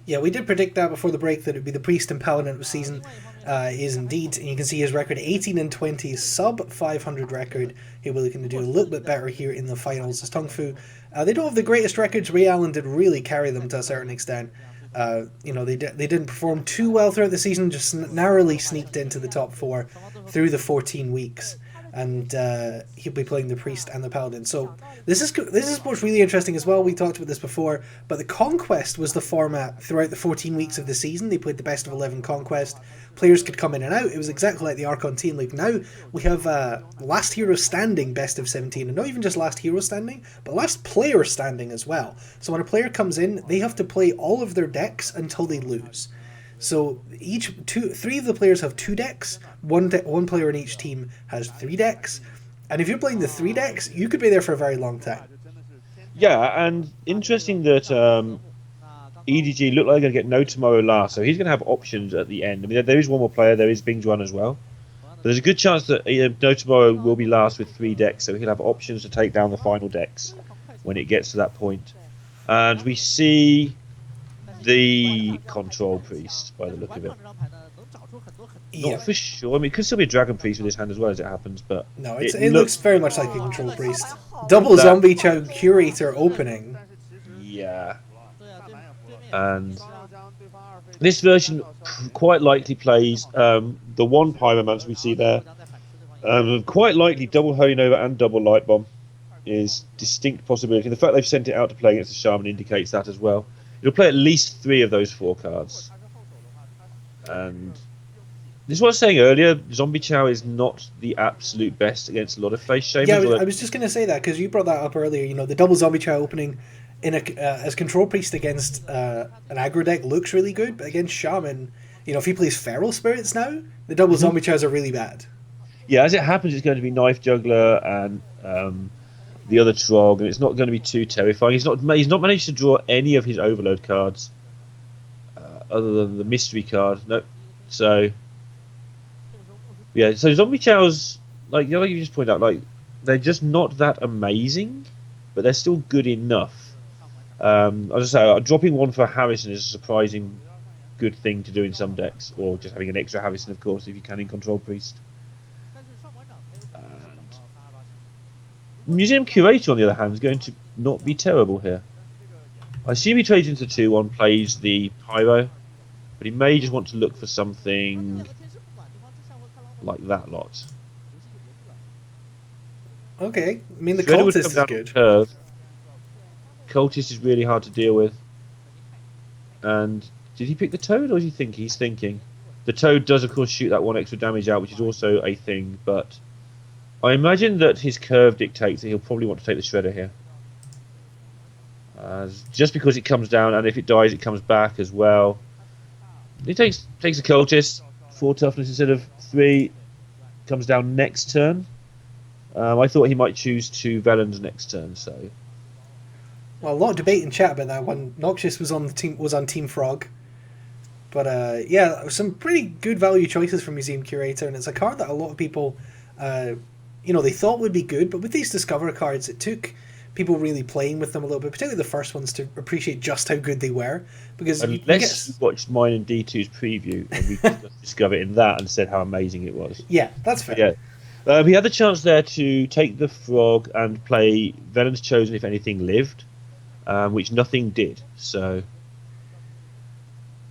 Yeah, we did predict that before the break that it would be the Priest and Paladin of Season. Is indeed, and you can see his record 18-20, sub 500 record. He'll be looking to do a little bit better here in the finals as TongFu. They don't have the greatest records. Ray Allen did really carry them to a certain extent. They didn't perform too well throughout the season, just narrowly sneaked into the top 4 through the 14 weeks. And he'll be playing the Priest and the Paladin. So this is what's really interesting as well. We talked about this before, but the Conquest was the format throughout the 14 weeks of the season. They played the best of 11 Conquest. Players could come in and out. It was exactly like the Archon Team League. Now we have Last Hero Standing best of 17, and not even just Last Hero Standing, but Last Player Standing as well. So when a player comes in, they have to play all of their decks until they lose. So three of the players have 2 decks. One player in each team has 3 decks, and if you're playing the 3 decks, you could be there for a very long time. Yeah, and interesting that EDG look like they're going to get No Tomorrow last, so he's going to have options at the end. I mean, there is one more player, there is Bing's one as well. But there's a good chance that No Tomorrow will be last with 3 decks, so he'll have options to take down the final decks when it gets to that point. And we see the Control Priest, by the look of it. Yeah. Not for sure. I mean, it could still be a Dragon Priest with his hand as well as it happens, but... No, it looks very much like a Control Priest. Double Zombie Chow Curator opening. Yeah. And this version quite likely plays the one Pyromancer we see there. Quite likely double Holy Nova and double Light Bomb is distinct possibility. The fact they've sent it out to play against the Shaman indicates that as well. It'll play at least 3 of those 4 cards. And This is what I was saying earlier. Zombie Chow is not the absolute best against a lot of face shamers. Yeah, I was just going to say that because you brought that up earlier. You know, the double zombie chow opening in a as control priest against an aggro deck looks really good, but against shaman, you know, if he plays feral spirits now, the double zombie chows are really bad. Yeah, as it happens, it's going to be Knife Juggler and the other Trog, and it's not going to be too terrifying. He's not managed to draw any of his Overload cards other than the Mystery card. No, so yeah, so Zombie Chows, like you just pointed out, like they're just not that amazing, but they're still good enough. I just say dropping one for Harrison is a surprising good thing to do in some decks, or just having an extra Harrison, of course, if you can in Control Priest. Museum Curator, on the other hand, is going to not be terrible here. I assume he trades into 2-1, plays the Pyro, but he may just want to look for something like that lot. Okay, I mean the Shredder would cultist come is down good. Curve. Cultist is really hard to deal with. And did he pick the Toad, or is he thinking? He's thinking. The Toad does, of course, shoot that 1 extra damage out, which is also a thing, but I imagine that his curve dictates that he'll probably want to take the Shredder here. Just because it comes down, and if it dies, it comes back as well. He takes a Cultist, 4 toughness instead of 3, comes down next turn. I thought he might choose 2 Velens next turn, so... Well, a lot of debate in chat about that one. Noxious was on Team Frog. But yeah, some pretty good value choices from Museum Curator, and it's a card that a lot of people... they thought would be good, but with these Discover cards, it took people really playing with them a little bit, particularly the first ones, to appreciate just how good they were. Because unless you watched mine and D2's preview, and we just discovered in that and said how amazing it was. Yeah, that's fair. Yeah, he had the chance there to take the Frog and play Velen's Chosen if anything lived, which nothing did. So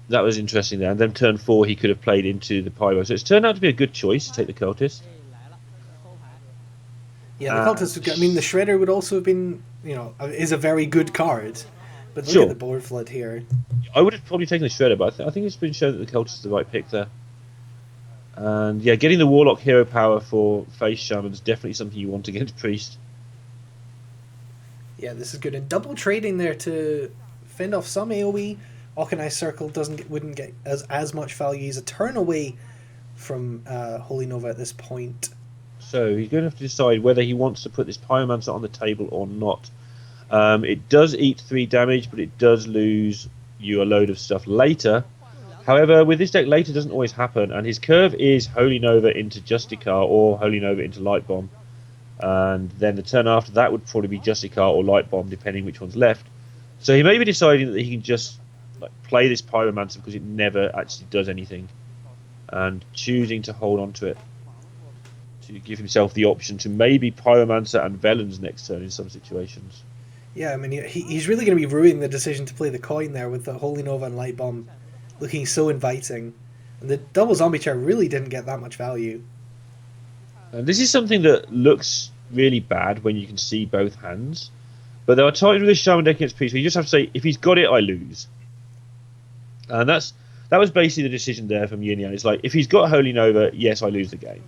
that was interesting there. And then turn 4, he could have played into the Pyro. So it's turned out to be a good choice to take the Cultist. Yeah, the Cultist. I mean, the Shredder would also have been, is a very good card. But look Sure. at the board flood here. I would have probably taken the Shredder, but I think it's been shown that the Cultist is the right pick there. And yeah, getting the Warlock hero power for Face Shaman is definitely something you want against Priest. Yeah, this is good. And double trading there to fend off some AoE. Organized Circle wouldn't get as much value. He's a turn away from Holy Nova at this point. So he's going to have to decide whether he wants to put this Pyromancer on the table or not. It does eat 3 damage, but it does lose you a load of stuff later. However, with this deck, later doesn't always happen, and his curve is Holy Nova into Justicar or Holy Nova into Light Bomb. And then the turn after that would probably be Justicar or Light Bomb, depending which one's left. So he may be deciding that he can just play this Pyromancer because it never actually does anything, and choosing to hold on to it to give himself the option to maybe Pyromancer and Velens next turn in some situations. Yeah, I mean, he's really going to be ruining the decision to play the coin there with the Holy Nova and Light Bomb looking so inviting. And the double zombie chair really didn't get that much value. And this is something that looks really bad when you can see both hands. But there are times with this Shaman deck against Priest where you just have to say, if he's got it, I lose. And that was basically the decision there from Yin Yang. It's like, if he's got Holy Nova, yes, I lose the game.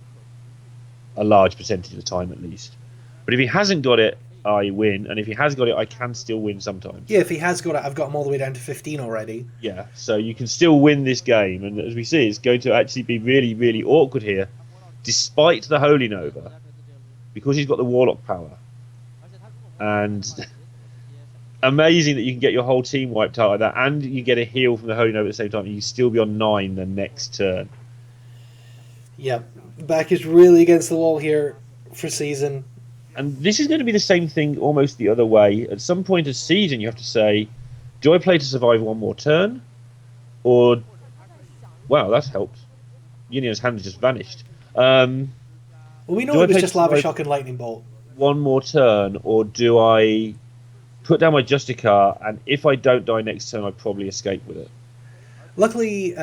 A large percentage of the time, at least. But if he hasn't got it, I win. And if he has got it, I can still win sometimes. Yeah, if he has got it, I've got him all the way down to 15 already. Yeah, so you can still win this game. And as we see, it's going to actually be really, really awkward here. Despite the Holy Nova. Because he's got the Warlock power. And amazing that you can get your whole team wiped out like that. And you get a heal from the Holy Nova at the same time. And you still be on 9 the next turn. Yeah, back is really against the wall here for season. And this is going to be the same thing almost the other way. At some point of season, you have to say, do I play to survive one more turn? Or, wow, that's helped. Union's hand has just vanished. Well, we know it was just Lava survive Shock and Lightning Bolt. one more turn, or do I put down my Justicar, and if I don't die next turn, I probably escape with it? Luckily,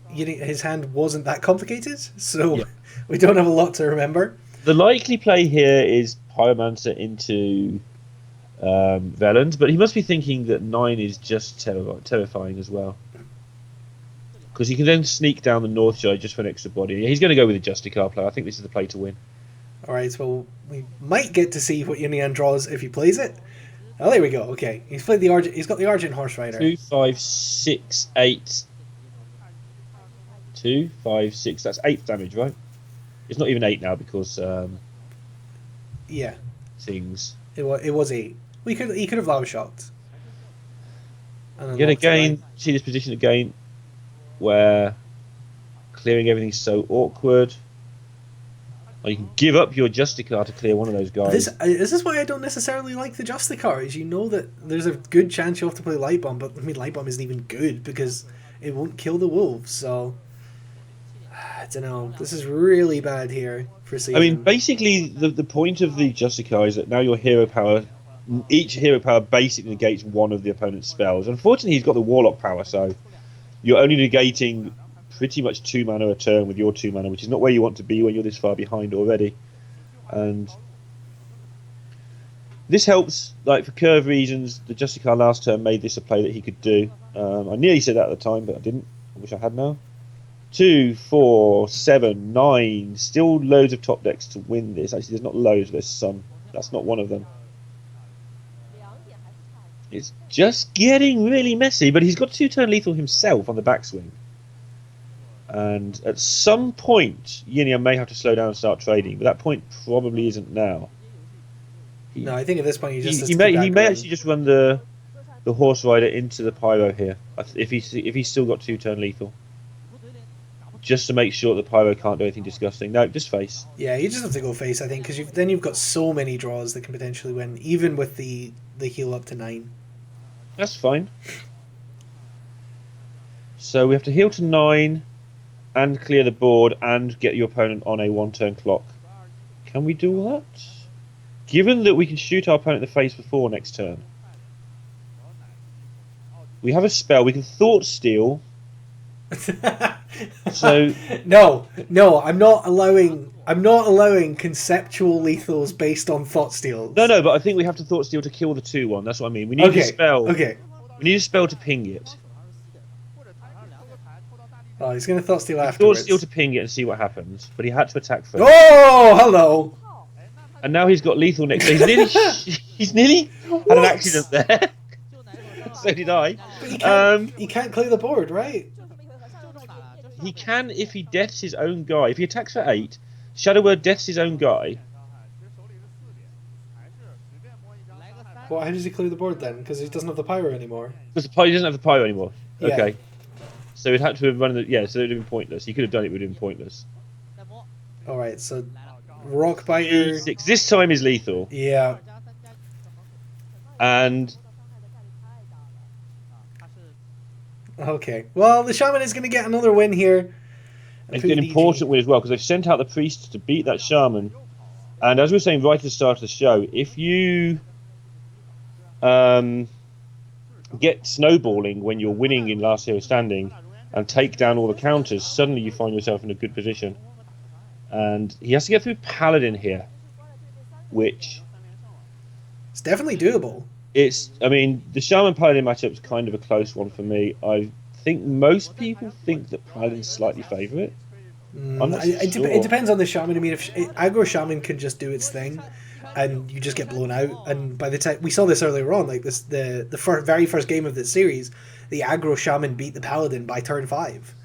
his hand wasn't that complicated, so we don't have a lot to remember. The likely play here is Pyromancer into Velens, but he must be thinking that 9 is just terrifying as well. because he can then sneak down the north side just for an extra body. He's going to go with the Justicar play. I think this is the play to win. Alright, so we might get to see what Union draws if he plays it. Oh, there we go. Okay, he's played the Argent. He's got the Argent Horse Rider. 2, 5, 6, 8. 2, 5, 6. That's 8 damage, right? It's not even 8 now because Yeah, things. it was 8. He could have lava shocked. And then Yet locked it again, right. see this position again, where clearing everything's so awkward. Or you can give up your Justicar to clear one of those guys. This is why I don't necessarily like the Justicar. Is you know that there's a good chance you have to play Light Bomb, but I mean Light Bomb isn't even good because it won't kill the wolves. So I don't know. This is really bad here for season. I mean, basically, the point of the Justicar is that now your hero power, each hero power basically negates one of the opponent's spells. Unfortunately, he's got the Warlock power, so you're only negating pretty much 2 mana a turn with your 2 mana, which is not where you want to be when you're this far behind already. And this helps, like for curve reasons. The Justicar last turn made this a play that he could do. I nearly said that at the time, but I didn't. I wish I had now. 2, 4, 7, 9. Still loads of top decks to win this. Actually, there's not loads, there's some. That's not one of them. It's just getting really messy, but he's got 2-turn lethal himself on the backswing. And at some point, Yin may have to slow down and start trading, but that point probably isn't now. no, I think at this point he just He may actually just run the Horse Rider into the Pyro here if he's still got 2-turn lethal, just to make sure that the Pyro can't do anything disgusting. No, just face. Yeah, you just have to go face, I think, because then you've got so many draws that can potentially win, even with the heal up to 9. That's fine. So we have to heal to 9 and clear the board and get your opponent on a 1-turn clock. Can we do all that? Given that we can shoot our opponent in the face before next turn. We have a spell. We can Thought Steal. So no, I'm not allowing conceptual lethals based on thought steals. no, but I think we have to Thought Steal to kill the 2-1. That's what I mean. We need a spell. Okay. We need a spell to ping it. Oh, he's going to thought steal Thought afterwards. Steal to ping it and see what happens. But he had to attack first. Oh, hello. And now he's got lethal next. So he's nearly had an accident there. So did I. But he can't clear the board, right? He can if he deaths his own guy. If he attacks for 8, Shadow Word deaths his own guy. Well, how does he clear the board then? Because he doesn't have the pyro anymore. Because he doesn't have the Pyro anymore. Yeah. Okay. So he'd had to have run the... Yeah, so it would have been pointless. He could have done it, it would have been pointless. Alright, so Rock Biter. 6. This time is lethal. Yeah. And... Okay. Well, the Shaman is going to get another win here. It's an important win as well, because they've sent out the priest to beat that shaman. And as we were saying right at the start of the show, if you get snowballing when you're winning in Last Hero Standing and take down all the counters, suddenly you find yourself in a good position. And he has to get through Paladin here, which... It's definitely doable. I mean, the Shaman Paladin matchup is kind of a close one for me. I think most people think that Paladin's slightly favourite. I'm not It sure. depends on the Shaman. I mean, if aggro Shaman can just do its thing, and you just get blown out. And by the time we saw this earlier on, like this, the very first game of this series, the aggro Shaman beat the Paladin by turn 5.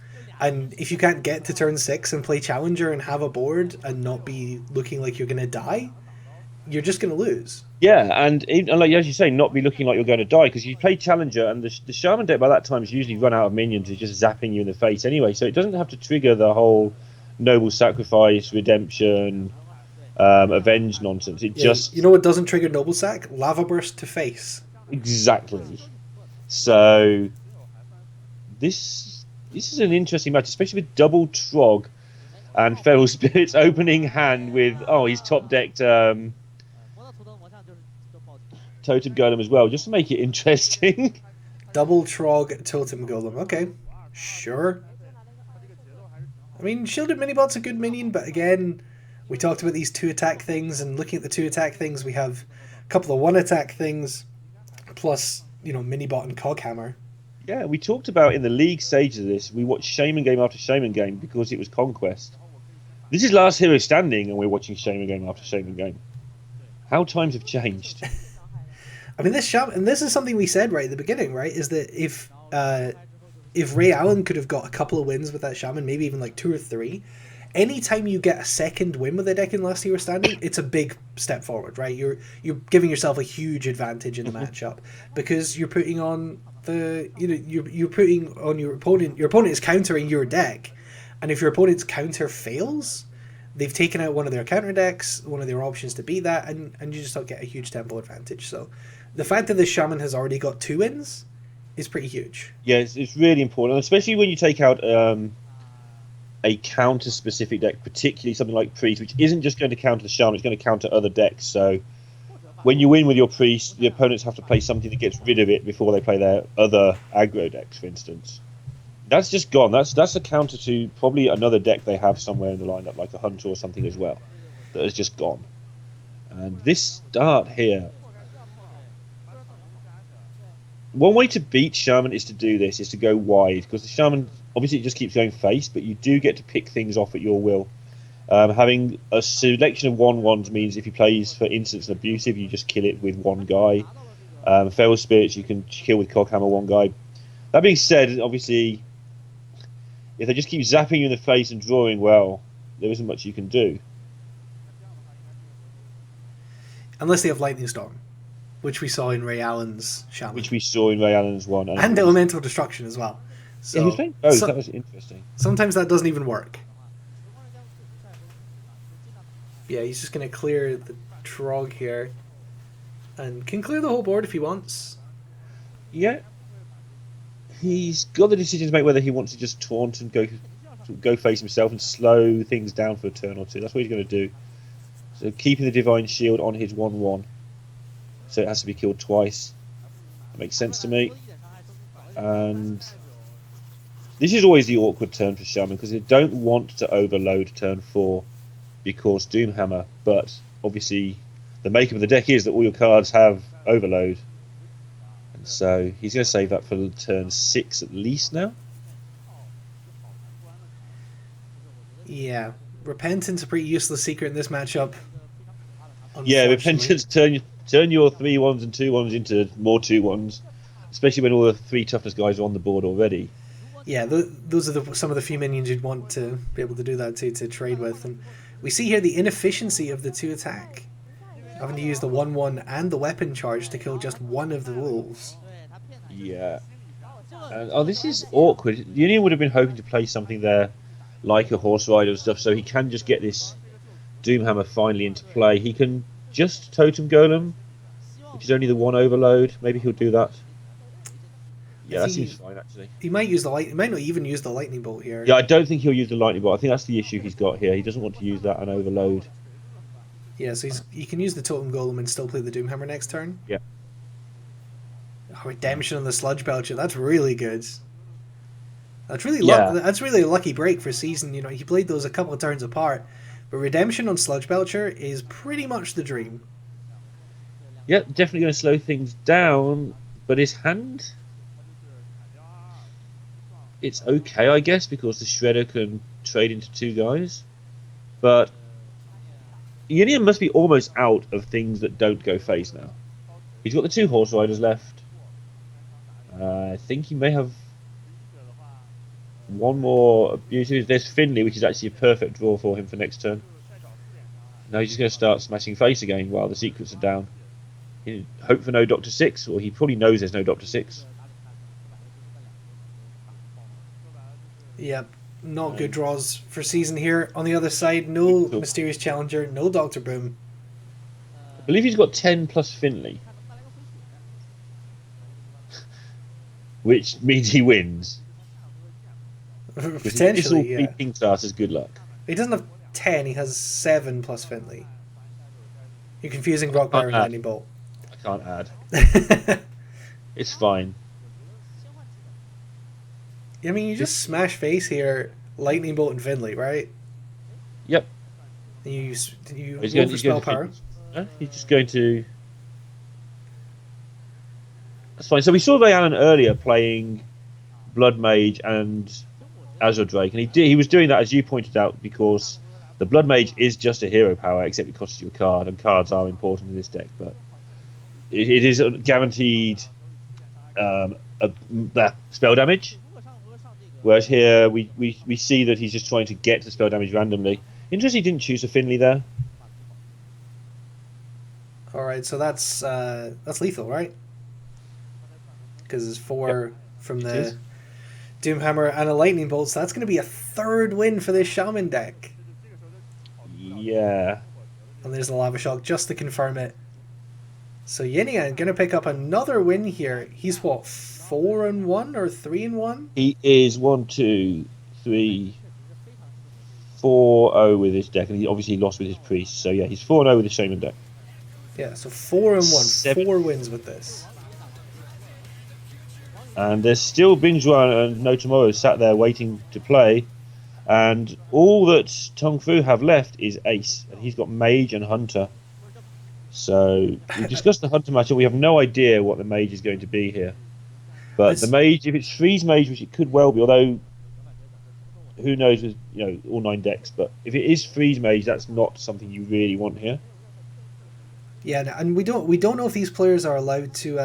And if you can't get to turn 6 and play Challenger and have a board and not be looking like you're going to die, you're just going to lose. Yeah, and like as you say, not be looking like you're going to die, because you play Challenger, and the Shaman deck by that time is usually run out of minions, it's just zapping you in the face anyway, so it doesn't have to trigger the whole Noble Sacrifice, Redemption, Avenge nonsense. It just... You know what doesn't trigger Noble Sac? Lava Burst to face. Exactly. So, this is an interesting match, especially with double Trog and Feral Spirit's opening hand with... Oh, he's top-decked... Totem Golem as well, just to make it interesting. Double Trog Totem Golem. Okay, sure. I mean, Shielded Minibot's a good minion, but again, we talked about these 2-attack things, and looking at the 2-attack things, we have a couple of 1-attack things, plus, Minibot and Coghammer. Yeah, we talked about in the league stage of this, we watched Shaman game after Shaman game because it was Conquest. This is Last Hero Standing, and we're watching Shaman game after Shaman game. How times have changed. I mean, this is something we said right at the beginning, right? Is that if Ray Allen could have got a couple of wins with that Shaman, maybe even like 2 or 3, anytime you get a second win with a deck in Last Hero Standing, it's a big step forward, right? You're giving yourself a huge advantage in the matchup because you're putting on you're putting on your opponent. Your opponent is countering your deck, and if your opponent's counter fails, they've taken out one of their counter decks, one of their options to beat that, and you just don't get a huge tempo advantage. So the fact that this Shaman has already got 2 wins is pretty huge. Yeah, it's really important, especially when you take out a counter-specific deck, particularly something like Priest, which isn't just going to counter the Shaman, it's going to counter other decks. So when you win with your Priest, the opponents have to play something that gets rid of it before they play their other aggro decks, for instance. That's just gone. That's a counter to probably another deck they have somewhere in the lineup, like a Hunter or something as well, that has just gone. And this start here, one way to beat Shaman is to do this, is to go wide, because the Shaman obviously it just keeps going face, but you do get to pick things off at your will. Having a selection of 1/1s means if he plays, for instance, an abusive, you just kill it with one guy. Feral Spirits, you can kill with Cockhammer one guy. That being said, obviously, if they just keep zapping you in the face and drawing, well, there isn't much you can do. Unless they have Lightning Storm, which we saw in Ray Allen's Shaman. Which we saw in Ray Allen's one. And Elemental Destruction as well. So, yeah, he was playing both. That was interesting. Sometimes that doesn't even work. Yeah, he's just going to clear the Trog here. And can clear the whole board if he wants. Yeah. He's got the decision to make whether he wants to just taunt and go face himself and slow things down for a turn or two. That's what he's going to do. So keeping the Divine Shield on his 1/1. So it has to be killed twice. That makes sense to me. And this is always the awkward turn for Shaman, because they don't want to overload turn 4 because Doomhammer, but obviously the makeup of the deck is that all your cards have overload. And so he's going to save that for turn 6 at least now. Yeah. Repentance, a pretty useless secret in this matchup. Yeah, Repentance, turn your 3/1s and 2/1s into more 2/1s, especially when all the 3 toughness guys are on the board already. Yeah, those are some of the few minions you'd want to be able to do that to trade with. And we see here the inefficiency of the 2 attack. Having to use the 1/1 and the weapon charge to kill just one of the wolves. Yeah. And, this is awkward. Union would have been hoping to play something there like a Horse Rider and stuff, so he can just get this Doomhammer finally into play. He can just Totem Golem, which is only the 1 overload. Maybe he'll do that. Yeah, that seems fine, actually. He might use the he might not even use the lightning bolt here. Yeah, I don't think he'll use the lightning bolt. I think that's the issue he's got here. He doesn't want to use that and overload. Yeah, so he can use the Totem Golem and still play the Doomhammer next turn. Yeah. Oh, Redemption on the Sludge Belcher. That's really good. That's really that's really a lucky break for Season. You know, he played those a couple of turns apart, but Redemption on Sludge Belcher is pretty much the dream. Yeah, definitely going to slow things down, but his hand, it's okay, I guess, because the Shredder can trade into 2 guys. But Union must be almost out of things that don't go face now. He's got the 2 Horse Riders left. I think he may have one more abusive. There's Finley, which is actually a perfect draw for him for next turn. Now he's just going to start smashing face again while the secrets are down. He hope for no Dr. 6, or he probably knows there's no Dr. 6. Yep, not good draws for Season here. On the other side, no Mysterious Challenger, no Dr. Boom. I believe he's got 10 plus Finley. Which means he wins. Potentially, yeah. Pink class is good luck. He doesn't have 10, he has 7 plus Finley. You're confusing Rockbear and Lightning Bolt. I can't add. It's fine. I mean, you just smash face here, Lightning Bolt and Finley, right? Yep. And you He's roll for spell power. He's just going to... That's fine. So we saw Ray Allen earlier playing Blood Mage and Azure Drake, and he was doing that, as you pointed out, because the Blood Mage is just a hero power, except it costs you a card, and cards are important in this deck, but it is guaranteed spell damage. Whereas here we see that he's just trying to get the spell damage randomly. Interesting, he didn't choose a Finley there. All right, so that's lethal, right? Because it's 4 from the Doomhammer and a Lightning Bolt, so that's going to be a 3rd win for this Shaman deck. Yeah. And there's the Lava Shock just to confirm it. So Yinian going to pick up another win here. He's what, 4-1 or 3-1? He is 1, 2, 3, 4-0 with his deck, and he obviously lost with his priest. So yeah, he's 4-0 with his Shaman deck. Yeah, so 4-1, 7. 4 wins with this. And there's still Binjuan and No Tomorrow sat there waiting to play, and all that TongFu have left is Ace, and he's got Mage and Hunter. So we discussed the Hunter matchup. We have no idea what the Mage is going to be here, but the Mage, if it's Freeze Mage, which it could well be, although who knows with all 9 decks, but if it is Freeze Mage, that's not something you really want here. Yeah, and we don't know if these players are allowed to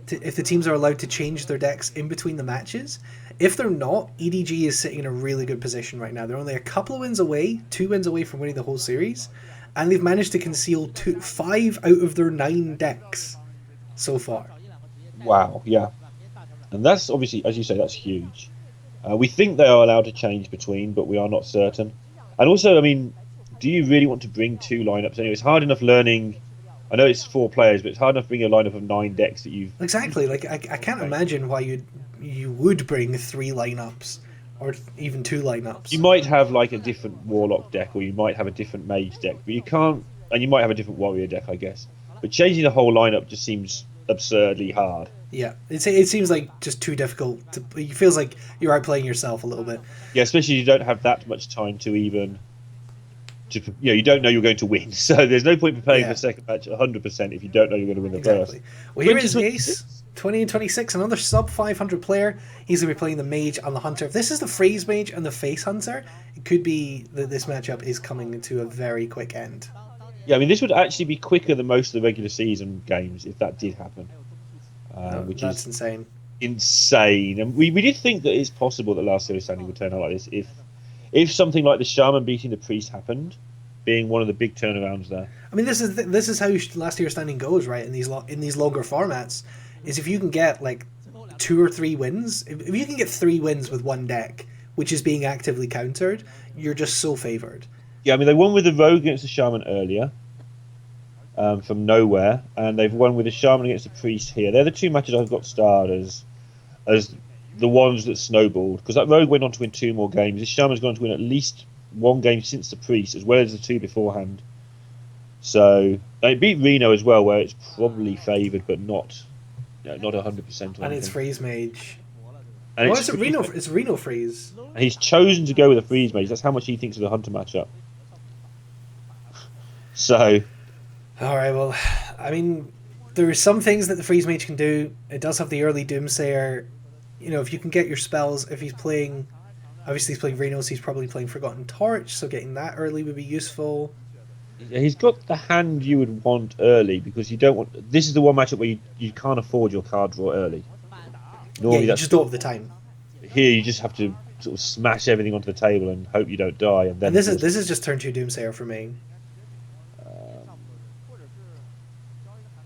if the teams are allowed to change their decks in between the matches. If they're not, EDG is sitting in a really good position right now. They're only a couple of wins away, 2 wins away from winning the whole series, and they've managed to conceal 5 out of their 9 decks so far. Wow, yeah, and that's obviously, as you say, that's huge. We think they are allowed to change between, but we are not certain. And also, I mean, do you really want to bring 2 lineups anyway? It's hard enough learning. I know it's 4 players, but it's hard enough bringing a lineup of 9 decks that you've... Exactly. Like, I can't imagine why you would bring 3 lineups, or even 2 lineups. You might have like a different Warlock deck, or you might have a different Mage deck, but you can't... And you might have a different Warrior deck, I guess. But changing the whole lineup just seems absurdly hard. Yeah, it seems like just too difficult. It feels like you're outplaying yourself a little bit. Yeah, especially you don't have that much time to even... you don't know you're going to win, so there's no point preparing for the second match 100% if you don't know you're going to win the first. Well, here is Ace, 20 and 26, another sub 500 player. He's going to be playing the Mage on the Hunter. If this is the Freeze Mage and the Face Hunter, it could be that this matchup is coming to a very quick end. Yeah, I mean, this would actually be quicker than most of the regular season games if that did happen. Which that's is insane. Insane. And we did think that it's possible that Last Series Standing would turn out like this if something like the Shaman beating the Priest happened, being one of the big turnarounds there. I mean, this is how Last Year Standing goes, right? In these longer formats, is if you can get like 2 or 3 wins, if you can get 3 wins with one deck, which is being actively countered, you're just so favored. Yeah, I mean, they won with the Rogue against the Shaman earlier, from nowhere, and they've won with the Shaman against the Priest here. They're the 2 matches I've got starred as the ones that snowballed, because that Rogue went on to win 2 more games. This Shaman's gone on to win at least 1 game since the Priest, as well as the 2 beforehand. So they beat Reno as well, where it's probably favoured, but not 100%. And it's Freeze Mage. And it's Reno. It's Reno Freeze. And he's chosen to go with a Freeze Mage. That's how much he thinks of the Hunter matchup. So, all right. Well, I mean, there are some things that the Freeze Mage can do. It does have the early Doomsayer. If you can get your spells, if he's playing. Obviously, he's playing Reno, so he's probably playing Forgotten Torch, so getting that early would be useful. Yeah, he's got the hand you would want early, because you don't want... This is the one matchup where you can't afford your card draw early. Normally, you just don't have the time. Here, you just have to sort of smash everything onto the table and hope you don't die. And then this is just turn 2 Doomsayer for me.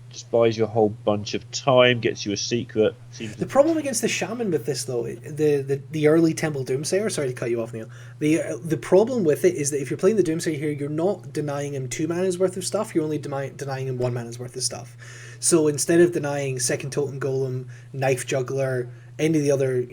Just buys you a whole bunch of time, gets you a secret. The problem against the Shaman with this, though, the early Temple Doomsayer, sorry to cut you off, Neil, the problem with it is that if you're playing the Doomsayer here, you're not denying him 2 mana's worth of stuff, you're only denying him 1 mana's worth of stuff. So instead of denying Second Totem Golem, Knife Juggler, any of the other,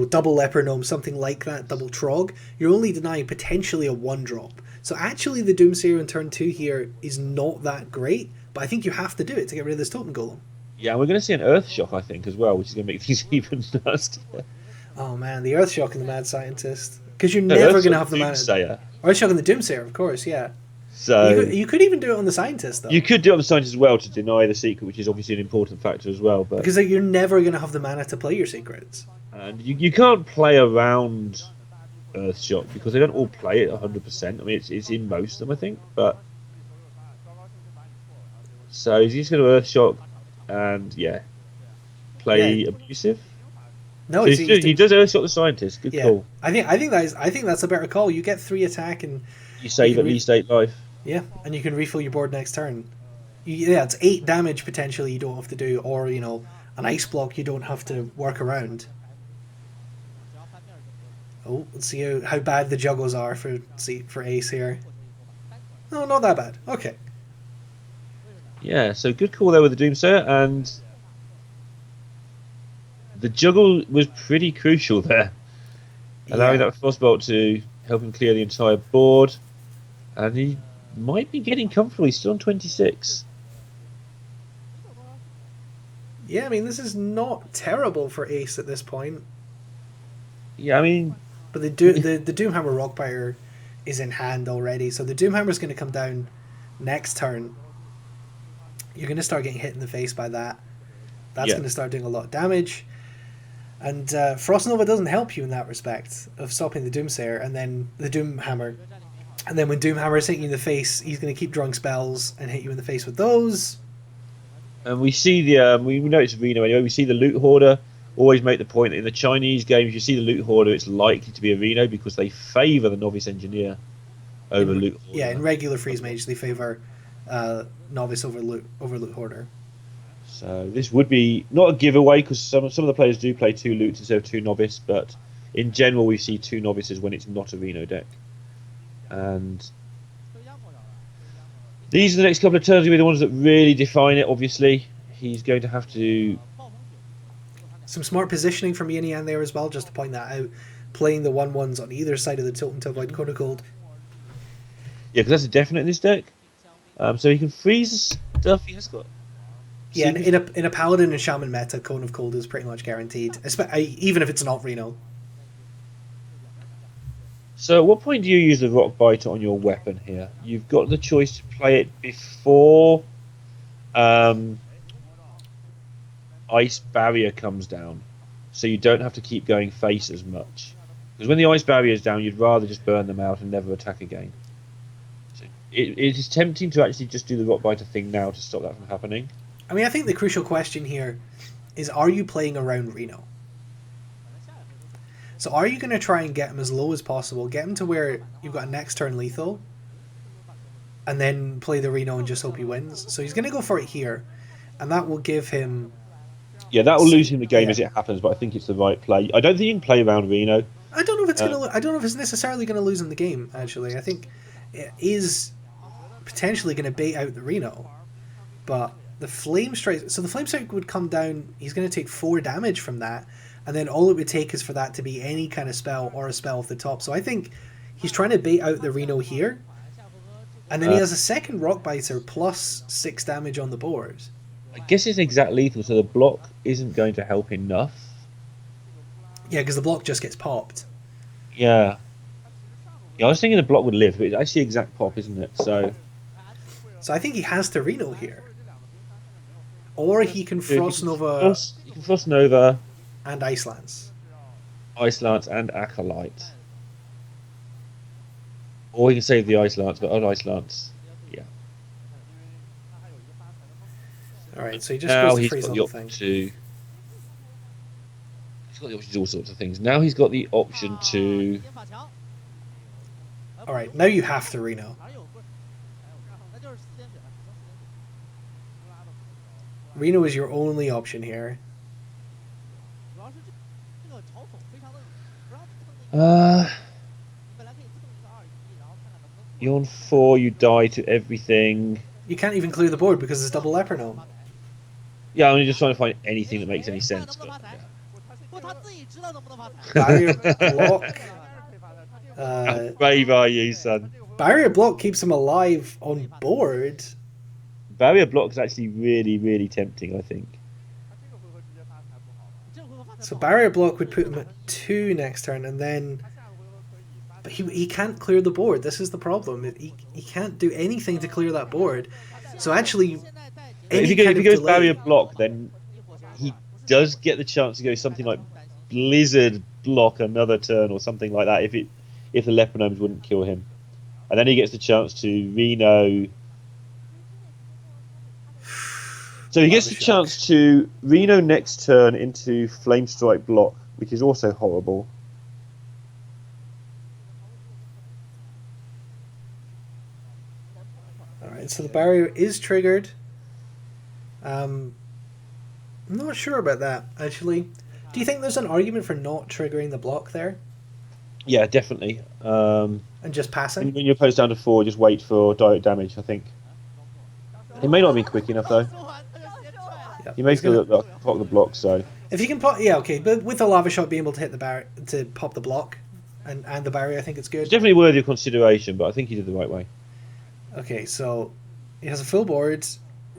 double Leper Gnome, something like that, double Trog, you're only denying potentially a 1-drop. So actually the Doomsayer in turn 2 here is not that great, but I think you have to do it to get rid of this Totem Golem. Yeah, and we're going to see an Earth Shock, I think, as well, which is going to make things even nastier. Oh man, the Earth Shock and the Mad Scientist. Because you're never going to have the mana. Earth Shock and the Doomsayer, of course, yeah. So you could even do it on the Scientist, though. You could do it on the Scientist as well to deny the secret, which is obviously an important factor as well. But because you're never going to have the mana to play your secrets. And you can't play around Earthshock because they don't all play it 100%. I mean, it's in most of them, I think. But so he's just going to Earthshock and play abusive. No, So he does Earthshock the scientist. Good call. I think that's a better call. You get 3 attack and You save at least 8 life. Yeah, and you can refill your board next turn. It's 8 damage potentially you don't have to do, or an ice block you don't have to work around. Oh, let's see how bad the juggles are for Ace here. No, not that bad. Okay. Yeah, so good call there with the Doomsayer, and the juggle was pretty crucial there, allowing that Frostbolt to help him clear the entire board, and he might be getting comfortable. He's still on 26. Yeah, I mean, this is not terrible for Ace at this point. Yeah, I mean... But the Doomhammer Rockbiter is in hand already, so the Doomhammer's going to come down next turn. You're going to start getting hit in the face by that. That's going to start doing a lot of damage. And Frost Nova doesn't help you in that respect of stopping the Doomsayer and then the Doomhammer. And then when Doomhammer is hitting you in the face, he's going to keep drawing spells and hit you in the face with those. And we see we know it's Reno anyway. We see the Loot Hoarder. Always make the point that in the Chinese games, you see the Loot Hoarder, it's likely to be a Reno because they favour the Novice Engineer over Loot Hoarder. Yeah, in regular Freeze Mage, they favour Novice over Loot Hoarder. So this would be not a giveaway because some of the players do play 2 Loots instead of 2 Novice, but in general we see 2 Novices when it's not a Reno deck. And these are the next couple of turns will be the ones that really define it, obviously. He's going to have to... Some smart positioning from Yin Yang there as well, just to point that out. Playing the 1/1s on either side of the Tilton to avoid Cone of Cold. Yeah, because that's a definite in this deck. So he can freeze the stuff he has got. Yeah, in a Paladin and Shaman meta, Cone of Cold is pretty much guaranteed, even if it's not Reno. So at what point do you use the Rock Biter on your weapon here? You've got the choice to play it before Ice Barrier comes down, so you don't have to keep going face as much. Because when the Ice Barrier is down, you'd rather just burn them out and never attack again. So it is tempting to actually just do the Rock Biter thing now to stop that from happening. I mean, I think the crucial question here is, are you playing around Reno? So are you going to try and get him as low as possible, get him to where you've got a next turn lethal, and then play the Reno and just hope he wins? So he's going to go for it here, and that will give him... Yeah, that will lose him the game as it happens, but I think it's the right play. I don't think you can play around Reno. I don't know if it's I don't know if it's necessarily going to lose him the game, actually. I think it is potentially going to bait out the Reno, but the Flame Strike... So the Flame Strike would come down, he's going to take 4 damage from that, and then all it would take is for that to be any kind of spell or a spell off the top. So I think he's trying to bait out the Reno here, and then he has a second Rock Biter plus 6 damage on the board. I guess it's exact lethal, so the block isn't going to help enough. Yeah, because the block just gets popped. Yeah. Yeah, I was thinking the block would live, but it's actually exact pop, isn't it? So I think he has to Reno here. Or he can Frost Nova... He can Frost Nova... And Ice Lance. Ice Lance and Acolyte. Or he can save the Ice Lance, but on Ice Lance... Yeah. Alright, so he just now goes to he's freeze got on the the thing. option to... He's got the option to do all sorts of things. Now he's got the option to... Alright, now you have to Reno. Reno is your only option here. You're on 4, you die to everything. You can't even clear the board because it's double Leper Gnome. Yeah, I'm just trying to find anything that makes any sense. But, Barrier Block. How brave are you, son? Barrier Block keeps him alive on board. Barrier Block is actually really, really tempting, I think. So Barrier Block would put him at 2 next turn, and then... But he can't clear the board. This is the problem. He can't do anything to clear that board. So actually... If he goes Barrier Block, then he does get the chance to go something like blizzard block another turn or something like that if the Leprognomes wouldn't kill him. And then he gets the chance to Reno. So he gets the chance to Reno next turn into Flame Strike block, which is also horrible. Alright, so the barrier is triggered. I'm not sure about that, actually. Do you think there's an argument for not triggering the block there? Yeah, definitely. And just passing? When your opponent's down to 4, just wait for direct damage, I think. He may not have been quick enough, though. Yeah, He may still pop the block, so... If you can pop... Yeah, okay, but with the Lava Shot being able to hit the barrier, to pop the block and the barrier, I think it's good. It's definitely worthy of consideration, but I think he did the right way. Okay, so he has a full board.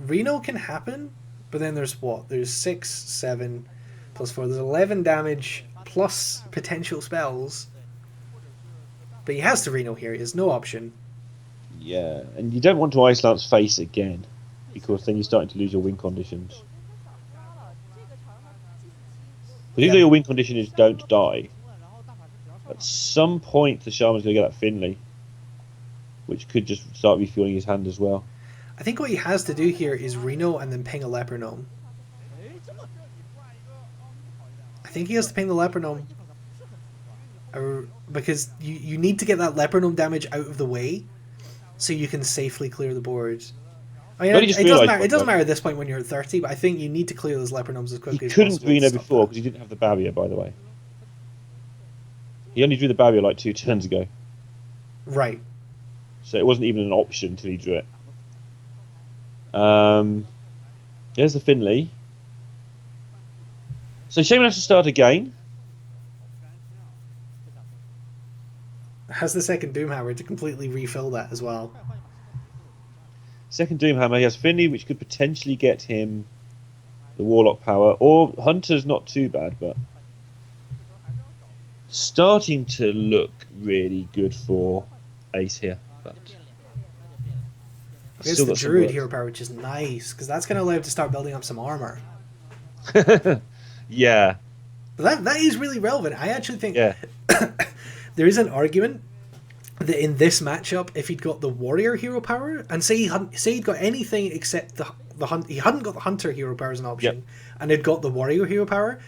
Reno can happen, but then there's what? There's 6, 7, plus 4. There's 11 damage, plus potential spells. But he has to Reno here. He has no option. Yeah, and you don't want to Ice Lance face again, because then you're starting to lose your win conditions. Particularly your win condition is don't die. At some point the Shaman's going to get that Finley, which could just start refueling his hand as well. I think what he has to do here is Reno and then ping a Leper Gnome. I think he has to ping the Leper Gnome. Because you need to get that Leper Gnome damage out of the way so you can safely clear the board. I mean, it doesn't matter at this point when you're at 30, but I think you need to clear those Leper Gnomes as quickly as possible. He couldn't Reno before because he didn't have the barrier, by the way. He only drew the barrier like 2 turns ago. Right. So it wasn't even an option until he drew it. There's the Finley. So Shaman has to start again. Has the second Doomhammer to completely refill that as well. Second Doomhammer, he has Finley, which could potentially get him the Warlock power. Or Hunter's not too bad, but starting to look really good for Ace here. But there's the Druid hero power, which is nice, because that's going to allow him to start building up some armor. Yeah. But that is really relevant. I actually think there is an argument that in this matchup, if he'd got the Warrior hero power, and say he'd got anything except the hunt, he hadn't got the Hunter hero power as an option, and had got the Warrior hero power,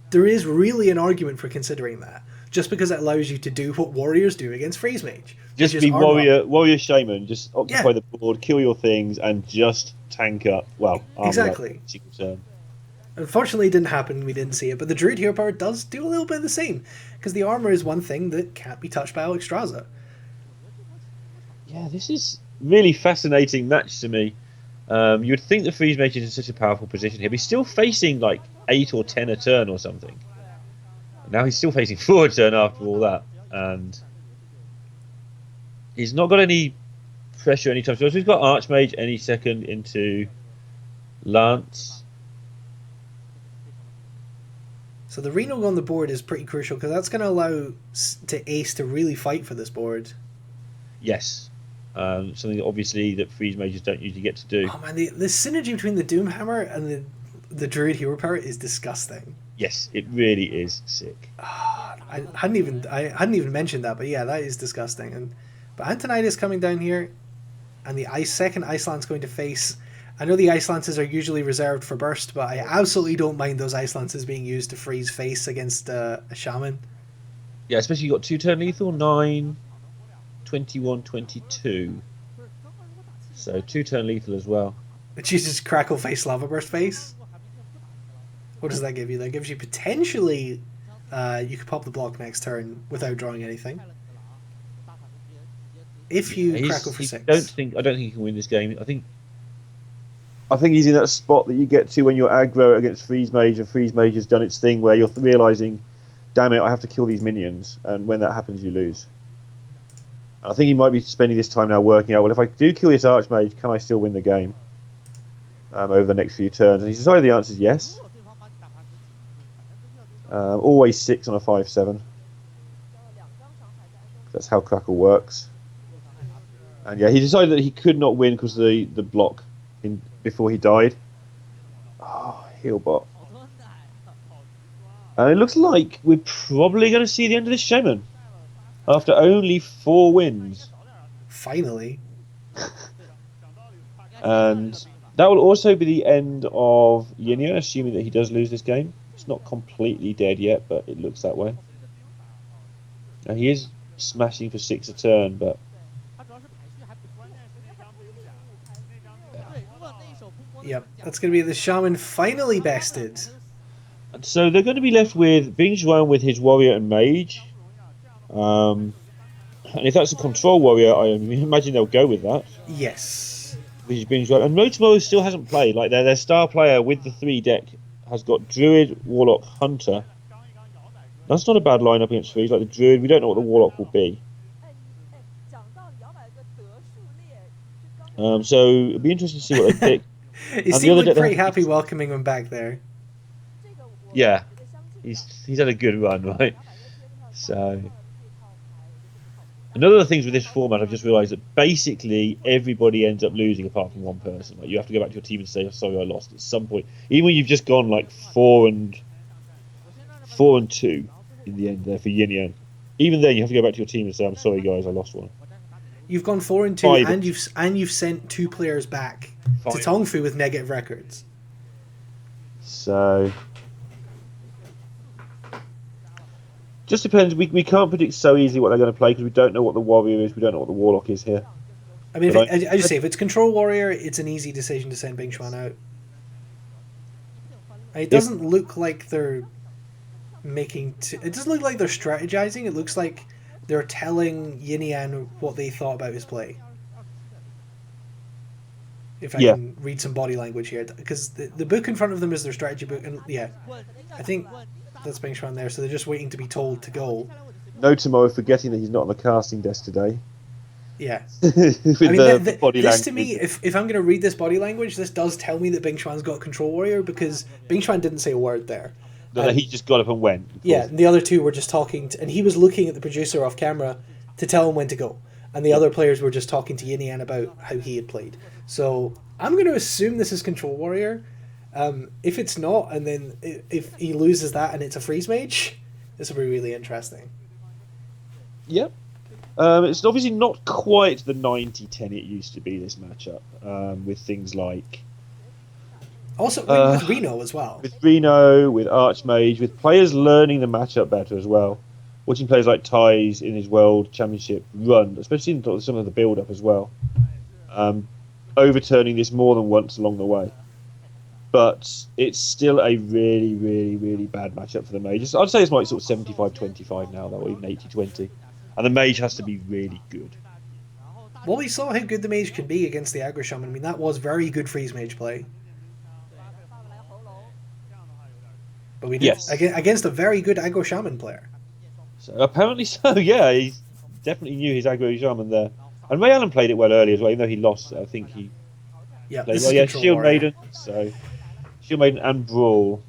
there is really an argument for considering that. Just because it allows you to do what warriors do against Freeze Mage. Just be warrior shaman, just occupy the board, kill your things, and just tank up. Well, exactly. Unfortunately, it didn't happen. We didn't see it, but the Druid hero power does do a little bit of the same, because the armor is one thing that can't be touched by Alexstrasza. Yeah, this is really fascinating match to me. You would think the Freeze Mage is in such a powerful position here, but he's still facing like 8 or 10 a turn or something. Now he's still facing 4 a turn after all that, and he's not got any pressure anytime soon. So he's got Archmage any second into Lance. So the Reno on the board is pretty crucial, because that's going to allow Ace to really fight for this board. Yes. Something that obviously that Freeze Mages don't usually get to do. Oh man, the synergy between the Doomhammer and the Druid hero power is disgusting. Yes, it really is sick. I hadn't even mentioned that, but yeah, that is disgusting. But Antonidas coming down here, and the second Ice Lance going to face. I know the Ice Lances are usually reserved for burst, but I absolutely don't mind those Ice Lances being used to freeze face against a Shaman. Yeah, especially you got 2 turn lethal, 9, 21, 22. So 2 turn lethal as well. It uses Crackle Face, Lava Burst Face. What does that give you? That gives you potentially you could pop the block next turn without drawing anything. If you crackle for 6. I don't think he can win this game. I think he's in that spot that you get to when you're aggro against Freeze Mage, and Freeze Mage has done its thing where you're realising, damn it, I have to kill these minions, and when that happens you lose. I think he might be spending this time now working out, well, if I do kill this Archmage, can I still win the game over the next few turns? And he's decided the answer is yes. Always 6 on a 5/7. That's how Crackle works. And yeah, he decided that he could not win because of the block before he died. Oh, Healbot. And it looks like we're probably going to see the end of this shaman after only 4 wins. Finally. And that will also be the end of Yinya, assuming that he does lose this game. It's not completely dead yet, but it looks that way. Now he is smashing for 6 a turn, but Yep, that's going to be the shaman finally bested. and so they're going to be left with Bing Zhuan with his warrior and mage. And if that's a control warrior, I imagine they'll go with that. Yes. Which is Bing Zhuan. And Ro4 still hasn't played. Like their star player with the 3 deck has got Druid, Warlock, Hunter. That's not a bad lineup against 3s. Like the Druid, we don't know what the Warlock will be. So it'll be interesting to see what they pick. He seemed like pretty happy welcoming him back there. Yeah, he's had a good run, right? So another of the things with this format, I've just realised that basically everybody ends up losing apart from one person. Like you have to go back to your team and say, "Oh, sorry, I lost." At some point, even when you've just gone like 4-2 in the end there for Yin Yang, even then you have to go back to your team and say, "I'm sorry, guys, I lost one." You've gone 4-2, and you've sent 2 players back to TongFu with negative records. So just depends. We can't predict so easily what they're going to play because we don't know what the warrior is. We don't know what the warlock is here. I mean, I just say if it's control warrior, it's an easy decision to send Bing Xuan out. It doesn't look like they're making. It doesn't look like they're strategizing. It looks like they're telling Yinian what they thought about his play. If I can read some body language here, because the book in front of them is their strategy book, and yeah, I think that's Bing Xuan there. So they're just waiting to be told to go. No tomorrow, forgetting that he's not on the casting desk today. Yeah. With I mean, the body this language. to me, if I'm going to read this body language, this does tell me that Bing Xuan's got control warrior, because Bing Xuan didn't say a word there. No, he just got up and went. Yeah, and the other 2 were just talking, and he was looking at the producer off camera to tell him when to go. And the other players were just talking to Yinian about how he had played. So I'm going to assume this is control warrior. If it's not, and then if he loses that and it's a freeze mage, this will be really interesting. Yep. It's obviously not quite the 90-10 it used to be, this matchup, with things like... Also, with Reno as well. With Reno, with Archmage, with players learning the matchup better as well. Watching players like Ty's in his World Championship run, especially in some of the build-up as well. Overturning this more than once along the way. But it's still a really, really, really bad matchup for the Mage. I'd say it's like sort of 75-25 now, though, or even 80-20. And the Mage has to be really good. Well, we saw how good the Mage can be against the Aggro Shaman. I mean, that was very good freeze mage play. But we did against a very good Aggro Shaman player. So apparently so, yeah. He definitely knew his Aggro Shaman there. And Ray Allen played it well early as well, even though he lost. I think he played well. Yeah, Shield warrior. Maiden. So Shield Maiden and Brawl.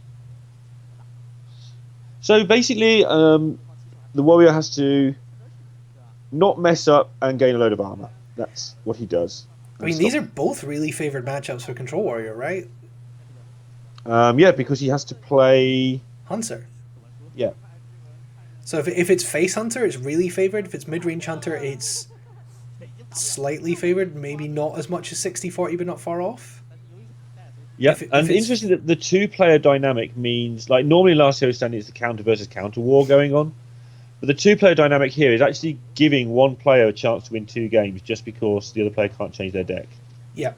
So basically, the warrior has to not mess up and gain a load of armor. That's what he does. I mean, these are both really favored matchups for control warrior, right? Yeah, because he has to play Hunter. Yeah. So if it's face Hunter, it's really favored. If it's mid-range Hunter, it's slightly favored. Maybe not as much as 60-40, but not far off. Yeah, and interesting that the 2-player dynamic means, like normally last Hero Standing it's the counter versus counter war going on, but the 2-player dynamic here is actually giving one player a chance to win 2 games just because the other player can't change their deck. Yeah.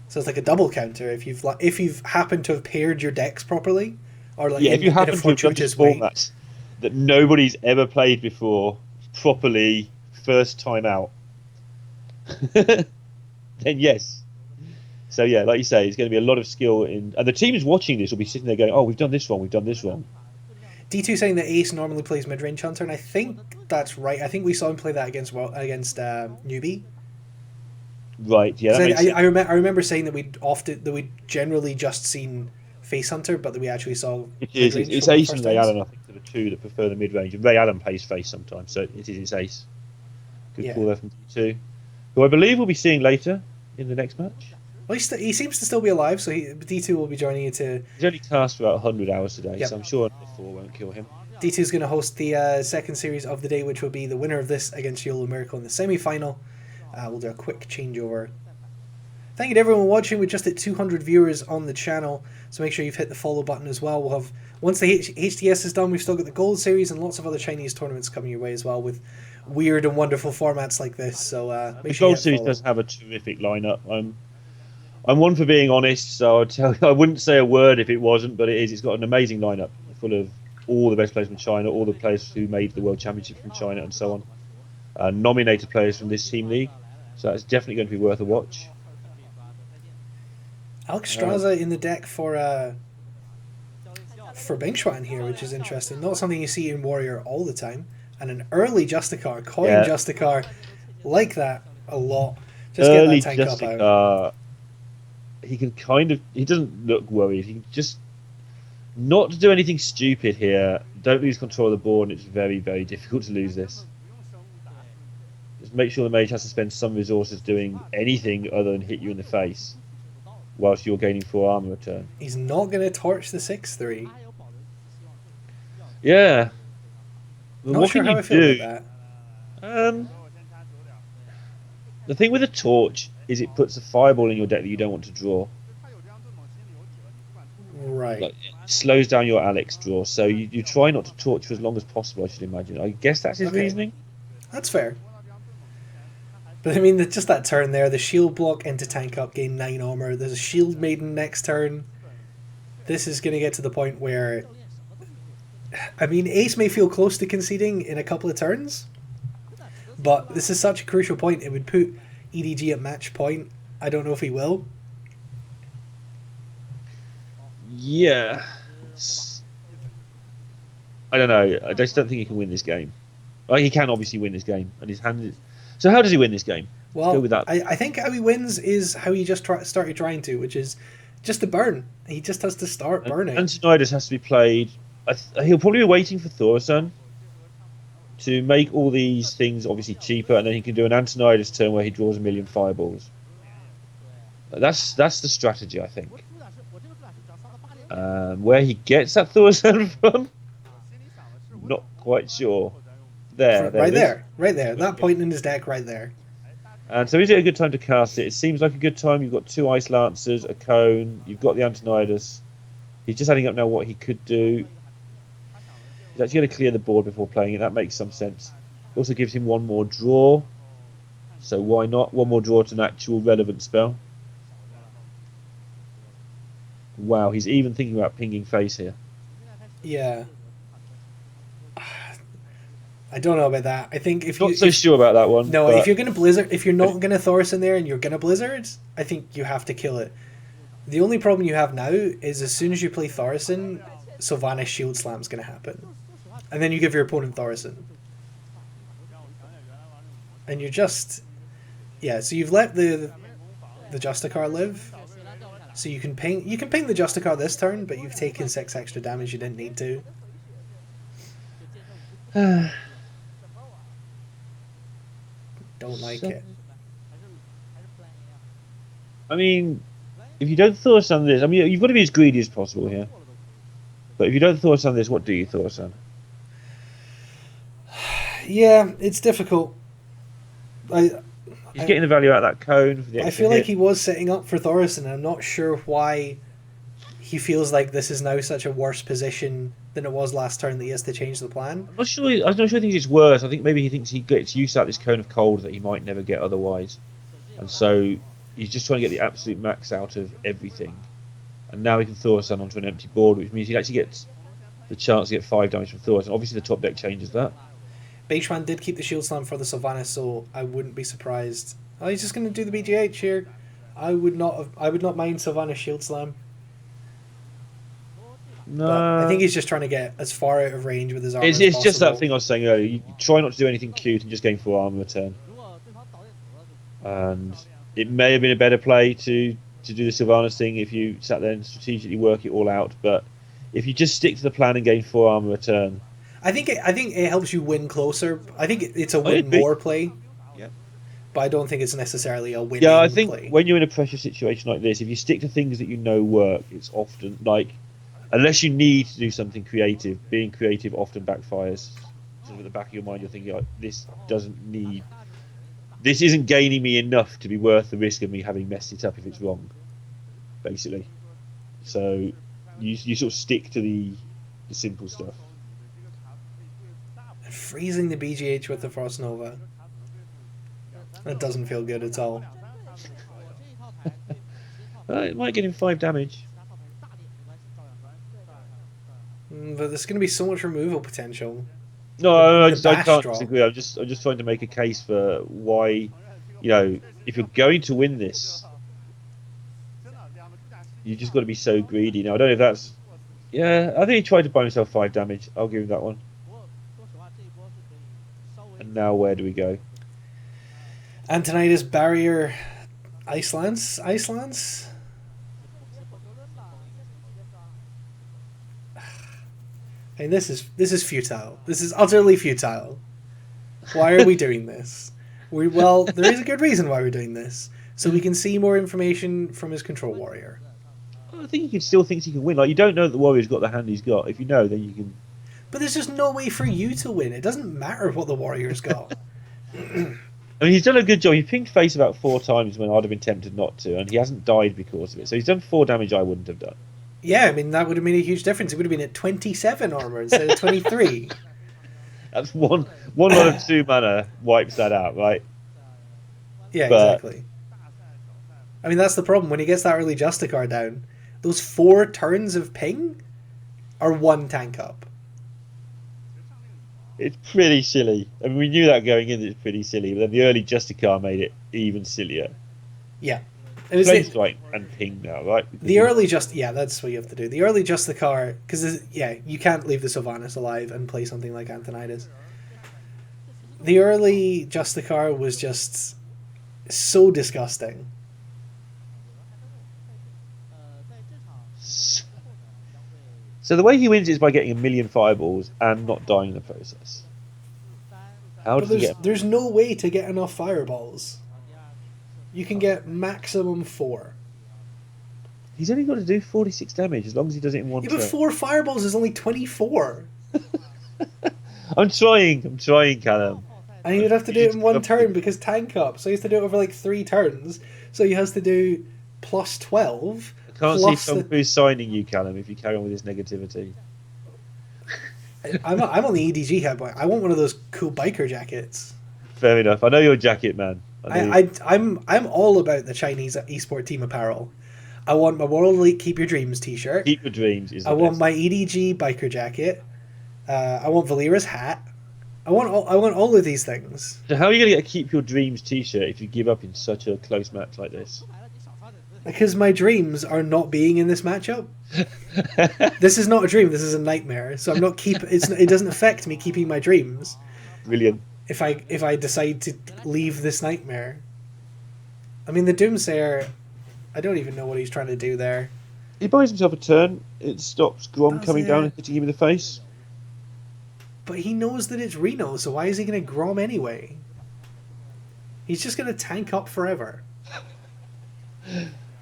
So it's like a double counter if you've happened to have paired your decks properly, or like if you happen to have done this format that nobody's ever played before properly first time out, then yes. So yeah, like you say, it's going to be a lot of skill in, and the team is watching this will be sitting there going, "Oh, we've done this wrong, we've done this wrong." D2 saying that Ace normally plays mid-range Hunter, and I think that's right. I think we saw him play that against Newbie. Right. Yeah. I remember saying that we'd generally just seen face Hunter, but that we actually saw. It is. It's Ace and Ray Allen, I think, are the 2 that prefer the mid-range. And Ray Allen plays face sometimes, so it's Ace. Good call there from D2, who I believe we'll be seeing later in the next match. Well, he seems to still be alive, so D2 will be joining you to... He's only cast for about 100 hours today, so I'm sure in a Ro4 won't kill him. D2 is going to host the second series of the day, which will be the winner of this against YOLO Miracle in the semi-final. We'll do a quick changeover. Thank you to everyone watching. We're just at 200 viewers on the channel, so make sure you've hit the follow button as well. We'll have, once the HTS is done, we've still got the Gold Series and lots of other Chinese tournaments coming your way as well with weird and wonderful formats like this. So The make sure you Gold hit Series follow. does have a terrific lineup. I'm one for being honest, so I wouldn't say a word if it wasn't, but it is. It's got an amazing lineup full of all the best players from China, all the players who made the World Championship from China, and so on. Nominated players from this team league, so that's definitely going to be worth a watch. Alex Straza in the deck for Bingschwan here, which is interesting. Not something you see in Warrior all the time. And an early Justicar, coin Justicar, like that a lot. Just Early get that tank up out. Justicar, he doesn't look worried. He can just not do anything stupid here. Don't lose control of the board, and it's very, very difficult to lose this. Just make sure the mage has to spend some resources doing anything other than hit you in the face, whilst you're gaining 4 armor a turn. He's not going to torch the 6-3. Yeah. Well, Not what sure can how you I feel do? about that. The thing with a torch is it puts a fireball in your deck that you don't want to draw. Right. Like, it slows down your Alex draw, so you try not to torch for as long as possible, I should imagine. I guess that's his reasoning. That's fair. But I mean, just that turn there, the shield block into tank up, gain 9 armor. There's a shield maiden next turn. This is going to get to the point where, I mean, Ace may feel close to conceding in a couple of turns, but this is such a crucial point. It would put EDG at match point. I don't know if he will. Yeah. I don't know. I just don't think he can win this game. Like, he can obviously win this game, and his hand is... So how does he win this game? Well, go with that. I think how he wins is how he just started trying to, which is just to burn. He just has to start burning. Antonidas has to be played. He'll probably be waiting for Thorson to make all these things obviously cheaper, and then he can do an Antonidas turn where he draws a million fireballs. That's the strategy, I think. Where he gets that Thorson from, not quite sure. Right there. That point in his deck, right there. And so is it a good time to cast it? It seems like a good time. You've got 2 Ice Lancers, a Cone, you've got the Antonidas. He's just adding up now what he could do. He's actually going to clear the board before playing it. That makes some sense. Also gives him 1 more draw. So why not? 1 more draw to an actual relevant spell. Wow, he's even thinking about pinging face here. Yeah. I don't know about that. I think if Not so sure about that one. No, if you're gonna Blizzard, if you're not gonna Thorson there and you're gonna Blizzard, I think you have to kill it. The only problem you have now is as soon as you play Thorson, Sylvanas Shield Slam's gonna happen, and then you give your opponent Thorson, and you're just, yeah. So you've let the Justicar live, so you can ping the Justicar this turn, but you've taken 6 extra damage you didn't need to. Don't like it. I mean, if you don't Thorson this, I mean, you've got to be as greedy as possible here. But if you don't Thorson this, what do you Thorson? Yeah, it's difficult. He's getting the value out of that Cone. For the I extra feel like hit. he was setting up for Thorson, and I'm not sure why he feels like this is now such a worse position than it was last turn that he has to change the plan. I'm not sure he thinks it's worse. I think maybe he thinks he gets used to this Cone of Cold that he might never get otherwise. And so he's just trying to get the absolute max out of everything. And now he can Thorson onto an empty board, which means he actually gets the chance to get 5 damage from Thorson. Obviously the top deck changes that. Beichwan did keep the Shield Slam for the Sylvanas, so I wouldn't be surprised. Oh, he's just going to do the BGH here. I would not mind Sylvanas Shield Slam. No, But I think he's just trying to get as far out of range with his armor as it's just that possible. thing I was saying earlier. You try not to do anything cute and just gain 4 armor a turn. And it may have been a better play to do the Sylvanas thing if you sat there and strategically work it all out. But if you just stick to the plan and gain 4 armor a turn, I think it helps you win closer. I think it's a win it'd be. more play. Yeah. But I don't think it's necessarily a win. Yeah, I think play. when you're in a pressure situation like this, if you stick to things that you know work, it's often like unless you need to do something creative, being creative often backfires. Sort of at the back of your mind, you're thinking, like, this isn't gaining me enough to be worth the risk of me having messed it up if it's wrong, basically. So you sort of stick to the simple stuff. Freezing the BGH with the Frost Nova. That doesn't feel good at all. It might get him 5 damage. But there's going to be so much removal potential. No, I The can't bash drop. disagree. I'm just trying to make a case for why, if you're going to win this, you just got to be so greedy. Now I don't know if that's, I think he tried to buy himself 5 damage. I'll give him that one. And now where do we go? Antonidas Barrier Ice Lance? I mean, this is futile. This is utterly futile. Why are we doing this? Well, there is a good reason why we're doing this. So we can see more information from his control warrior. I think he still thinks he can win. Like, you don't know that the warrior's got the hand he's got. If you know, then you can. But there's just no way for you to win. It doesn't matter what the warrior's got. I mean, he's done a good job. He pinged face about 4 times when I'd have been tempted not to, and he hasn't died because of it. So he's done 4 damage I wouldn't have done. Yeah, I mean, that would have made a huge difference. It would have been at 27 armor instead of 23. That's one lot of 2 mana wipes that out, right? Yeah, exactly. I mean, that's the problem. When he gets that early Justicar down, those 4 turns of ping are 1 tank up. It's pretty silly. I mean, we knew that going in. It's pretty silly, but then the early Justicar made it even sillier. Yeah. Flame Strike and ping now, right? The early that's what you have to do. The early Justicar, because you can't leave the Sylvanas alive and play something like Antonidas. The early Justicar was just so disgusting. So the way he wins is by getting 1 million fireballs and not dying in the process. How does he get? There's no way to get enough fireballs. You can get maximum 4. He's only got to do 46 damage as long as he does it in one turn. But 4 fireballs is only 24. I'm trying, Callum. And he would have to do it in 1 turn because tank up. So he has to do it over like 3 turns. So he has to do plus 12. I can't see TongFu signing you, Callum, if you carry on with this negativity. I'm on the EDG head, but I want one of those cool biker jackets. Fair enough. I know you're a jacket man. I'm all about the Chinese esport team apparel. I want my World Elite Keep Your Dreams t-shirt. Keep Your Dreams is the want best. my EDG biker jacket. I want Valera's hat. I want all of these things. So how are you going to get a Keep Your Dreams t-shirt if you give up in such a close match like this? Because my dreams are not being in this matchup. This is not a dream. This is a nightmare. So I'm not it doesn't affect me keeping my dreams. Brilliant. If I decide to leave this nightmare. I mean, the Doomsayer, I don't even know what he's trying to do there. He buys himself a turn. It stops Grom coming down and hitting him in the face. But he knows that it's Reno, so why is he going to Grom anyway? He's just going to tank up forever.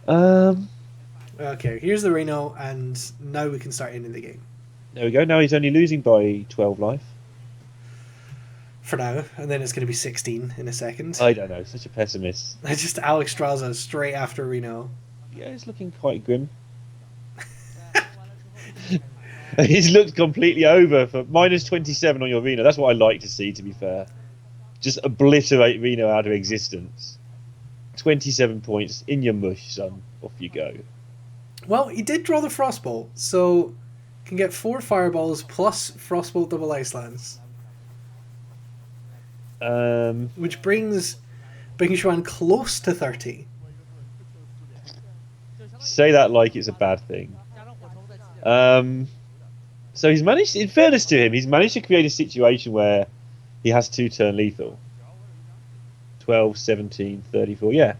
Okay, here's the Reno, and now we can start ending the game. There we go. Now he's only losing by 12 life. For now, and then it's going to be 16 in a second. I don't know. Such a pessimist. Just Alex Straza straight after Reno. Yeah, it's looking quite grim. He's looked completely over for minus 27 on your Reno. That's what I like to see, to be fair. Just obliterate Reno out of existence. 27 points in your mush, son. Off you go. Well, he did draw the Frostbolt, so can get 4 fireballs plus Frostbolt double Ice Lance. Which brings Xuan close to 30. Say that like it's a bad thing. So he's managed, in fairness to him, he's managed to create a situation where he has 2-turn lethal. 12, 17, 34, yeah.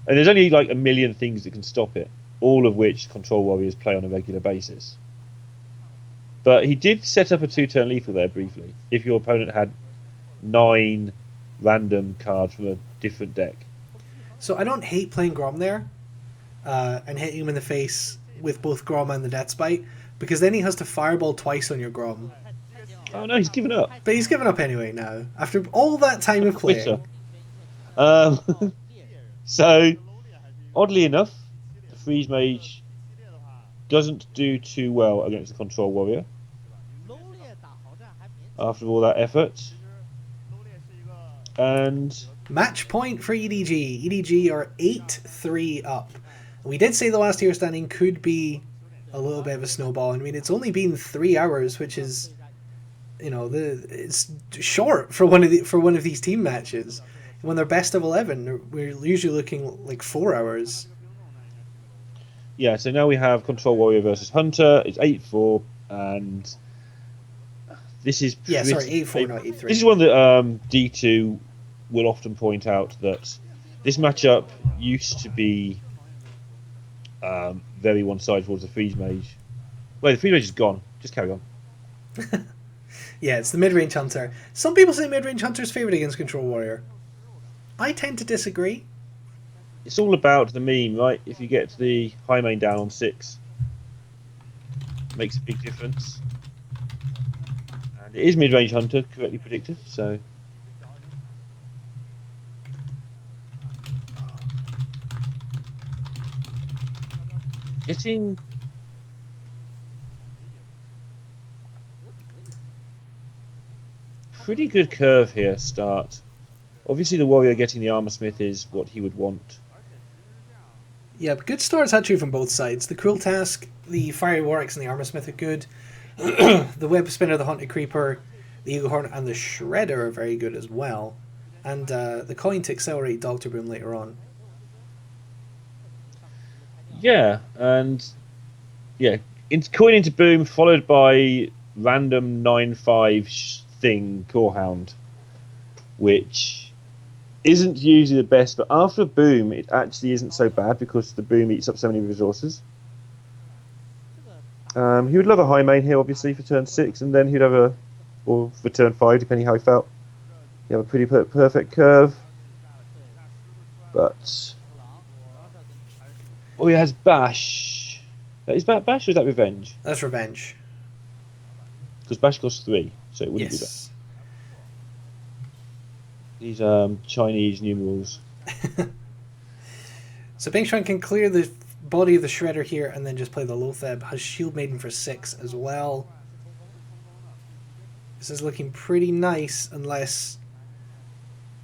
And there's only like 1 million things that can stop it, all of which Control Warriors play on a regular basis. But he did set up a 2-turn lethal there briefly, if your opponent had 9 random cards from a different deck. So I don't hate playing Grom there, and hitting him in the face with both Grom and the Death Spite, because then he has to fireball twice on your Grom. Oh no, he's given up. But he's given up anyway now, after all that time of Quitter. playing. So, oddly enough, the Freeze Mage doesn't do too well against the Control Warrior. After all that effort. And Match point for EDG. EDG are 8-3 up. We did say the last hero standing could be a little bit of a snowball. I mean, it's only been 3 hours, which is, you know, it's short for one of these team matches. When they're best of 11, we're usually looking like 4 hours. yeah, so now we have Control Warrior versus Hunter. It's 8-4, and this is Yeah, sorry, 8-4, not 8-3. This is one that D2 will often point out, that this matchup used to be very one-sided towards the Freeze Mage. Well, the Freeze Mage is gone. Just carry on. Yeah, it's the mid-range Hunter. Some people say mid-range Hunter's favourite against Control Warrior. I tend to disagree. It's all about the meme, right? If you get the high main down on 6, makes a big difference. And it is mid-range Hunter, correctly predicted, so... Getting... pretty good curve here, start. Obviously the Warrior getting the Armor Smith is what he would want. Yeah, but good starts actually from both sides. The Cruel Task, the Fiery Warwicks, and the Armor Smith are good. The Web Spinner, the Haunted Creeper, the Eagle Horn, and the Shredder are very good as well. And the coin to accelerate Doctor Boom later on. Yeah, and yeah, coin into Boom followed by random 9-5 thing Corehound, which isn't usually the best, but after a Boom it actually isn't so bad because the Boom eats up so many resources. He would love a high main here obviously for turn 6, and then he'd have a, or for turn 5 depending how he felt. You have a pretty perfect curve, but oh, he has Bash. Is that Bash or is that Revenge? That's Revenge. Because Bash costs 3, so it wouldn't be that. Yes. These Chinese numerals. So Bingshuan can clear the body of the Shredder here and then just play the Lotheb. Has Shield Maiden for 6 as well. This is looking pretty nice, unless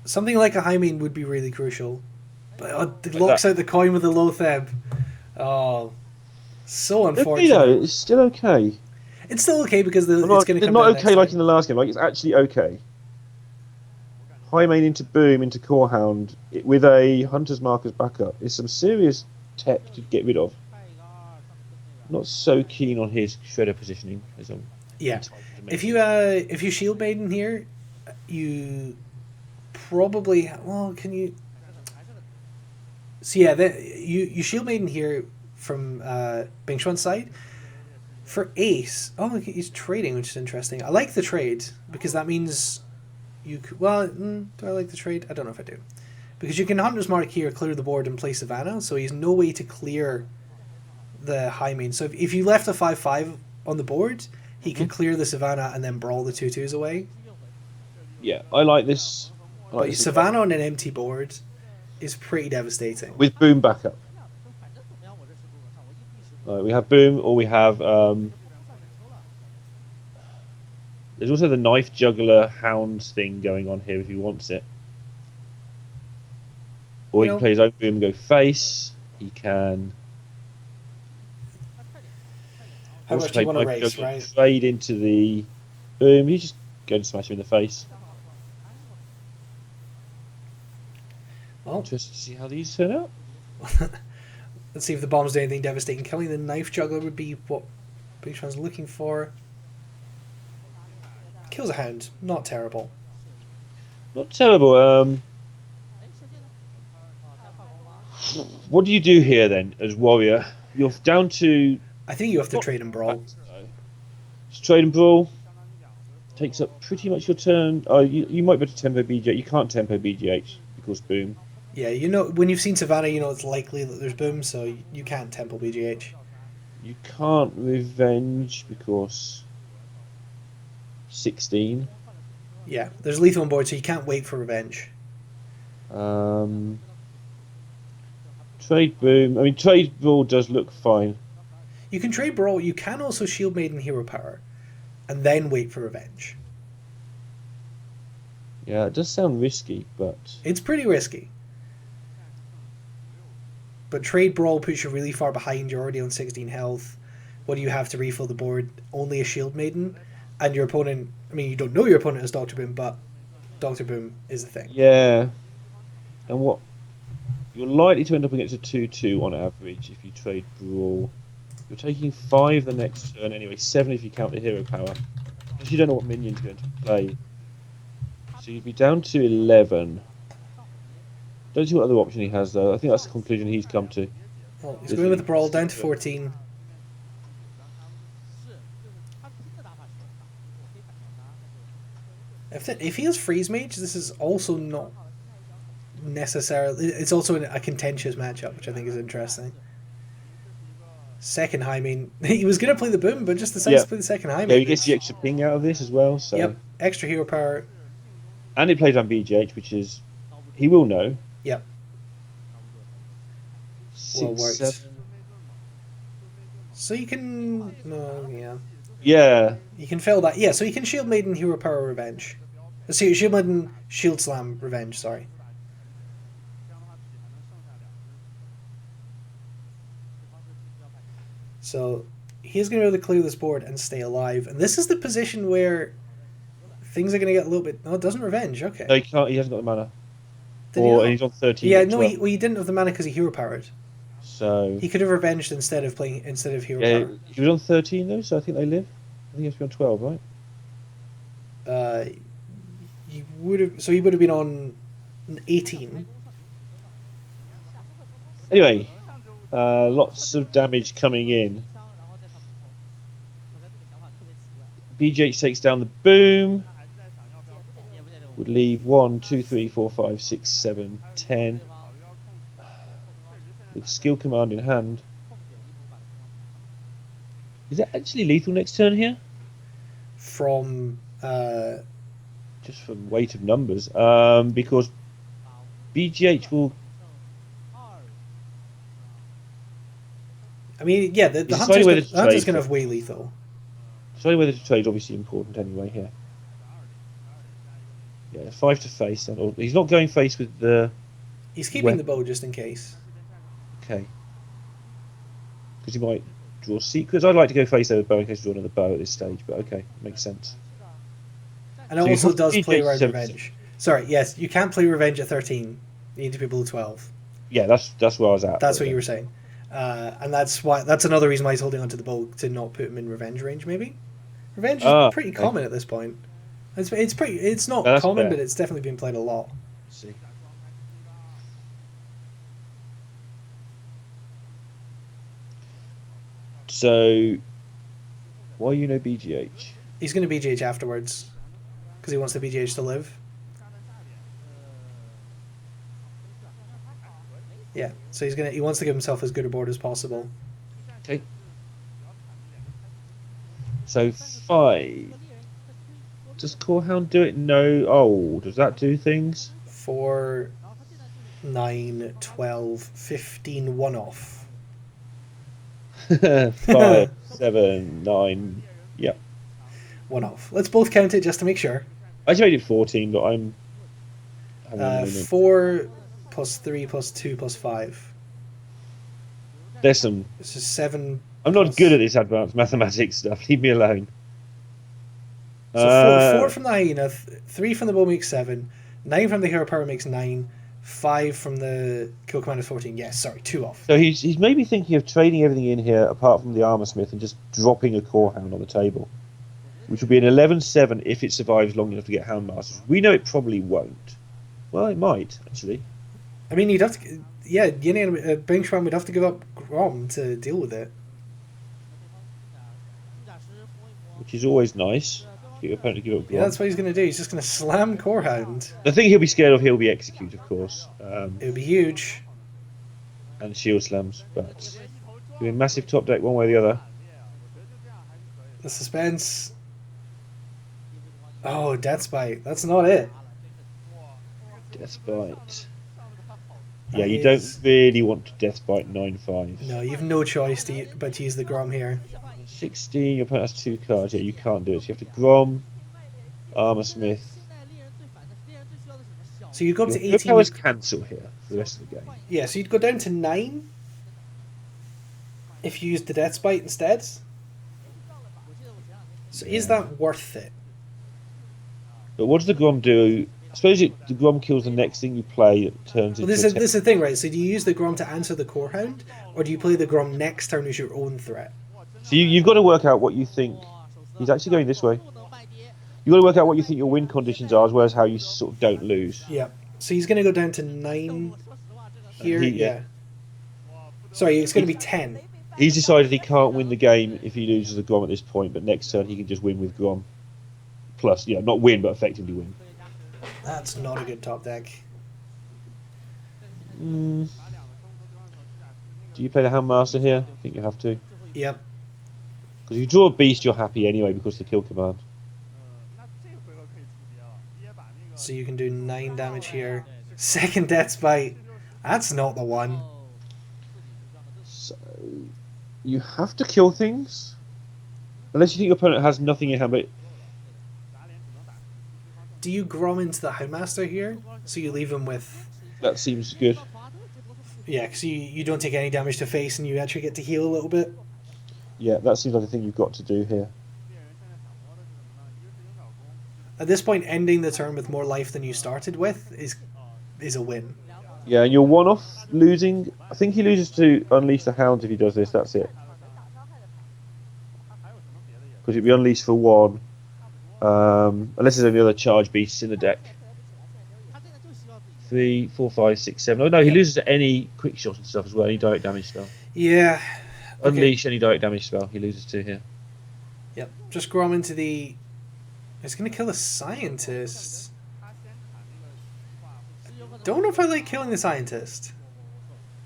something like a high main would be really crucial. But it locks out the coin with the Lotheb. Oh, so unfortunate. Though, it's still okay. It's still okay because it's going to come It's not down okay next like time. in the last game. Like, it's actually okay. High main into Boom into Corehound with a Hunter's Mark as backup is some serious tech to get rid of. Not so keen on his Shredder positioning as I'm. Yeah, if you Shield Maiden here, you probably can you? So yeah, you Shield Maiden here from Bingshuan's side for Ace. Oh, he's trading, which is interesting. I like the trade because that means you could. Well, do I like the trade? I don't know if I do, because you can Hunter's Mark here, clear the board, and play Savannah. So he's no way to clear the high main. So if you left a 5/5 on the board, he could clear the Savannah and then brawl the 2/2s away. Yeah, I like this. But Savannah on an empty board is pretty devastating. With Boom backup. We have Boom, or we have. There's also the Knife Juggler Hounds thing going on here if he wants it. Or he can play his own Boom and go face. He can. How much do you want to race, right? Trade into the Boom. He's just going to smash him in the face. Well, Interested to see how these turn out. Let's see if the bombs do anything devastating. Killing the Knife Juggler would be what Bingshuan's looking for. Kills a Hound. Not terrible. Not terrible. What do you do here then as Warrior? You're down to. I think you have to trade and brawl. Just trade and brawl. Takes up pretty much your turn. Oh, you might be able to tempo BGH. You can't tempo BGH because Boom. Yeah, you know, when you've seen Savannah, you know it's likely that there's Boom, so you can't temple BGH. You can't revenge because 16. Yeah, there's lethal on board, so you can't wait for revenge. Trade boom. I mean, trade brawl does look fine. You can trade brawl. You can also shield maiden hero power, and then wait for revenge. Yeah, it does sound risky, but It's pretty risky. But trade brawl puts you really far behind. You're already on 16 health. What do you have to refill the board? Only a shield maiden, and your opponent. I mean, you don't know your opponent is Doctor Boom, but Doctor Boom is the thing. yeah. And what you're likely to end up against a 2/2 on average if you trade brawl. You're taking 5 the next turn anyway. 7 if you count the hero power, because you don't know what minion's going to play. So you'd be down to 11. Don't see what other option he has though. I think that's the conclusion he's come to. Well, he's going with the brawl down to 14. If he has freeze mage, this is also not necessarily. It's also a contentious matchup, which I think is interesting. Second high main. He was going to play the boom, but just decides to play the second high main. Yeah, he gets the extra ping out of this as well. So. Yep, extra hero power. And it plays on BGH, which is he will know. Yep. 6, Well worked. 7. So you can. No, yeah. Yeah. You can fail that. Yeah, so you can shield maiden hero power revenge. So shield maiden shield slam revenge. Sorry. So he's going to be able to clear this board and stay alive. And this is the position where things are going to get a little bit. No, it doesn't revenge. Okay. No, he can't. He hasn't got the mana. Did he Or not? he's on 13. Yeah, as no, well. he didn't have the mana because he hero powered. So He could have revenged instead of hero yeah, power. he was on 13 though, so I think they live. I think he has to be on 12, right? He would have. So he would have been on 18. Anyway, lots of damage coming in. BGH takes down the boom. Would leave 1, 2, 3, 4, 5, 6, 7, 10. With skill command in hand. Is it actually lethal next turn here? From Just from weight of numbers. Because BGH will. I mean, yeah, the It's hunter's whether gonna, to the hunter's trade going to for- have way lethal. Sorry, whether to trade is obviously important anyway here. Yeah, 5 to face. Or he's not going face with the. He's keeping When- the bow just in case. Okay. Because he might draw secrets. I'd like to go face over bow in case you draw another bow at this stage, but okay, makes sense. And it So you also have does play BGH around 7. revenge. Sorry, yes, you can't play revenge at 13. You need to be below 12. Yeah, that's where I was at. That's what you were saying. And that's another reason why he's holding onto the bow, to not put him in revenge range, maybe? Revenge is pretty okay. common at this point. It's not That's common, fair. but it's definitely been played a lot. Let's see. So, why you know BGH? He's going to BGH afterwards, because he wants the BGH to live. Yeah, so he wants to give himself as good a board as possible. Okay. So 5. Does Corehound do it? No. Oh, does that do things? 4, 9, 12, 15, 1 off. 5, 7, 9. Yeah. 1 off. Let's both count it just to make sure. I made it 14, but I'm. having a moment. 4 plus 3 plus 2 plus 5. There's some. This is 7. I'm not plus- good at this advanced mathematics stuff. Leave me alone. So 4 from the hyena, 3 from the bow makes 7, 9 from the hero power makes 9, 5 from the kill command is 14. Yes, sorry, 2 off. So he's maybe thinking of trading everything in here apart from the armor smith and just dropping a core hound on the table, which will be an 11/7 if it survives long enough to get houndmasters. We know it probably won't. Well, it might actually. I mean, you'd have to. Yeah, Yin and Bingshwan would have to give up Grom to deal with it. Which is always nice. Get your opponent to give up. Yeah, that's what he's going to do. He's just going to slam Corehound. The thing he'll be scared of, he'll be execute, of course, It would be huge. and shield slams. But Doing massive top deck one way or the other. The suspense. Oh, Deathspite. That's not it. Deathbite. Yeah, That you is- don't really want to Deathbite 9/5. No, you have no choice but to use the Grom here. 16, your opponent has 2 cards. Yeah, you can't do it. So you have to Grom, Armor Smith. So you go up Your to your 18. powers cancel here for the rest of the game. Yeah, so you'd go down to 9 if you used the Deathspite instead. So is that worth it? But what does the Grom do? I suppose the Grom kills the next thing you play that turns Well, into this is the thing, right? So do you use the Grom to answer the Core Hound, or do you play the Grom next turn as your own threat? So you've got to work out what you think. He's actually going this way. You've got to work out what you think your win conditions are, as well as how you sort of don't lose. Yeah. So he's going to go down to 9 here. Yeah. Sorry, it's going to be 10. He's decided he can't win the game if he loses the Grom at this point, but next turn he can just win with Grom. Plus, not win, but effectively win. That's not a good top deck. Do you play the Handmaster here? I think you have to. Yep. Because if you draw a beast, you're happy anyway because of the kill command. So you can do 9 damage here. Second Deathspite. That's not the one. So you have to kill things, unless you think your opponent has nothing in hand. But Do you Grom into the Houndmaster here? So you leave him with... that seems good. Yeah, because you don't take any damage to face and you actually get to heal a little bit. Yeah, that seems like a thing you've got to do here. At this point, ending the turn with more life than you started with is a win. Yeah, and you're one off losing. I think he loses to Unleash the Hounds if he does this. That's it. Because it'd be Unleashed for 1. Unless there's any other charge beasts in the deck. 3, 4, 5, 6, 7. Oh no, he loses to any quick shot and stuff as well. Any direct damage spell. Yeah. Okay. Unleash any direct damage spell. He loses to here. Yep. Just Grom into the... It's going to kill a Scientist. Don't know if I like killing the Scientist.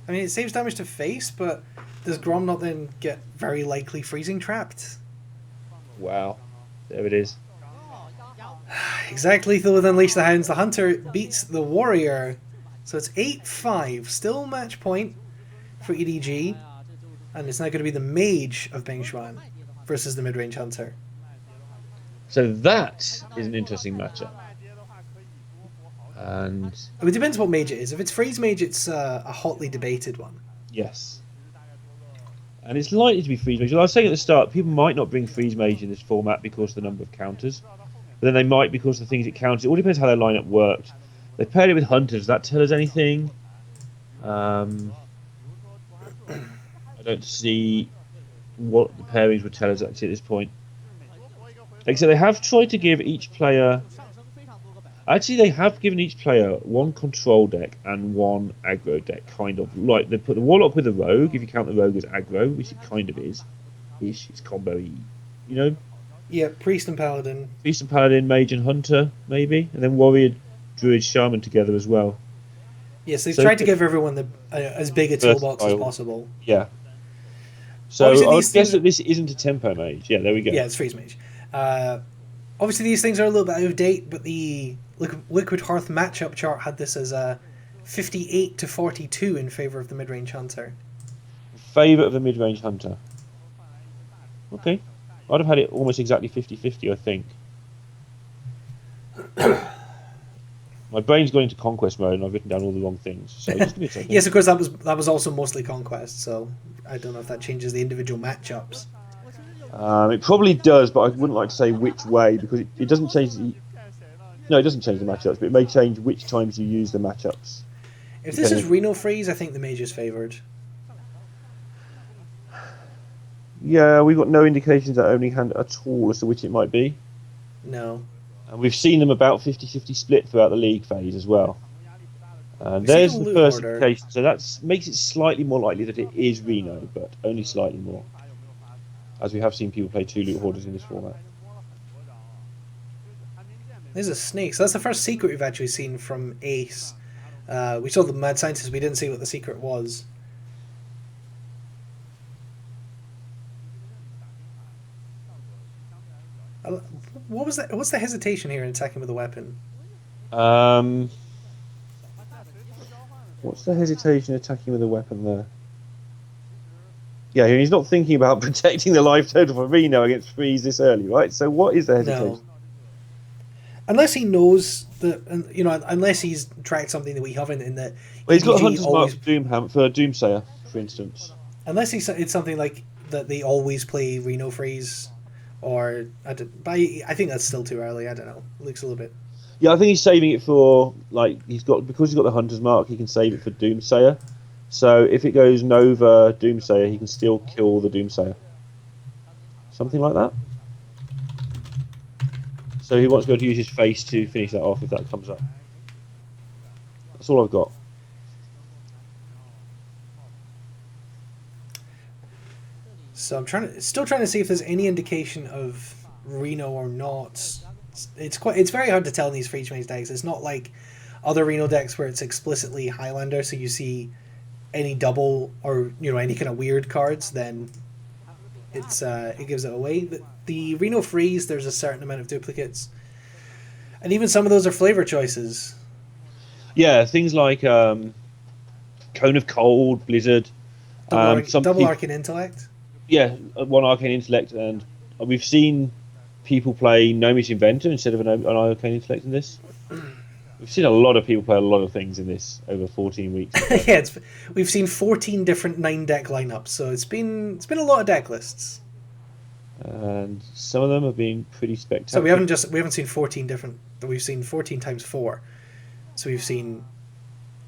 I mean, it saves damage to face, but does Grom not then get very likely freezing trapped? Wow. There it is. Exact lethal with Unleash the Hounds. The Hunter beats the Warrior. So it's 8-5. Still match point for EDG. And it's now going to be the Mage of Beng Xuan versus the Mid-Range Hunter. So that is an interesting matchup. And It depends what mage it is. If it's Freeze Mage, it's a hotly debated one. yes. And it's likely to be Freeze Mage. I was saying at the start, people might not bring Freeze Mage in this format because of the number of counters. But then they might because of the things it counters. It all depends how their lineup worked. They paired it with Hunters. Does that tell us anything? I don't see what the pairings would tell us actually at this point. Except they have tried to give each player... Actually, they have given each player one control deck and one aggro deck, kind of. Like, they put the Warlock with the Rogue, if you count the Rogue as aggro, which it kind of is. It's combo-y, you know? Yeah, Priest and Paladin. Beast and Paladin, Mage and Hunter, maybe. And then Warrior, Druid, Shaman together as well. Yes, they've So tried to give everyone as big a toolbox as versatile. possible. Yeah. So Obviously, I would these guess things- that this isn't a Tempo Mage. Yeah, there we go. Yeah, it's Freeze Mage. Obviously, these things are a little bit out of date, but the Liquid Hearth matchup chart had this as a 58-42 in favour of the Mid-Range Hunter. Favourite of the mid-range Hunter. Okay. I'd have had it almost exactly 50-50, I think. My brain's gone into conquest mode and I've written down all the wrong things. So just give me a second. Yes, of course, that was also mostly Conquest, so I don't know if that changes the individual matchups. It probably does, but I wouldn't like to say which way because it doesn't change the... No, it doesn't change the matchups, but it may change which times you use the matchups. If this is Reno Freeze, I think the Mage is favoured. Yeah, we've got no indications that opening hand at all as to which it might be. No. And we've seen them about 50-50 split throughout the league phase as well. And there's seen the the first loot order. indication, so that makes it slightly more likely that it is Reno, but only slightly more. As we have seen people play 2 loot hoarders in this format. There's a snake. So that's the first secret we've actually seen from Ace. We saw the Mad Scientist, we didn't see what the secret was. What was that? What's the hesitation here in attacking with a weapon? What's the hesitation attacking with a weapon there? Yeah, he's not thinking about protecting the life total for Reno against freeze this early, right? So what is the hesitation? No. Unless he knows that, unless he's tracked something that we haven't in the. Well, he's got EDG Hunter's Mark always, for Doomsayer, for instance. unless it's something like that they always play Reno freeze, or but I think that's still too early. I don't know. It looks a little bit. Yeah, I think he's saving it for because he's got the Hunter's Mark, he can save it for Doomsayer. So if it goes Nova Doomsayer, he can still kill the Doomsayer. Something like that. So he wants to be able to use his face to finish that off if that comes up. That's all I've got. So I'm still trying to see if there's any indication of Reno or not. It's very hard to tell in these Freeze Mage decks. It's not like other Reno decks where it's explicitly Highlander, so you see any double or any kind of weird cards, then it gives it away. The Reno Freeze, there's a certain amount of duplicates, and even some of those are flavor choices. Yeah, things like Cone of Cold, Blizzard, Double Arcane Intellect. Yeah, one Arcane Intellect, and we've seen people play Nomi's Inventor instead of an Arcane Intellect in this. We've seen a lot of people play a lot of things in this over 14 weeks. Yeah, we've seen 14 different 9-deck lineups, so it's been a lot of deck lists. And some of them have been pretty spectacular. So we haven't seen 14 different. We've seen 14 times 4, so we've seen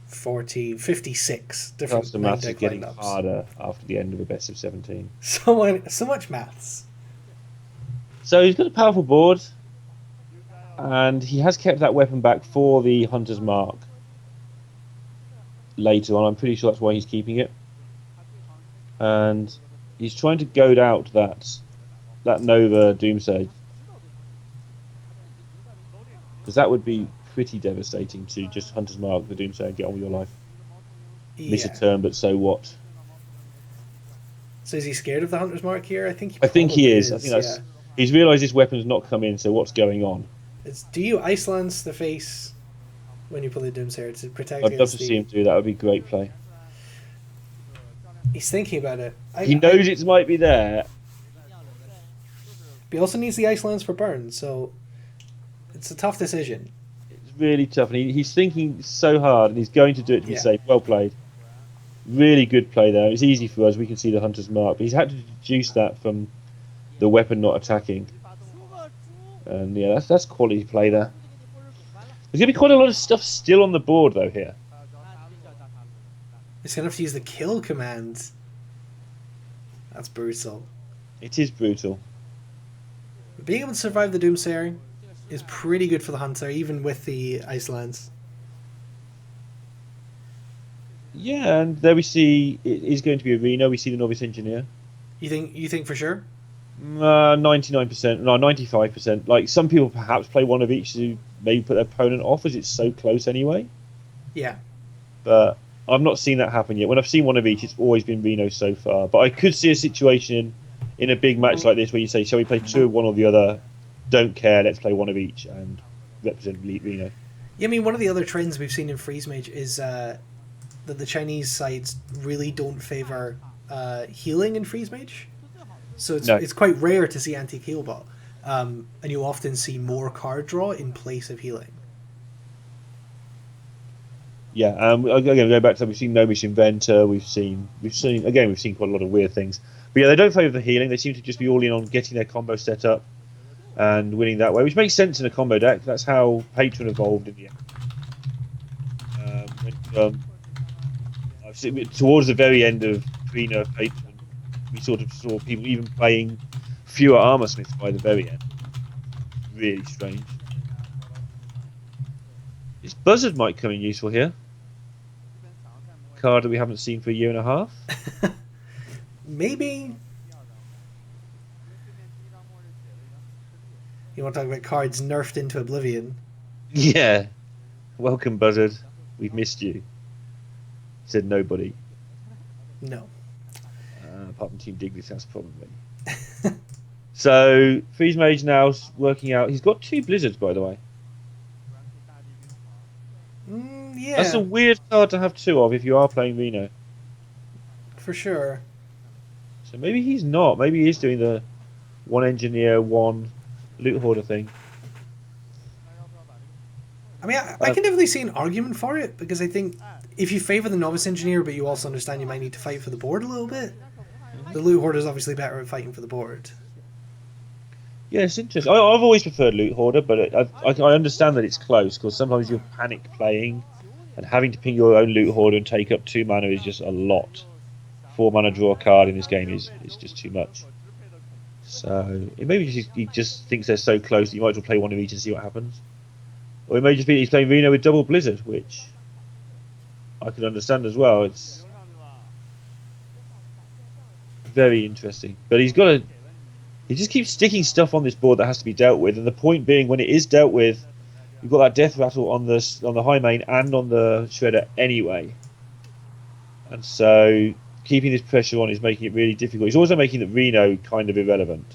56 different. The maths is 9-deck getting lineups. harder after the end of the best of 17. So much maths. So he's got a powerful board, and he has kept that weapon back for the Hunter's Mark later on. I'm pretty sure that's why he's keeping it. And he's trying to goad out that Nova Doomsday, because that would be pretty devastating to just Hunter's Mark the Doomsday and get on with your life. Miss a turn, but so what? So is he scared of the Hunter's Mark here? I think he is. I think that's. Yeah. He's realised this weapon's not come in, so what's going on? Do you Ice Lance the face when you play the Doomsayer to protect? I'd love to see him do that. That would be a great play. He's thinking about it. He knows it might be there. He also needs the Ice Lance for burn, so it's a tough decision. It's really tough, and he's thinking so hard, and he's going to do it to be safe. Well played. Really good play there. It's easy for us. We can see the Hunter's Mark, but he's had to deduce that from the weapon not attacking. And yeah, that's quality play there. There's going to be quite a lot of stuff still on the board, though, here. He's going to have to use the kill command. That's brutal. It is brutal. Being able to survive the Doomsayer is pretty good for the Hunter, even with the Ice Lance. Yeah, and there we see it is going to be a Reno. We see the Novice Engineer. You think for sure? 99%, no, 95%. Like, some people perhaps play one of each to maybe put their opponent off, as it's so close anyway. Yeah. But I've not seen that happen yet. When I've seen one of each, it's always been Reno so far. But I could see a situation in a big match like this where you say, shall we play two of one or the other? Don't care, let's play one of each and represent Reno. Yeah, I mean, one of the other trends we've seen in Freeze Mage is that the Chinese sides really don't favour healing in Freeze Mage. So it's quite rare to see anti-heal bot. And you often see more card draw in place of healing. Yeah, again, going back to that, we've seen Nomi's Inventor, we've seen quite a lot of weird things. But yeah, they don't favour the healing, they seem to just be all in on getting their combo set up and winning that way, which makes sense in a combo deck. That's how Patron evolved in the end. I've seen, towards the very end of pre-nerf Patron, we sort of saw people even playing fewer armor smiths by the very end. Really strange. This Buzzard might come in useful here. Card that we haven't seen for a year and a half. Maybe. You want to talk about cards nerfed into oblivion? Yeah. Welcome, Buzzard. We've missed you. Said nobody. No. Apart from Team Dignitas, probably. So Freeze Mage now working out. He's got 2 Blizzards, by the way. Yeah, That's a weird card to have 2 of if you are playing Reno. for sure. So maybe he's not. Maybe he is doing the 1 Engineer, 1 Loot Hoarder thing. I mean, I can definitely see an argument for it, because I think if you favour the Novice Engineer, but you also understand you might need to fight for the board a little bit, the Loot Hoarder is obviously better at fighting for the board. Yeah, it's interesting. I've always preferred Loot Hoarder, but I understand that it's close, because sometimes you're panic playing, and having to ping your own Loot Hoarder and take up 2 mana is just a lot. 4 mana draw a card in this game is just too much. So maybe he just thinks they're so close that you might as well play one of each and see what happens. Or it may just be he's playing Reno with double Blizzard, which I can understand as well. It's very interesting. But he just keeps sticking stuff on this board that has to be dealt with, and the point being, when it is dealt with, you've got that death rattle on the high main and on the shredder anyway. And so keeping this pressure on is making it really difficult. He's also making the Reno kind of irrelevant.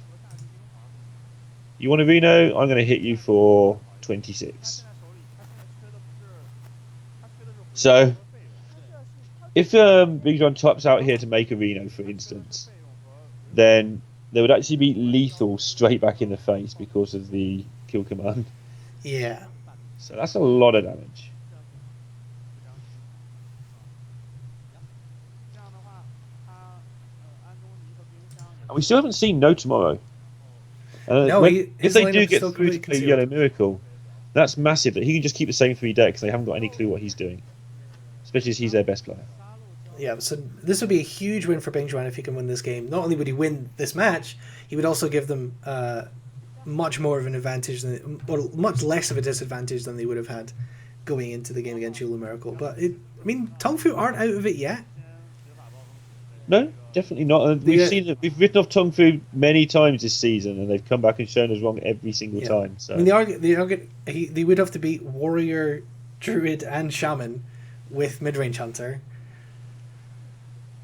You want a Reno? I'm going to hit you for 26. So, if Big John taps out here to make a Reno, for instance, then they would actually be lethal straight back in the face because of the kill command. Yeah. So that's a lot of damage. And we still haven't seen No Tomorrow. No, if they do get still through to play Yellow Miracle, that's massive. That he can just keep the same 3 decks. They haven't got any clue what he's doing, especially as he's their best player. Yeah, so this would be a huge win for Bing Juan if he can win this game. Not only would he win this match, he would also give them much more of an advantage, much less of a disadvantage than they would have had going into the game against Yellow Miracle. But TongFu aren't out of it yet. No, definitely not. And we've written off TongFu many times this season, and they've come back and shown us wrong every single time. So I mean, they would have to beat Warrior, Druid, and Shaman with Midrange Hunter.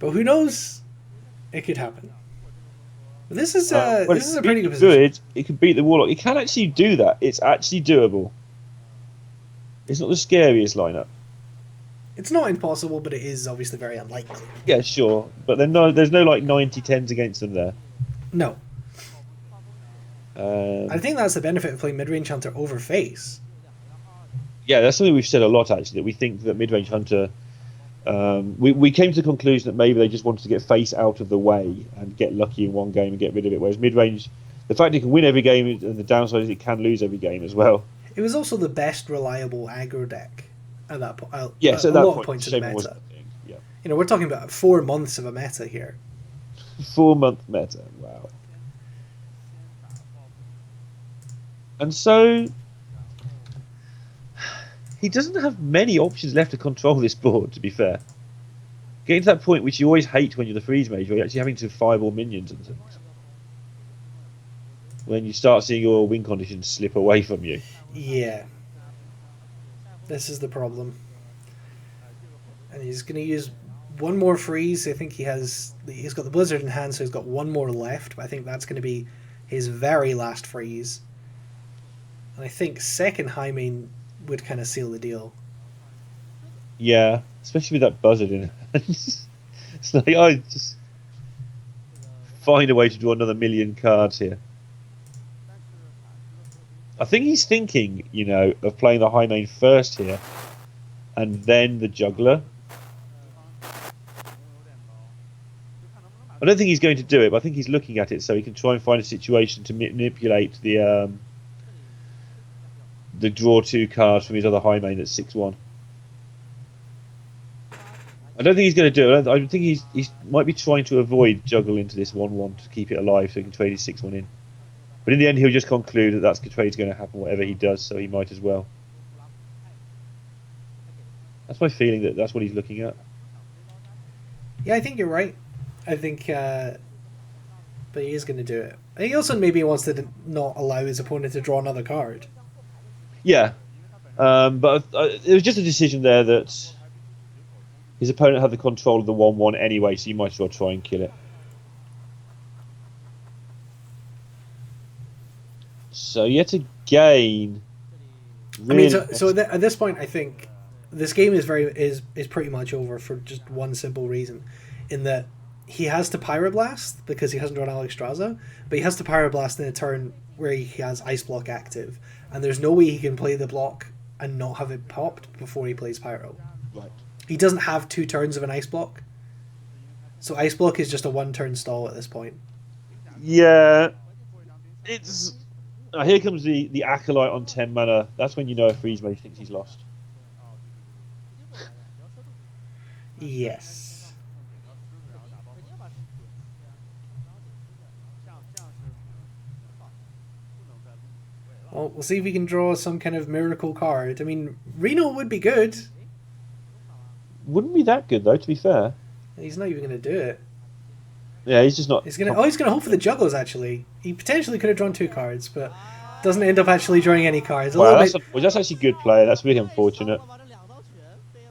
But who knows? It could happen. But this is a pretty good position. Druid, it can beat the Warlock. It can actually do that. It's actually doable. It's not the scariest lineup. It's not impossible, but it is obviously very unlikely. Yeah, sure. But there's no like 90-10s against them there. No. I think that's the benefit of playing Midrange Hunter over Face. Yeah, that's something we've said a lot, actually, that we think that Midrange Hunter... we came to the conclusion that maybe they just wanted to get Face out of the way and get lucky in one game and get rid of it, whereas Midrange... The fact it can win every game, and the downside is it can lose every game as well. It was also the best reliable aggro deck at that point. Yes, at that a lot point, of points in the meta. Yeah. You know, we're talking about 4 months of a meta here. 4-month meta, wow. And so he doesn't have many options left to control this board, to be fair. Getting to that point which you always hate when you're the freeze mage, where you're actually having to fireball minions and things. When you start seeing your win conditions slip away from you. Yeah. This is the problem. And he's going to use one more freeze. I think he's got the Blizzard in hand, so he's got one more left. But I think that's going to be his very last freeze. And I think second high main would kind of seal the deal. Yeah, especially with that Buzzard in it. It's like, just find a way to draw another 1,000,000 cards here. I think he's thinking, of playing the high main first here, and then the juggler. I don't think he's going to do it, but I think he's looking at it so he can try and find a situation to manipulate the draw 2 cards from his other high main at 6-1. I don't think he's going to do it. I think he might be trying to avoid juggle into this 1-1 to keep it alive so he can trade his 6-1 in. But in the end, he'll just conclude that that's trade's going to happen, whatever he does, so he might as well. That's my feeling that that's what he's looking at. Yeah, I think you're right. I think, but he is going to do it. And he also maybe wants to not allow his opponent to draw another card. Yeah, but it was just a decision there that his opponent had the control of the 1-1 anyway, so you might as well try and kill it. So yet again, really At this point, I think this game is pretty much over for just one simple reason, in that he has to Pyroblast because he hasn't drawn Alexstrasza, but he has to Pyroblast in a turn where he has Ice Block active, and there's no way he can play the block and not have it popped before he plays Pyro. Right. He doesn't have 2 turns of an Ice Block, so Ice Block is just a 1-turn stall at this point. Yeah, it's here comes the Acolyte on 10 mana. That's when you know if Freeze Mage thinks he's lost. Yes. Well, we'll see if we can draw some kind of miracle card. I mean, Reno would be good. Wouldn't be that good though, to be fair. He's not even going to do it. Yeah, he's just not. He's gonna hope for the Juggles. Actually, he potentially could have drawn 2 cards, but doesn't end up actually drawing any cards. Well, that's actually good play. That's really unfortunate.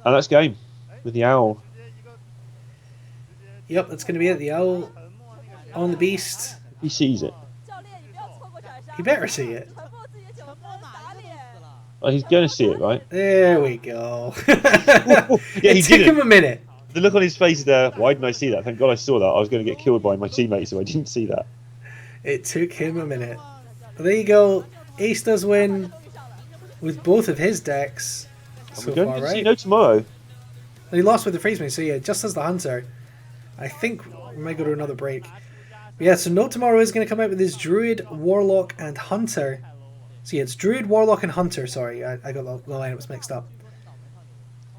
And that's game with the owl. Yep, that's going to be it. The owl on the beast. He sees it. He better see it. Oh, he's going to see it, right? There we go. Yeah, it took him a minute. The look on his face there. Why didn't I see that? Thank God I saw that. I was going to get killed by my teammates, so I didn't see that. It took him a minute. But there you go. Ace does win with both of his decks. So we're going far, to right? see no tomorrow. He lost with the Freeze Mage, so yeah, just as the Hunter. I think we might go to another break. But yeah, so No Tomorrow is going to come out with his Druid, Warlock, and Hunter. So yeah, it's Druid, Warlock, and Hunter. Sorry, I got the lineups mixed up.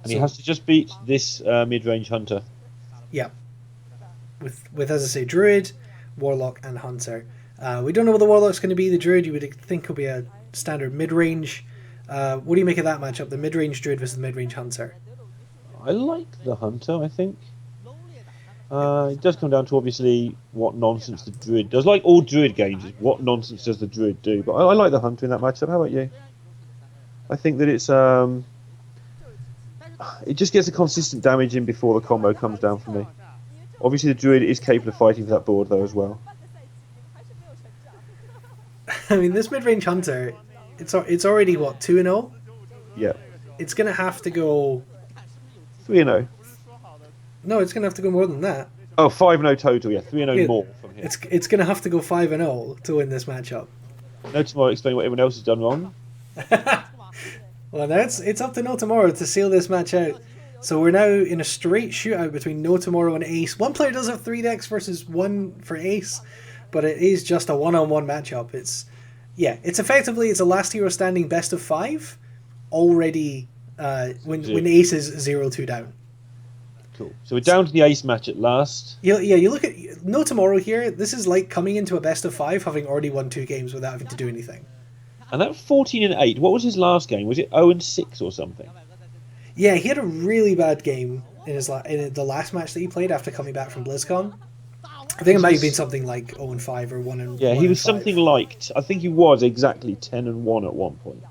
And he has to just beat this mid-range Hunter. Yeah. With as I say, Druid, Warlock, and Hunter. We don't know what the Warlock's going to be. The Druid, you would think, will be a standard mid-range. What do you make of that matchup? The mid-range Druid versus the mid-range Hunter. I like the Hunter, I think. It does come down to, obviously, what nonsense the Druid does. Like all Druid games, is what nonsense does the Druid do. But I like the Hunter in that matchup. How about you? I think that it's... it just gets a consistent damage in before the combo comes down for me. Obviously, the Druid is capable of fighting for that board, though, as well. I mean, this mid-range Hunter, it's already, what, 2-0? Yeah. It's going to have to go... 3-0. No, it's going to have to go more than that. Oh, 5-0 total, yeah. 3-0 more from here. It's going to have to go 5-0 to win this matchup. No Tomorrow explain what everyone else has done wrong. Well, now it's up to No Tomorrow to seal this match out. So we're now in a straight shootout between No Tomorrow and Ace. One player does have 3 decks versus 1 for Ace, but it is just a one-on-one matchup. It's effectively a last hero standing best of 5 already when Ace is 0-2 down. Cool. So we're down to the Ace match at last. You look at No Tomorrow here. This is like coming into a best of 5 having already won 2 games without having to do anything. And that 14-8. What was his last game? Was it 0-6 or something? Yeah, he had a really bad game in the last match that he played after coming back from BlizzCon. I think it might have been something like 0-5 or 1-5. Yeah, he was something like... I think he was exactly 10-1 at one point.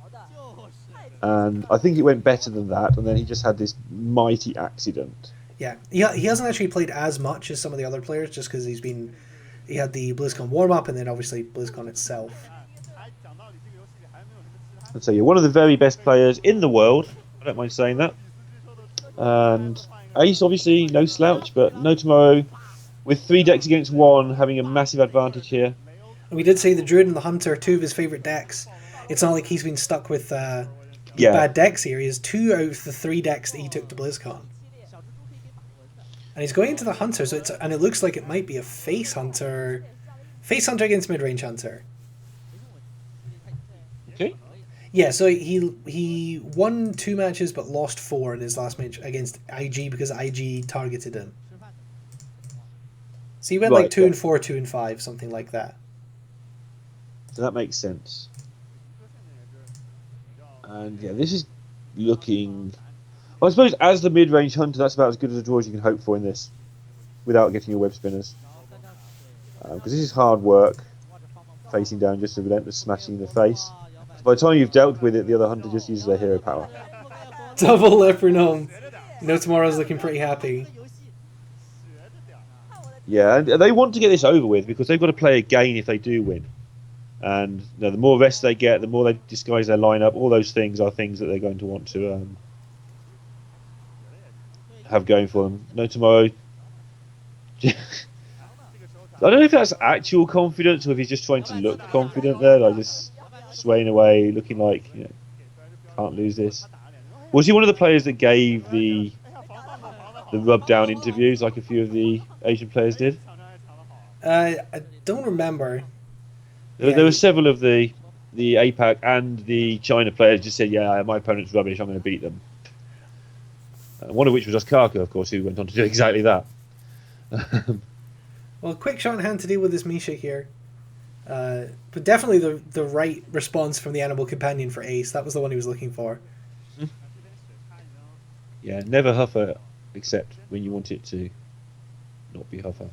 And I think it went better than that, and then he just had this mighty accident. Yeah, he hasn't actually played as much as some of the other players, just because he had the BlizzCon warm-up, and then obviously BlizzCon itself. I'd say you're one of the very best players in the world. I don't mind saying that. And Ace, obviously, no slouch, but No Tomorrow, with 3 decks against 1, having a massive advantage here. And we did say the Druid and the Hunter are 2 of his favourite decks. It's not like he's been stuck with bad decks here. He has 2 out of the 3 decks that he took to BlizzCon. And he's going into the Hunter, so it looks like it might be a Face Hunter against Mid-Range Hunter. Okay. Yeah, so he won 2 matches but lost 4 in his last match against IG because IG targeted him. So he went like 2-4, 2-5, something like that. So that makes sense. And yeah, this is looking... Well, I suppose as the mid-range Hunter, that's about as good as a draw as you can hope for in this, without getting your web spinners. Because this is hard work, facing down just a relentless smashing in the face. So by the time you've dealt with it, the other Hunter just uses their hero power. Double Leprechaun. No Tomorrow's looking pretty happy. Yeah, and they want to get this over with because they've got to play again if they do win. And the more rest they get, the more they disguise their lineup. All those things are things that they're going to want to have going for them. No tomorrow. I don't know if that's actual confidence or if he's just trying to look confident there, like just swaying away, looking like can't lose this. Was he one of the players that gave the rub down interviews like a few of the Asian players did? I don't remember. There were several of the APAC and the China players just said, "Yeah, my opponent's rubbish. I'm going to beat them." One of which was Osaka, of course, who went on to do exactly that. Well, quick shot in hand to deal with this Misha here. But definitely the right response from the animal companion for Ace. That was the one he was looking for. Yeah, never huffer except when you want it to not be huffer.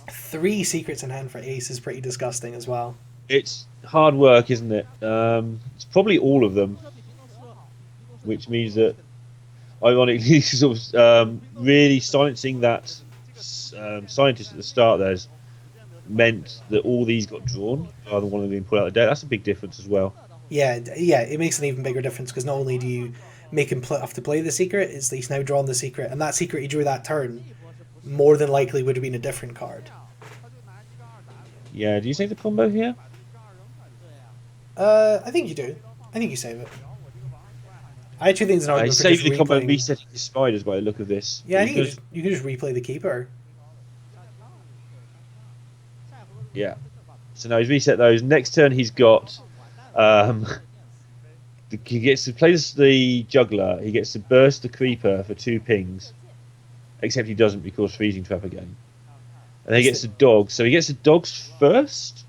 3 secrets in hand for Ace is pretty disgusting as well. It's hard work, isn't it? It's probably all of them, which means that, ironically, sort of really silencing that scientist at the start there's meant that all these got drawn rather than one of them being put out of the deck. That's a big difference as well. Yeah, it makes an even bigger difference because not only do you make him have to play the secret, it's that he's now drawn the secret, and that secret he drew that turn more than likely would have been a different card. Yeah, do you save the combo here? I think you do. I think you save it. I actually think it's an I argument for saved just the combo and replaying. resetting the spiders by the look of this. Yeah, I think you can just replay the keeper. Yeah. So now he's reset those. Next turn he's got he gets to play the juggler, he gets to burst the creeper for 2 pings. Except he doesn't because freezing trap again. And then he gets the dog. So he gets the dogs first.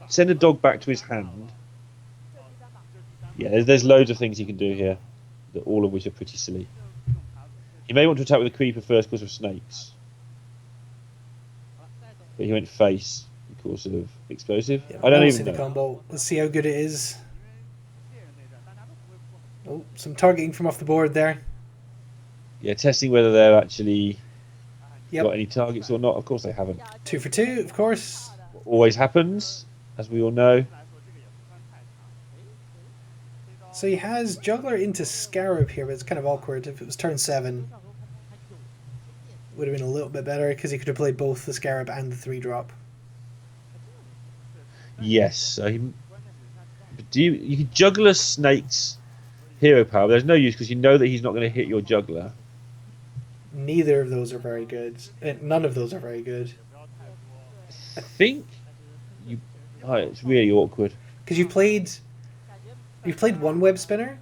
Send a dog back to his hand. Yeah, there's loads of things he can do here, all of which are pretty silly. He may want to attack with the creeper first because of snakes. But he went face because of explosive. Yeah, I don't see even the know. combo. Let's see how good it is. Oh, some targeting from off the board there. Yeah, testing whether they're actually Yep. got any targets or not. Of course they haven't. 2 for 2, of course. Always happens, as we all know. So he has Juggler into Scarab here, but it's kind of awkward. If it was turn 7, would have been a little bit better because he could have played both the Scarab and the 3-drop. Yes. So you can juggler Snake's hero power. But there's no use because you know that he's not going to hit your juggler. Neither of those are very good. None of those are very good. I think it's really awkward. Because you've played one web spinner,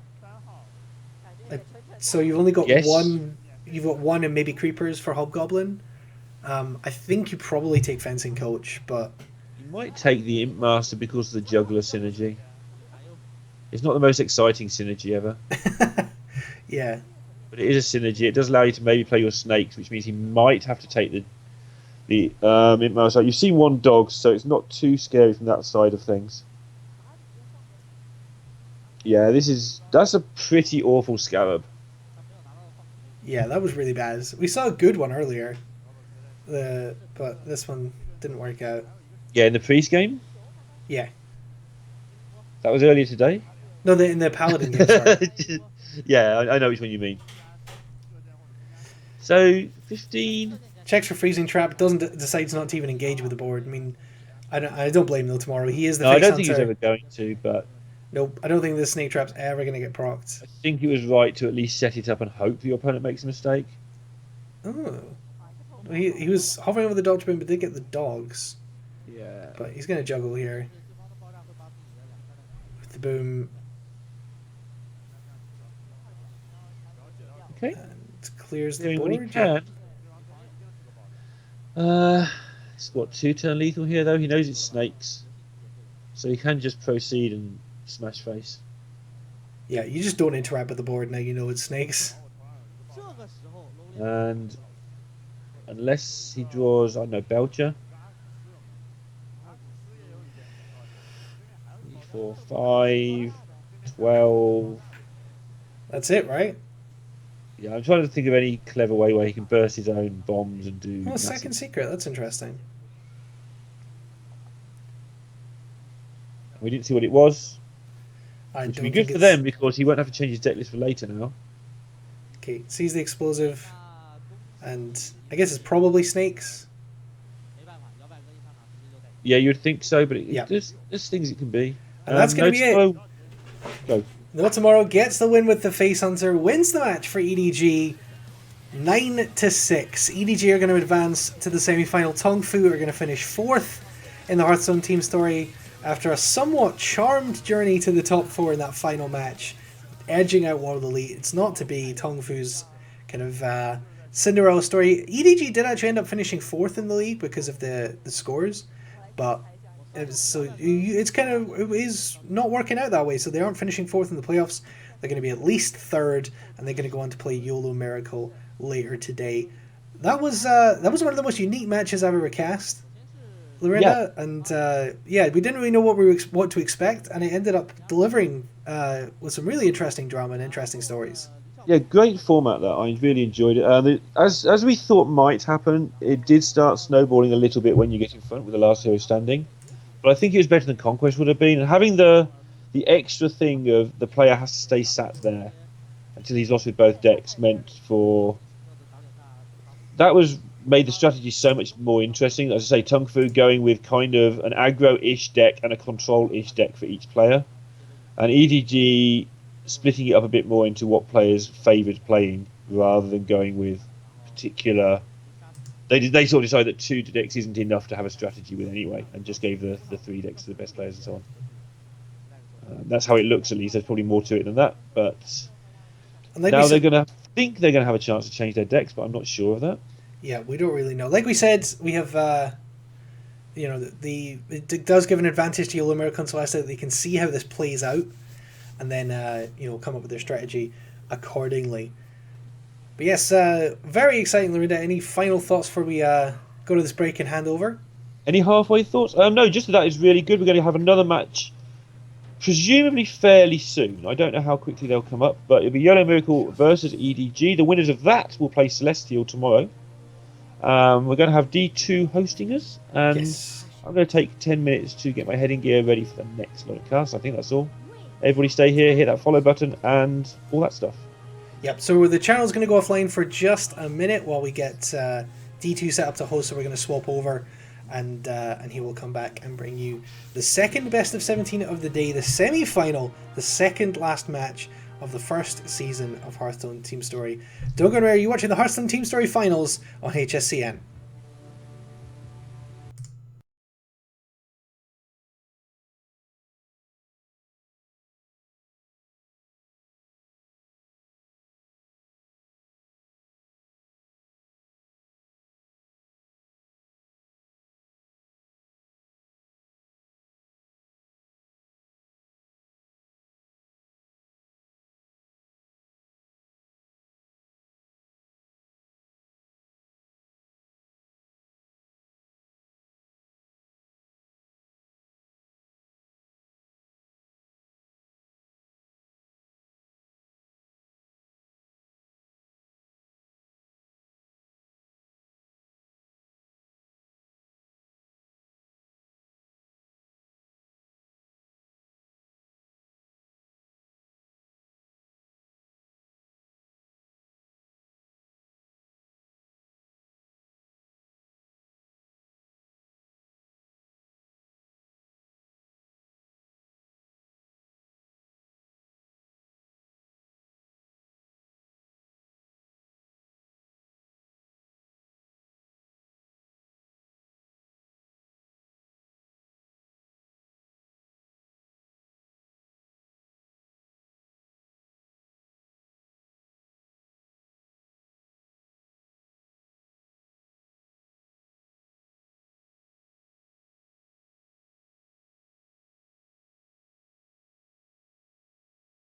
so you've only got one. You've got one and maybe creepers for Hobgoblin. I think you probably take Fencing Coach, but You might take the Imp Master because of the juggler synergy. It's not the most exciting synergy ever, yeah, but it is a synergy. It does allow you to maybe play your snakes, which means he might have to take the Imp Master. You've seen one dog, so it's not too scary from that side of things. Yeah, that's a pretty awful Scarab. yeah, that was really bad. We saw a good one earlier, but this one didn't work out. Yeah, in the priest game. Yeah, That was earlier today. no, in the Paladin game. Sorry. Yeah, I know which one you mean. So 15. Checks for freezing trap. Decides not to even engage with the board. I mean, I don't blame him though. Tomorrow he is the No, I face don't think he's hunter. ever going to, but Nope, I don't think this snake trap's ever going to get procced. I think it was right to at least set it up and hope that your opponent makes a mistake. Oh. He was hovering over the dodge boom, but did get the dogs. Yeah. But he's going to juggle here. With the boom. Okay. And clears the Doing what he board. can. It's got 2-turn lethal here, though. He knows it's snakes. So he can just proceed and smash face. Yeah, you just don't interact with the board now you know it's snakes. And unless he draws, I don't know, Belcher. 3, 4, 5, 12. That's it, right? Yeah, I'm trying to think of any clever way where he can burst his own bombs and do. Oh, massive- second secret. That's interesting. We didn't see what it was, I which would don't be good think for it's... them because he won't have to change his deck list for later now. Okay, sees the explosive, and I guess it's probably snakes. Yeah, you'd think so, but Yeah. there's things it can be. And that's going to be it. Go. No Tomorrow gets the win with the Face Hunter, wins the match for EDG 9-6. EDG are going to advance to the semi-final. TongFu are going to finish 4th in the Hearthstone team story after a somewhat charmed journey to the top 4 in that final match, edging out World Elite. It's not to be. TongFu's kind of Cinderella story. EDG did actually end up finishing 4th in the league because of the scores, but it is not working out that way. So they aren't finishing 4th in the playoffs. They're going to be at least 3rd, and they're going to go on to play YOLO Miracle later today. That was one of the most unique matches I've ever cast, Lorinda. Yeah. And we didn't really know what to expect, and it ended up delivering with some really interesting drama and interesting stories. Yeah, great format that. I really enjoyed it. As we thought might happen, it did start snowballing a little bit when you get in front with the last hero standing. But I think it was better than Conquest would have been. And having the extra thing of the player has to stay sat there until he's lost with both decks made the strategy so much more interesting. As I say, TongFu going with kind of an aggro-ish deck and a control-ish deck for each player. And EDG splitting it up a bit more into what players favoured playing rather than going with particular... They sort of decided that 2 decks isn't enough to have a strategy with anyway, and just gave the 3 decks to the best players and so on. That's how it looks, at least. There's probably more to it than that, but now they're going to have a chance to change their decks, but I'm not sure of that. Yeah, we don't really know. Like we said, we have, it does give an advantage to YOLO Miracle and Celeste that they can see how this plays out, and then come up with their strategy accordingly. But yes, very exciting, Lorinda. Any final thoughts before we go to this break and hand over? Any halfway thoughts? No, just that is really good. We're going to have another match, presumably fairly soon. I don't know how quickly they'll come up, but it'll be YOLO Miracle versus EDG. The winners of that will play Celestial tomorrow. We're going to have D2 hosting us, and yes. I'm going to take 10 minutes to get my heading gear ready for the next podcast. I think that's all. Everybody stay here, hit that follow button, and all that stuff. Yep, so the channel's going to go offline for just a minute while we get D2 set up to host, so we're going to swap over, and he will come back and bring you the second best of 17 of the day, the semi-final, the second last match of the first season of Hearthstone Team Story. Don't go anywhere, you're watching the Hearthstone Team Story Finals on HSCN.